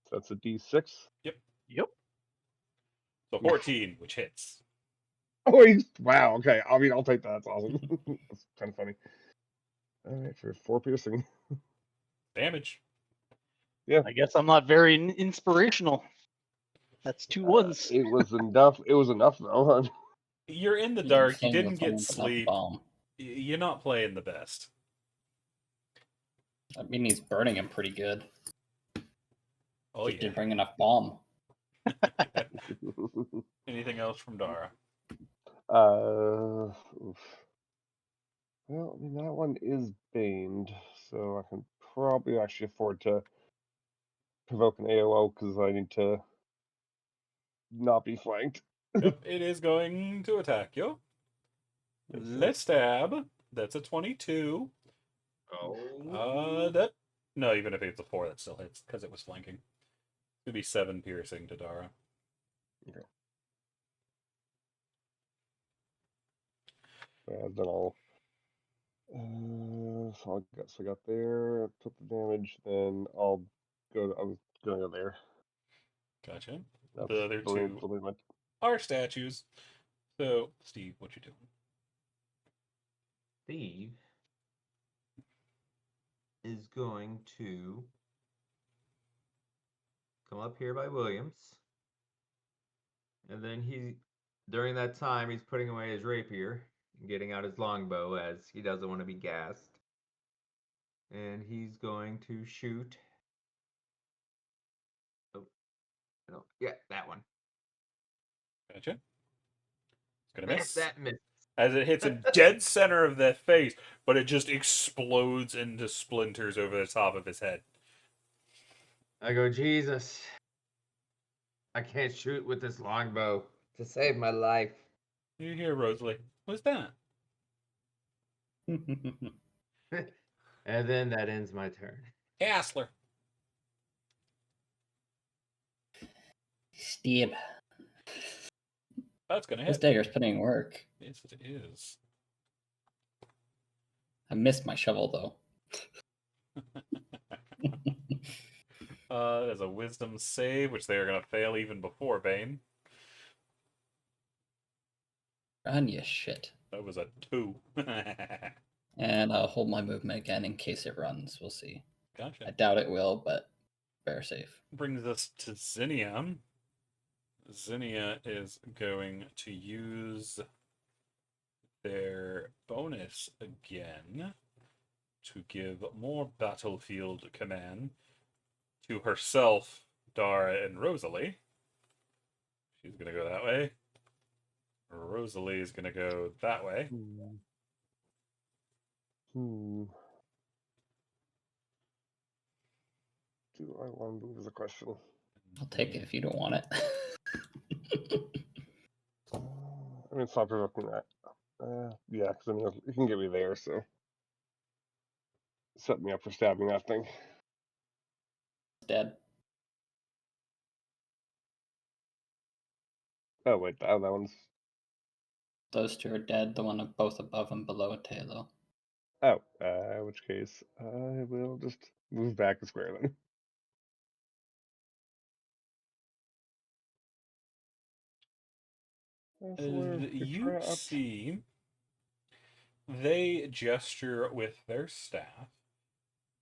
So that's a D6. Yep. So 14, which hits. Oh, wow. Okay, I mean, I'll take that. That's awesome. That's kind of funny. All right, for 4 piercing. Damage. I guess I'm not very inspirational. That's 2 ones. It was enough. It was enough though. You're in the You dark. You fling didn't with get someone but not the sleep. bomb. You're not playing the best. I mean, he's burning him pretty good. Oh, Just yeah. didn't bring enough bomb. Anything else from Dara? Oof. Well, I mean, that one is baned, so I can probably actually afford to provoke an AOO because I need to not be flanked. Yep, it is going to attack you. Let's stab. That's a 22. Oh. No, even if it's a 4, that still hits because it was flanking. It would be 7 piercing to Dara. Okay. Then I'll. So I guess I got there, took the damage, then I'll go. I was gonna go there. Gotcha. That's The other two movement. are statues. So, Steve, what you doing? Steve is going to come up here by Williams. And then during that time, he's putting away his rapier and getting out his longbow as he doesn't want to be gassed. And he's going to shoot. Oh, no. Yeah, that one. Gotcha. It's gonna miss. That missed. As it hits him dead center of the face, but it just explodes into splinters over the top of his head. I go, Jesus. I can't shoot with this longbow to save my life. You hear Rosalie. What's that? And then that ends my turn. Hassler. Steve. That's gonna This hit. dagger's putting in work. Yes, it is. I missed my shovel though. There's a wisdom save, which they are gonna fail even before Bane. Run, you shit. That was a 2. And I'll hold my movement again in case it runs. We'll see. I Gotcha. doubt it will, but bear safe. Brings us to Zinnia. Zinnia is going to use their bonus again to give more battlefield command to herself, Dara, and Rosalie. She's going to go that way. Rosalie is going to go that way. Do I want to move is a question. I'll take it if you don't want it. I mean, it's not provoking that. Yeah, because I mean, you can get me there, so set me up for stabbing that thing. Dead. Oh wait, that one's. Those two are dead. The one both above and below Taylor. Oh, in which case I will just move back a square then. You see, they gesture with their staff,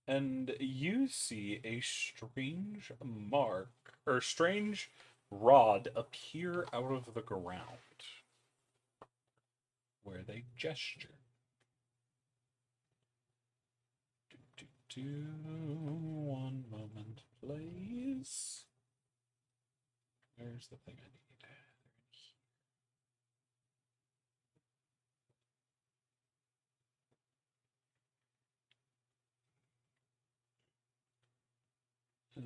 and you see a strange mark or strange rod appear out of the ground where they gesture. One moment, please. Where's the thing I need?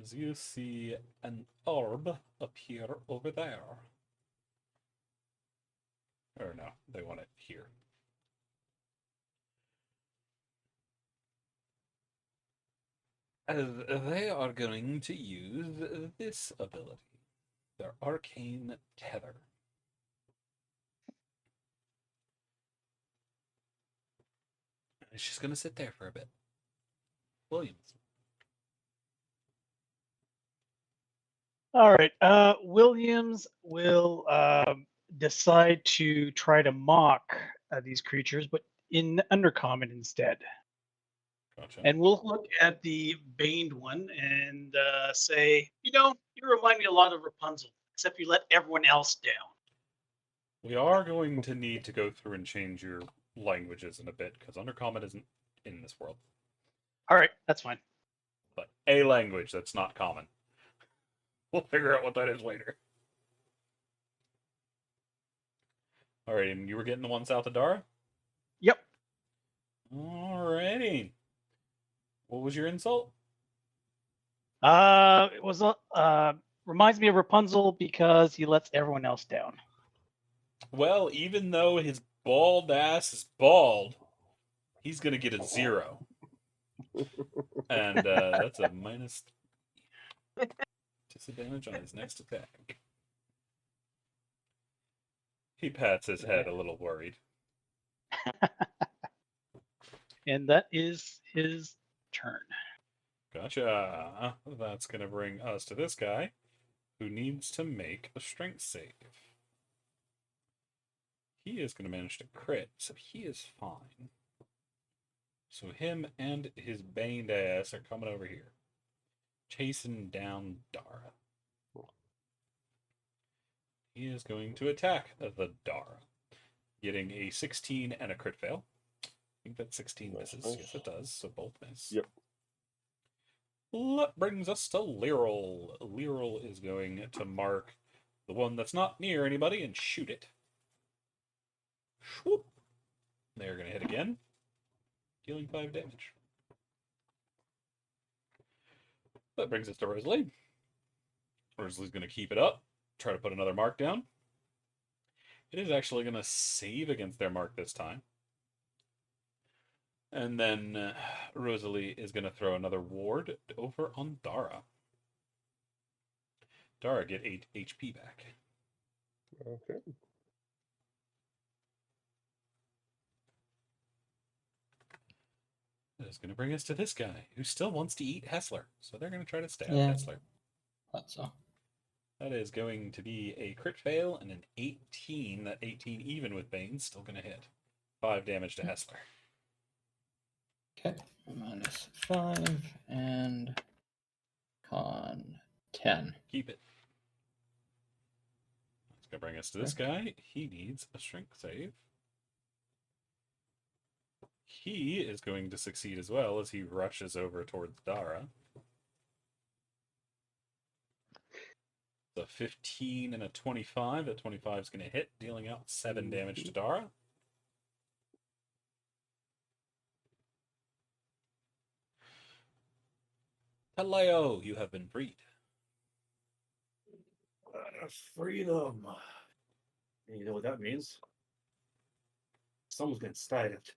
As you see an orb appear over there. Or no, they want it here. They are going to use this ability, their arcane tether. It's just going to sit there for a bit. Williams. All right. Williams will decide to try to mock these creatures, but in undercommon instead. Gotcha. And we'll look at the Baned one and say, you remind me a lot of Rapunzel, except you let everyone else down. We are going to need to go through and change your languages in a bit, because undercommon isn't in this world. All right, that's fine. But a language that's not common. We'll figure out what that is later. Alright, and you were getting the one south of Dara? Yep. Alrighty. What was your insult? It was reminds me of Rapunzel because he lets everyone else down. Well, even though his bald ass is bald, he's gonna get a 0. And that's a minus disadvantage on his next attack. He pats his head a little worried. And that is his turn. Gotcha. That's going to bring us to this guy, who needs to make a strength save. He is going to manage to crit, so he is fine. So him and his baned ass are coming over here, chasing down Dara. He is going to attack the Dara, getting a 16 and a crit fail. I think that 16 misses. Yes, it does. So both miss. Yep. That brings us to Lyril. Lyril is going to mark the one that's not near anybody and shoot it. Swoop. They're going to hit again, dealing 5 damage. That brings us to Rosalie. Rosalie's going to keep it up, try to put another mark down. It is actually going to save against their mark this time. And then Rosalie is going to throw another ward over on Dara. Dara, get 8 HP back. Okay. That is going to bring us to this guy, who still wants to eat Hessler. So they're going to try to stab Yeah. Hessler. Thought so. That is going to be a crit fail and an 18. That 18, even with Bane, still going to hit. 5 damage to Hessler. Okay, minus 5 and con 10. Keep it. That's going to bring us to this guy. He needs a strength save. He is going to succeed as well as he rushes over towards Dara. The 15 and a 25. That 25 is going to hit, dealing out 7 damage to Dara. Taleo, you have been freed. Freedom. You know what that means? Someone's getting stabbed.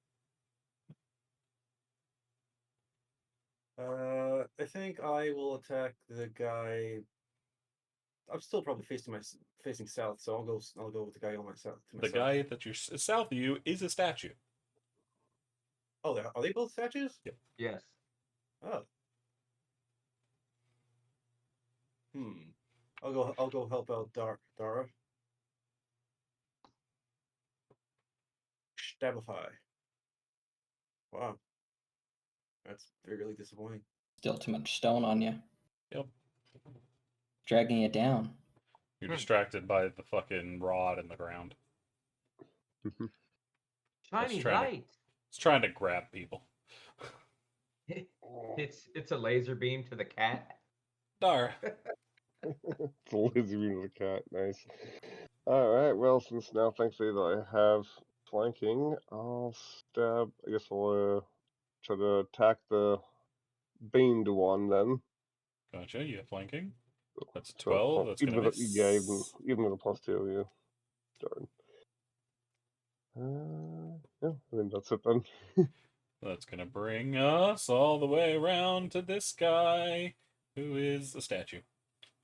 I think I will attack the guy. I'm still probably facing south, so I'll go with the guy on my south. The guy that you're south of you is a statue. Oh, are they both statues? Yep. Yes. Oh. I'll go help out Dara. Stabify. Wow. That's really disappointing. Still too much stone on you. Yep. Dragging you down. You're distracted by the fucking rod in the ground. Shiny trying to- light. It's trying to grab people. It's a laser beam to the cat. Dara. It's a laser beam of a cat. Nice. Alright, well, since now thankfully that I have flanking, I'll stab. I guess I'll try to attack the baned one then. Gotcha. You have flanking. That's So 12. That's even gonna with yeah, miss. even with a +2, yeah. Darn. Yeah, I mean that's it then. That's gonna bring us all the way around to this guy, who is a statue.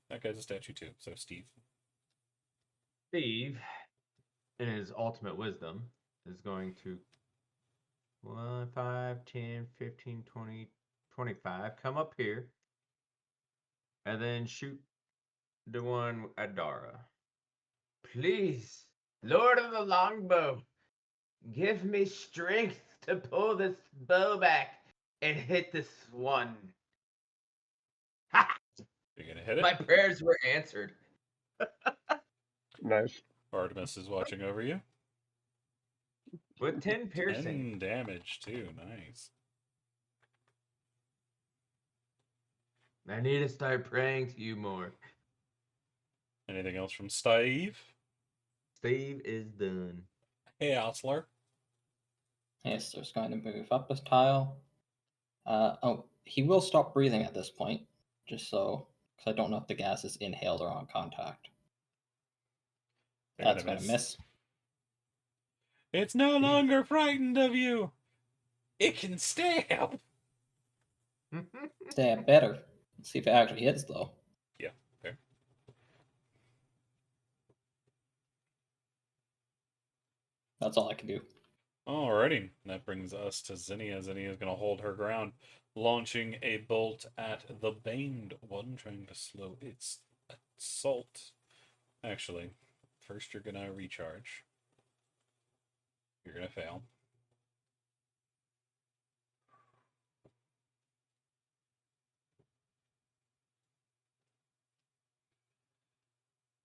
That guy's a statue too. So Steve. Steve, in his ultimate wisdom, is going to 1, 5, 10, 15, 20, 25. Come up here and then shoot the one at Dara. Please, Lord of the Longbow, give me strength to pull this bow back and hit this one. Ha! You're gonna hit it. My prayers were answered. Nice. Artemis is watching over you. With 10 piercing. 10 damage too. Nice. I need to start praying to you more. Anything else from Steve? Steve is done. Hey, Osler. Yes, there's going to move up a tile. Oh, he will stop breathing at this point, just so, because I don't know if the gas is inhaled or on contact. They're That's gonna going to miss. It's no longer frightened of you. It can stab. Stab better. Let's see if it actually hits, though. Yeah, fair. That's all I can do. Alrighty, that brings us to Zinnia. Zinnia is going to hold her ground, launching a bolt at the Baned one, trying to slow its assault. Actually, first you're going to recharge. You're going to fail.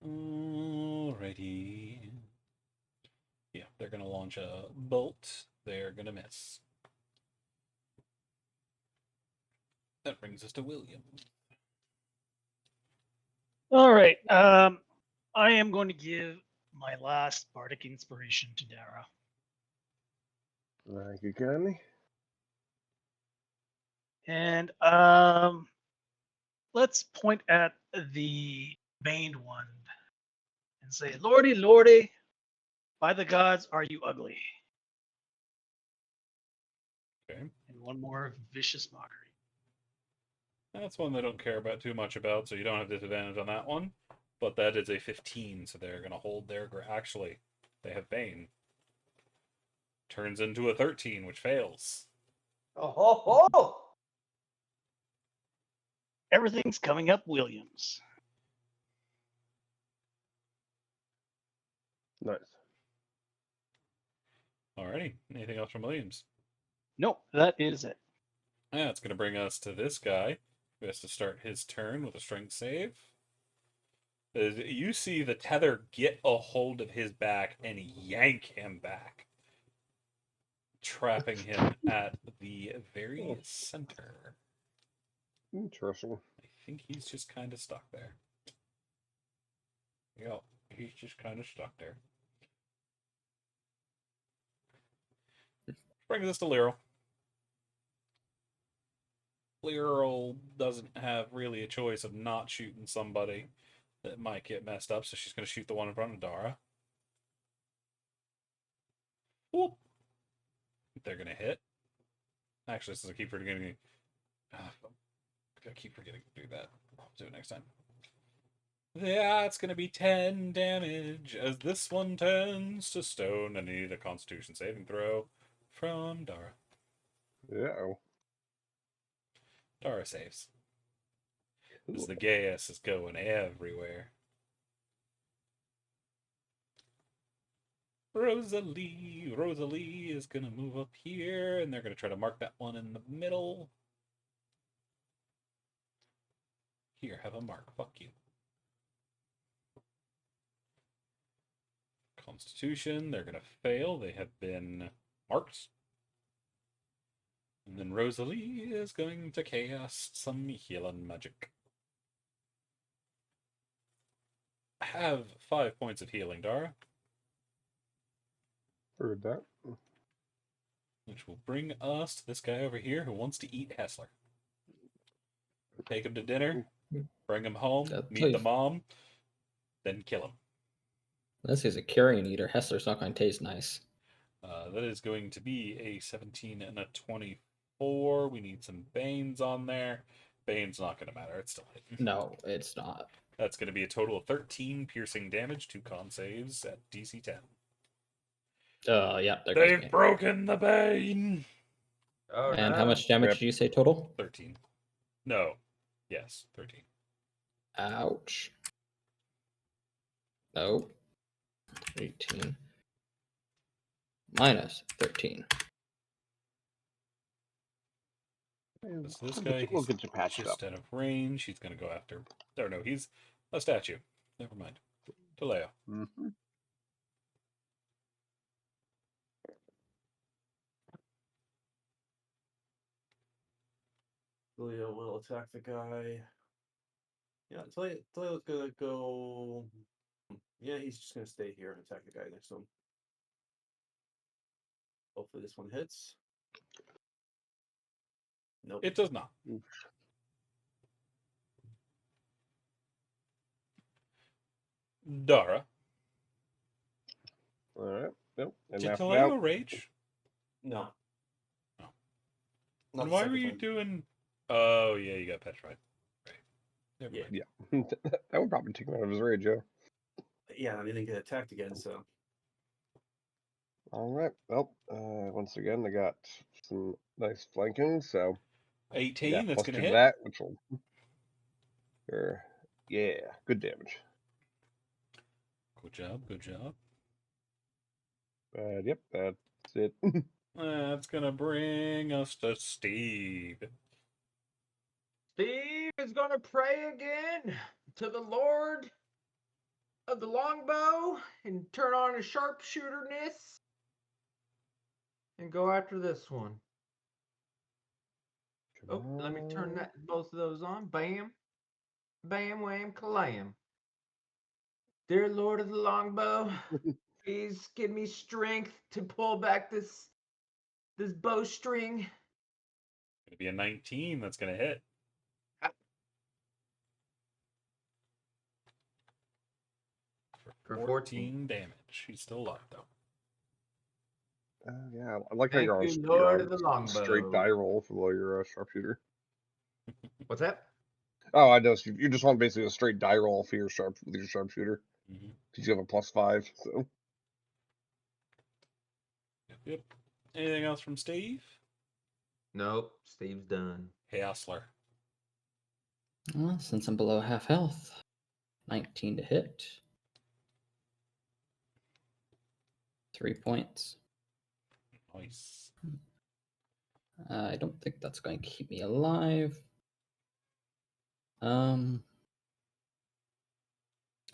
Alrighty. Yeah, they're going to launch a bolt. They're going to miss. That brings us to William. All right. I am going to give my last bardic inspiration to Dara. Thank you, kindly. And let's point at the Baned one and say, Lordy, Lordy, by the gods, are you ugly? Okay. And one more vicious mockery. That's one they don't care about too much about, so you don't have disadvantage on that one. But that is a 15, so they're going to hold their... Actually, they have Bane. Turns into a 13, which fails. Oh, ho, ho! Everything's coming up Williams. Nice. Alrighty. Anything else from Williams? Nope, that is it. Yeah, it's going to bring us to this guy, who has to start his turn with a strength save. You see the tether get a hold of his back and yank him back, trapping him at the very center. Interesting. I think he's just kind of stuck there. Yeah, he's just kind of stuck there. Brings us to Lyral. Lyral doesn't have really a choice of not shooting somebody that might get messed up, so she's going to shoot the one in front of Dara. Whoop. They're going to hit. Actually, since I keep forgetting, I keep forgetting to do that. I'll do it next time. Yeah, it's going to be 10 damage as this one turns to stone. I need a Constitution saving throw from Dara. Yeah. Dara saves. Because the gas is going everywhere. Rosalie is going to move up here, and they're going to try to mark that one in the middle. Here, have a mark. Fuck you. Constitution, they're going to fail. They have been marked. And then Rosalie is going to cast some healing magic. Have 5 points of healing, Dara, Heard that. which will bring us to this guy over here who wants to eat Hessler. Take him to dinner, bring him home, meet the mom, then kill him. Unless he's a carrion eater, Hessler's not going to taste nice. That is going to be a 17 and a 24. We need some Banes on there. Bane's not going to matter. It's still hitting. No, it's not. That's going to be a total of 13 piercing damage, 2 con saves at DC 10. Yeah, there goes They've Bane. broken the Bane! Oh, And no. how much damage Yep. did you say total? 13. No. Yes, 13. Ouch. No. 18. Minus 13. So this We'll guy, we'll he's get you patched up. just out of range. He's going to go after... Or no, he's a statue. Never mind. Taleo. Mm-hmm. Leo will attack the guy. Yeah, Leo's gonna go. Yeah, he's just gonna stay here and attack the guy next to him. Hopefully this one hits. Nope. It does not. Dara. All right. Nope. And Did after Taleo that, rage? No. Oh. Not And the why second were you time. doing... Oh, yeah, you got petrified. Right. Never Yeah. mind. that would probably take him out of his rage, yeah. Yeah, I didn't get attacked again, so. All right. Well, once again, I got some nice flanking, so 18, yeah, that's plus going to 2 to hit. that, which will, yeah, good damage. Good job, good job. Yep, that's it. That's going to bring us to Steve. Steve is going to pray again to the Lord of the longbow and turn on his sharpshooterness and go after this one. Oh, let me turn that both of those on. Bam. Bam, wham, kalam. Dear Lord of the longbow, please give me strength to pull back this bowstring. Going to be a 19, that's going to hit. For 14 damage. He's still alive, though. Yeah, I like how Thank you're you, on, Lord of the straight longbow. die roll for your sharpshooter. What's that? Oh, I know. So you just want basically a straight die roll for your sharpshooter Mm-hmm. because you have a +5. So Yep. Anything else from Steve? Nope, Steve's done. Hassler. Well, since I'm below half health, 19 to hit. 3 points. Nice. I don't think that's going to keep me alive.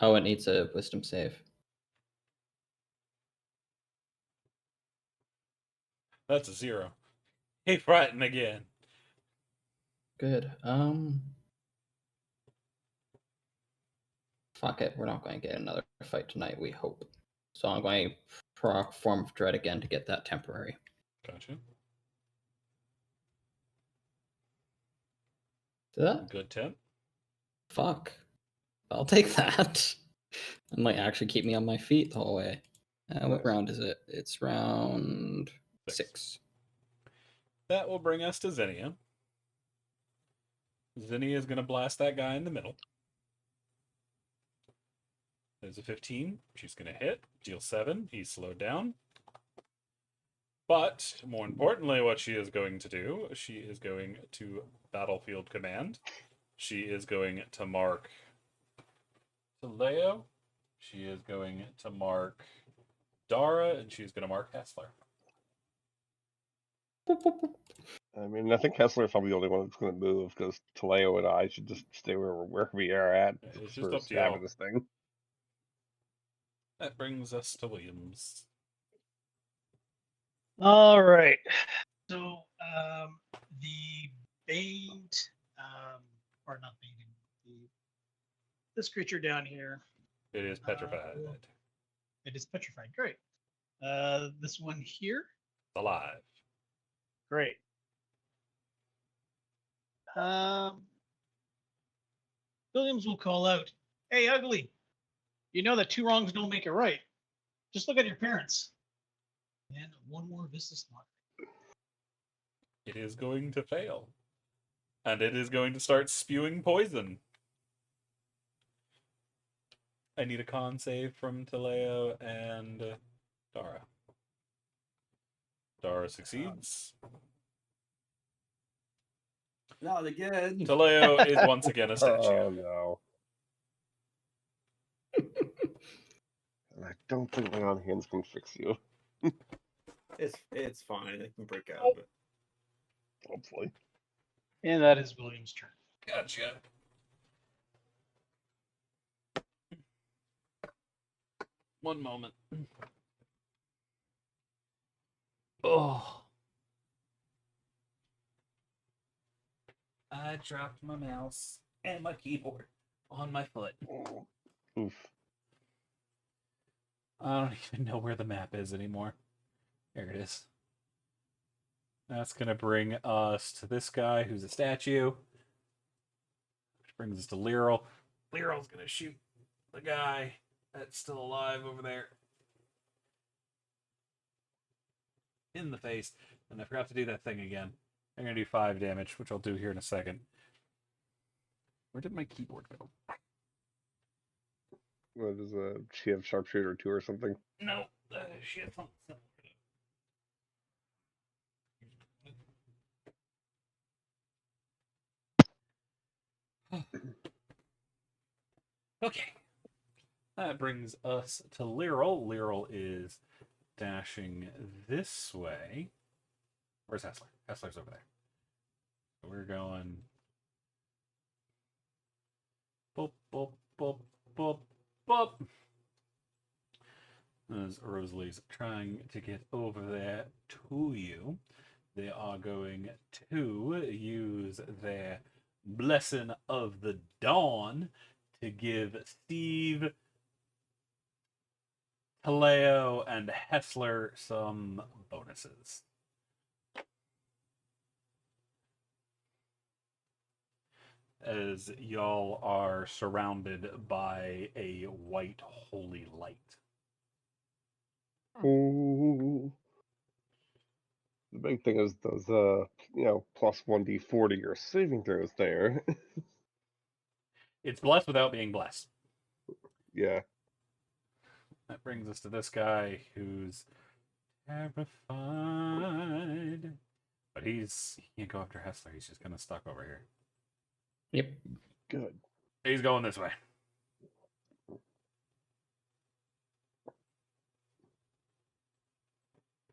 Oh, it needs a wisdom save. That's a 0. He frightened again. Good. Fuck it. We're not going to get another fight tonight, we hope. So I'm going to proc Form of Dread again to get that temporary. Gotcha. Did that? Good temp. Fuck. I'll take that. It might actually keep me on my feet the whole way. What Nice. round is it? It's round 6. That will bring us to Zinnia. Zinnia is going to blast that guy in the middle. There's a 15. She's going to hit. Deal 7. He's slowed down. But, more importantly, what she is going to do, she is going to Battlefield Command. She is going to mark Taleo. She is going to mark Dara, and she's going to mark Hessler. I mean, I think Kessler's probably the only one that's going to move because Taleo and I should just stay where we are at It's just for up to y'all. stabbing this thing. That brings us to Williams. All right. So faint, or not fainting. This creature down here, It is petrified. it is petrified. Great. This one here, Alive. great. Williams will call out, "Hey, ugly! You know that two wrongs don't make it right. Just look at your parents." And one more business mark. It is going to fail. And it is going to start spewing poison. I need a con save from Taleo and Dara. Dara succeeds. Not again. Taleo is once again a statue. Oh no. And I don't think my on hands can fix you. It's fine. I can break out of it. Hopefully. And that is William's turn. Gotcha. One moment. Oh. I dropped my mouse and my keyboard on my foot. Oof. I don't even know where the map is anymore. There it is. That's going to bring us to this guy who's a statue. Which brings us to Lyral. Lyral's going to shoot the guy that's still alive over there in the face. And I forgot to do that thing again. I'm going to do 5 damage, which I'll do here in a second. Where did my keyboard go? What is she have sharpshooter 2 or something? No, she had something similar. Okay. That brings us to Lyral. Lyral is dashing this way. Where's Hessler? Hessler's over there. So we're going. Boop, boop, boop, boop, boop. As Rosalie's trying to get over there to you, they are going to use their Blessing of the Dawn to give Steve, Taleo, and Hessler some bonuses. As y'all are surrounded by a white holy light. Ooh. The big thing is those plus 1d4 to your saving throws there. It's blessed without being blessed. Yeah. That brings us to this guy who's terrified. But he can't go after Hessler. He's just kind of stuck over here. Yep. Good. He's going this way.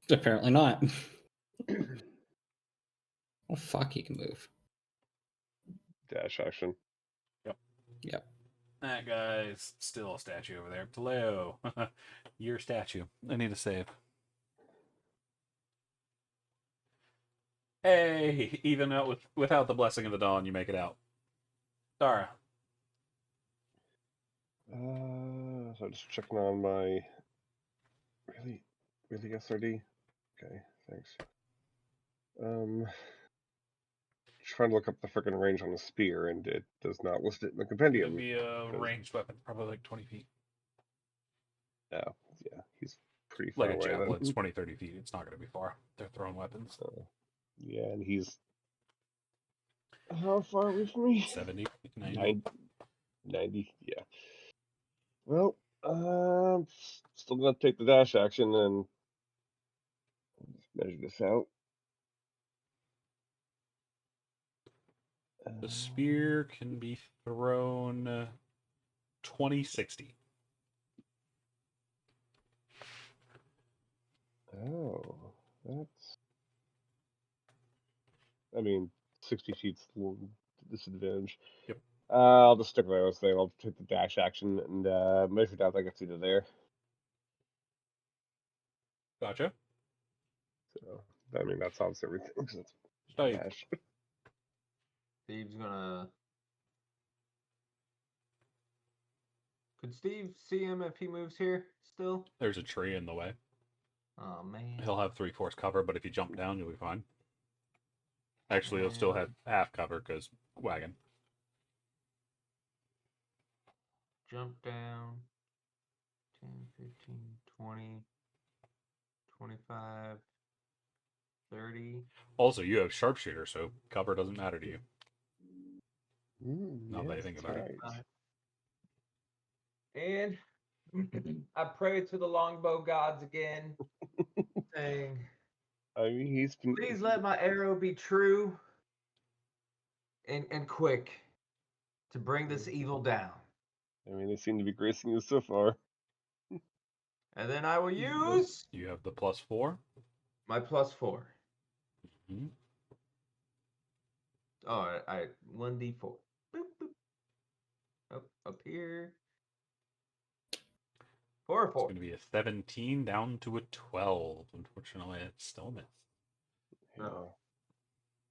Apparently not. Oh, fuck, he can move. Dash action. Yep. That guy's still a statue over there. Taleo, your statue. I need a save. Hey, even out without the Blessing of the Dawn, you make it out. Dara. So just checking on my really SRD. Okay, thanks. Trying to look up the freaking range on the spear, and it does not list it in the It compendium. would be a ranged weapon, probably like 20 feet. Oh, yeah, he's pretty far Like a away javelin, it's then. 20, 30 feet. It's not going to be far. They're throwing weapons. Yeah, and he's how far away from me? 70, 90. 90, yeah. Well, still gonna take the dash action and just measure this out. The spear can be thrown 20, 60. Oh, that's. I mean, 60 feet's a little disadvantage. Yep. I'll just stick with what I was saying. I'll take the dash action and measure it out. I gets you to there. Gotcha. So, I mean, that solves everything. 'Cause it's Strike. dash. Steve's gonna. Could Steve see him if he moves here still? There's a tree in the way. Oh man. He'll have 3/4 cover, but if you jump down, you'll be fine. Actually, he'll still have half cover because wagon. Jump down. 10, 15, 20, 25, 30. Also, you have sharpshooter, so cover doesn't matter to you. Now that I Yes, think that's about it. right. And I pray to the longbow gods again, saying, I mean, he's been. please let my arrow be true and quick to bring this evil down. I mean, they seem to be gracing you so far. And then I will use You have the +4. my +4. Mhm. Oh, I 1d4. Boop, boop. Up here. 4 or It's 4. going to be a 17 down to a 12. Unfortunately, it's still a miss. Yeah. Oh.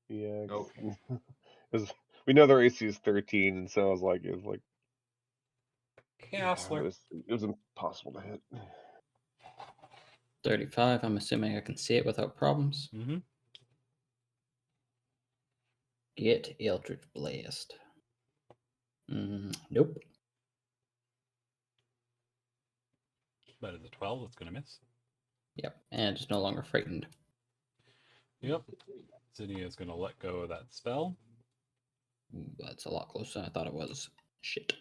Yeah. Okay. 'Cause we know their AC is 13, and so I was like, it was Castler. it was impossible to hit. 35. I'm assuming I can see it without problems. Mm-hmm. Get Eldritch Blast. Nope. That is a 12. It's going to miss. Yep. And it's no longer frightened. Yep. Zinnia is going to let go of that spell. Ooh, that's a lot closer than I thought it was. Shit.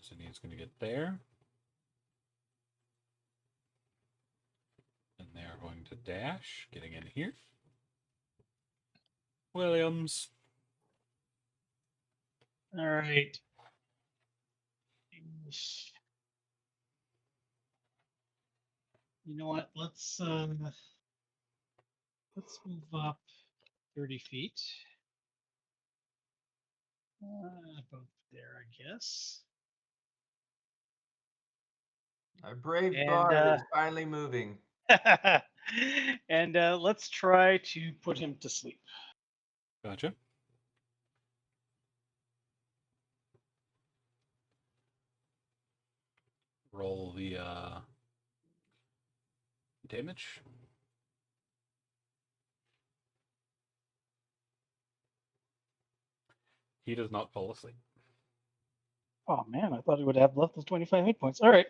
Zinnia is going to get there. And they are going to dash, getting in here. Williams. All right. You know what? Let's move up 30 feet. About there, I guess. Our brave And, bard is finally moving. and let's try to put him to sleep. Gotcha. Roll the damage. He does not fall asleep. Oh man, I thought he would have left those 25 hit points. All right.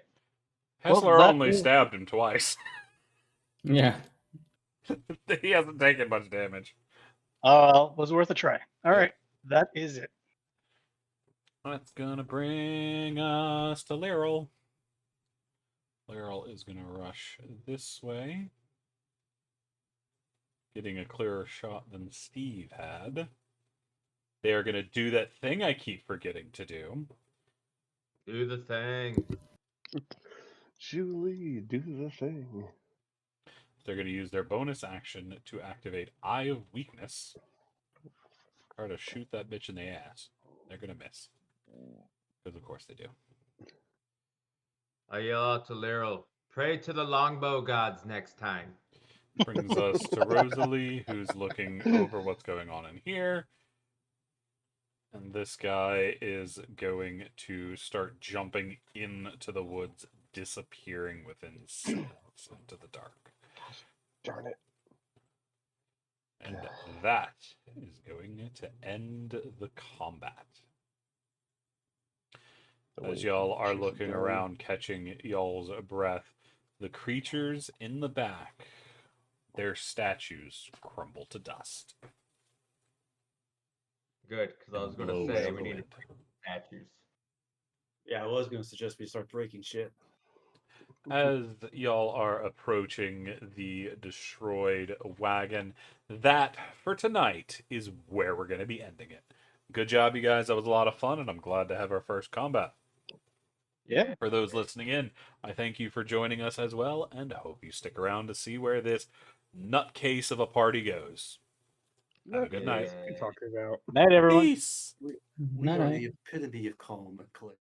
Hessler that only is- stabbed him twice. Yeah. He hasn't taken much damage. Was worth a try. All Yep. right, that is it. That's gonna bring us to Laryl. Laryl is gonna rush this way, getting a clearer shot than Steve had. They are gonna do that thing I keep forgetting to do. Do the thing. Julie, do the thing. They're gonna use their bonus action to activate Eye of Weakness. Try to shoot that bitch in the ass. They're gonna miss. Because of course they do. I yell out to Laryl, pray to the longbow gods next time. Brings us to Rosalie, who's looking over what's going on in here. And this guy is going to start jumping into the woods, disappearing within seconds into the dark. Darn it. And that is going to end the combat. As y'all are looking around, catching y'all's breath, the creatures in the back, their statues crumble to dust. Good, because I was going to Blow say with we the need to wind. break statues. Yeah, I was going to suggest we start breaking shit. As y'all are approaching the destroyed wagon, that for tonight is where we're going to be ending it. Good job, you guys. That was a lot of fun, and I'm glad to have our first combat. Yeah. For those listening in, I thank you for joining us as well, and I hope you stick around to see where this nutcase of a party goes. Have a good night. What are you talking about? Night, everyone. Peace! We are Night-night. the epitome of calm and collected.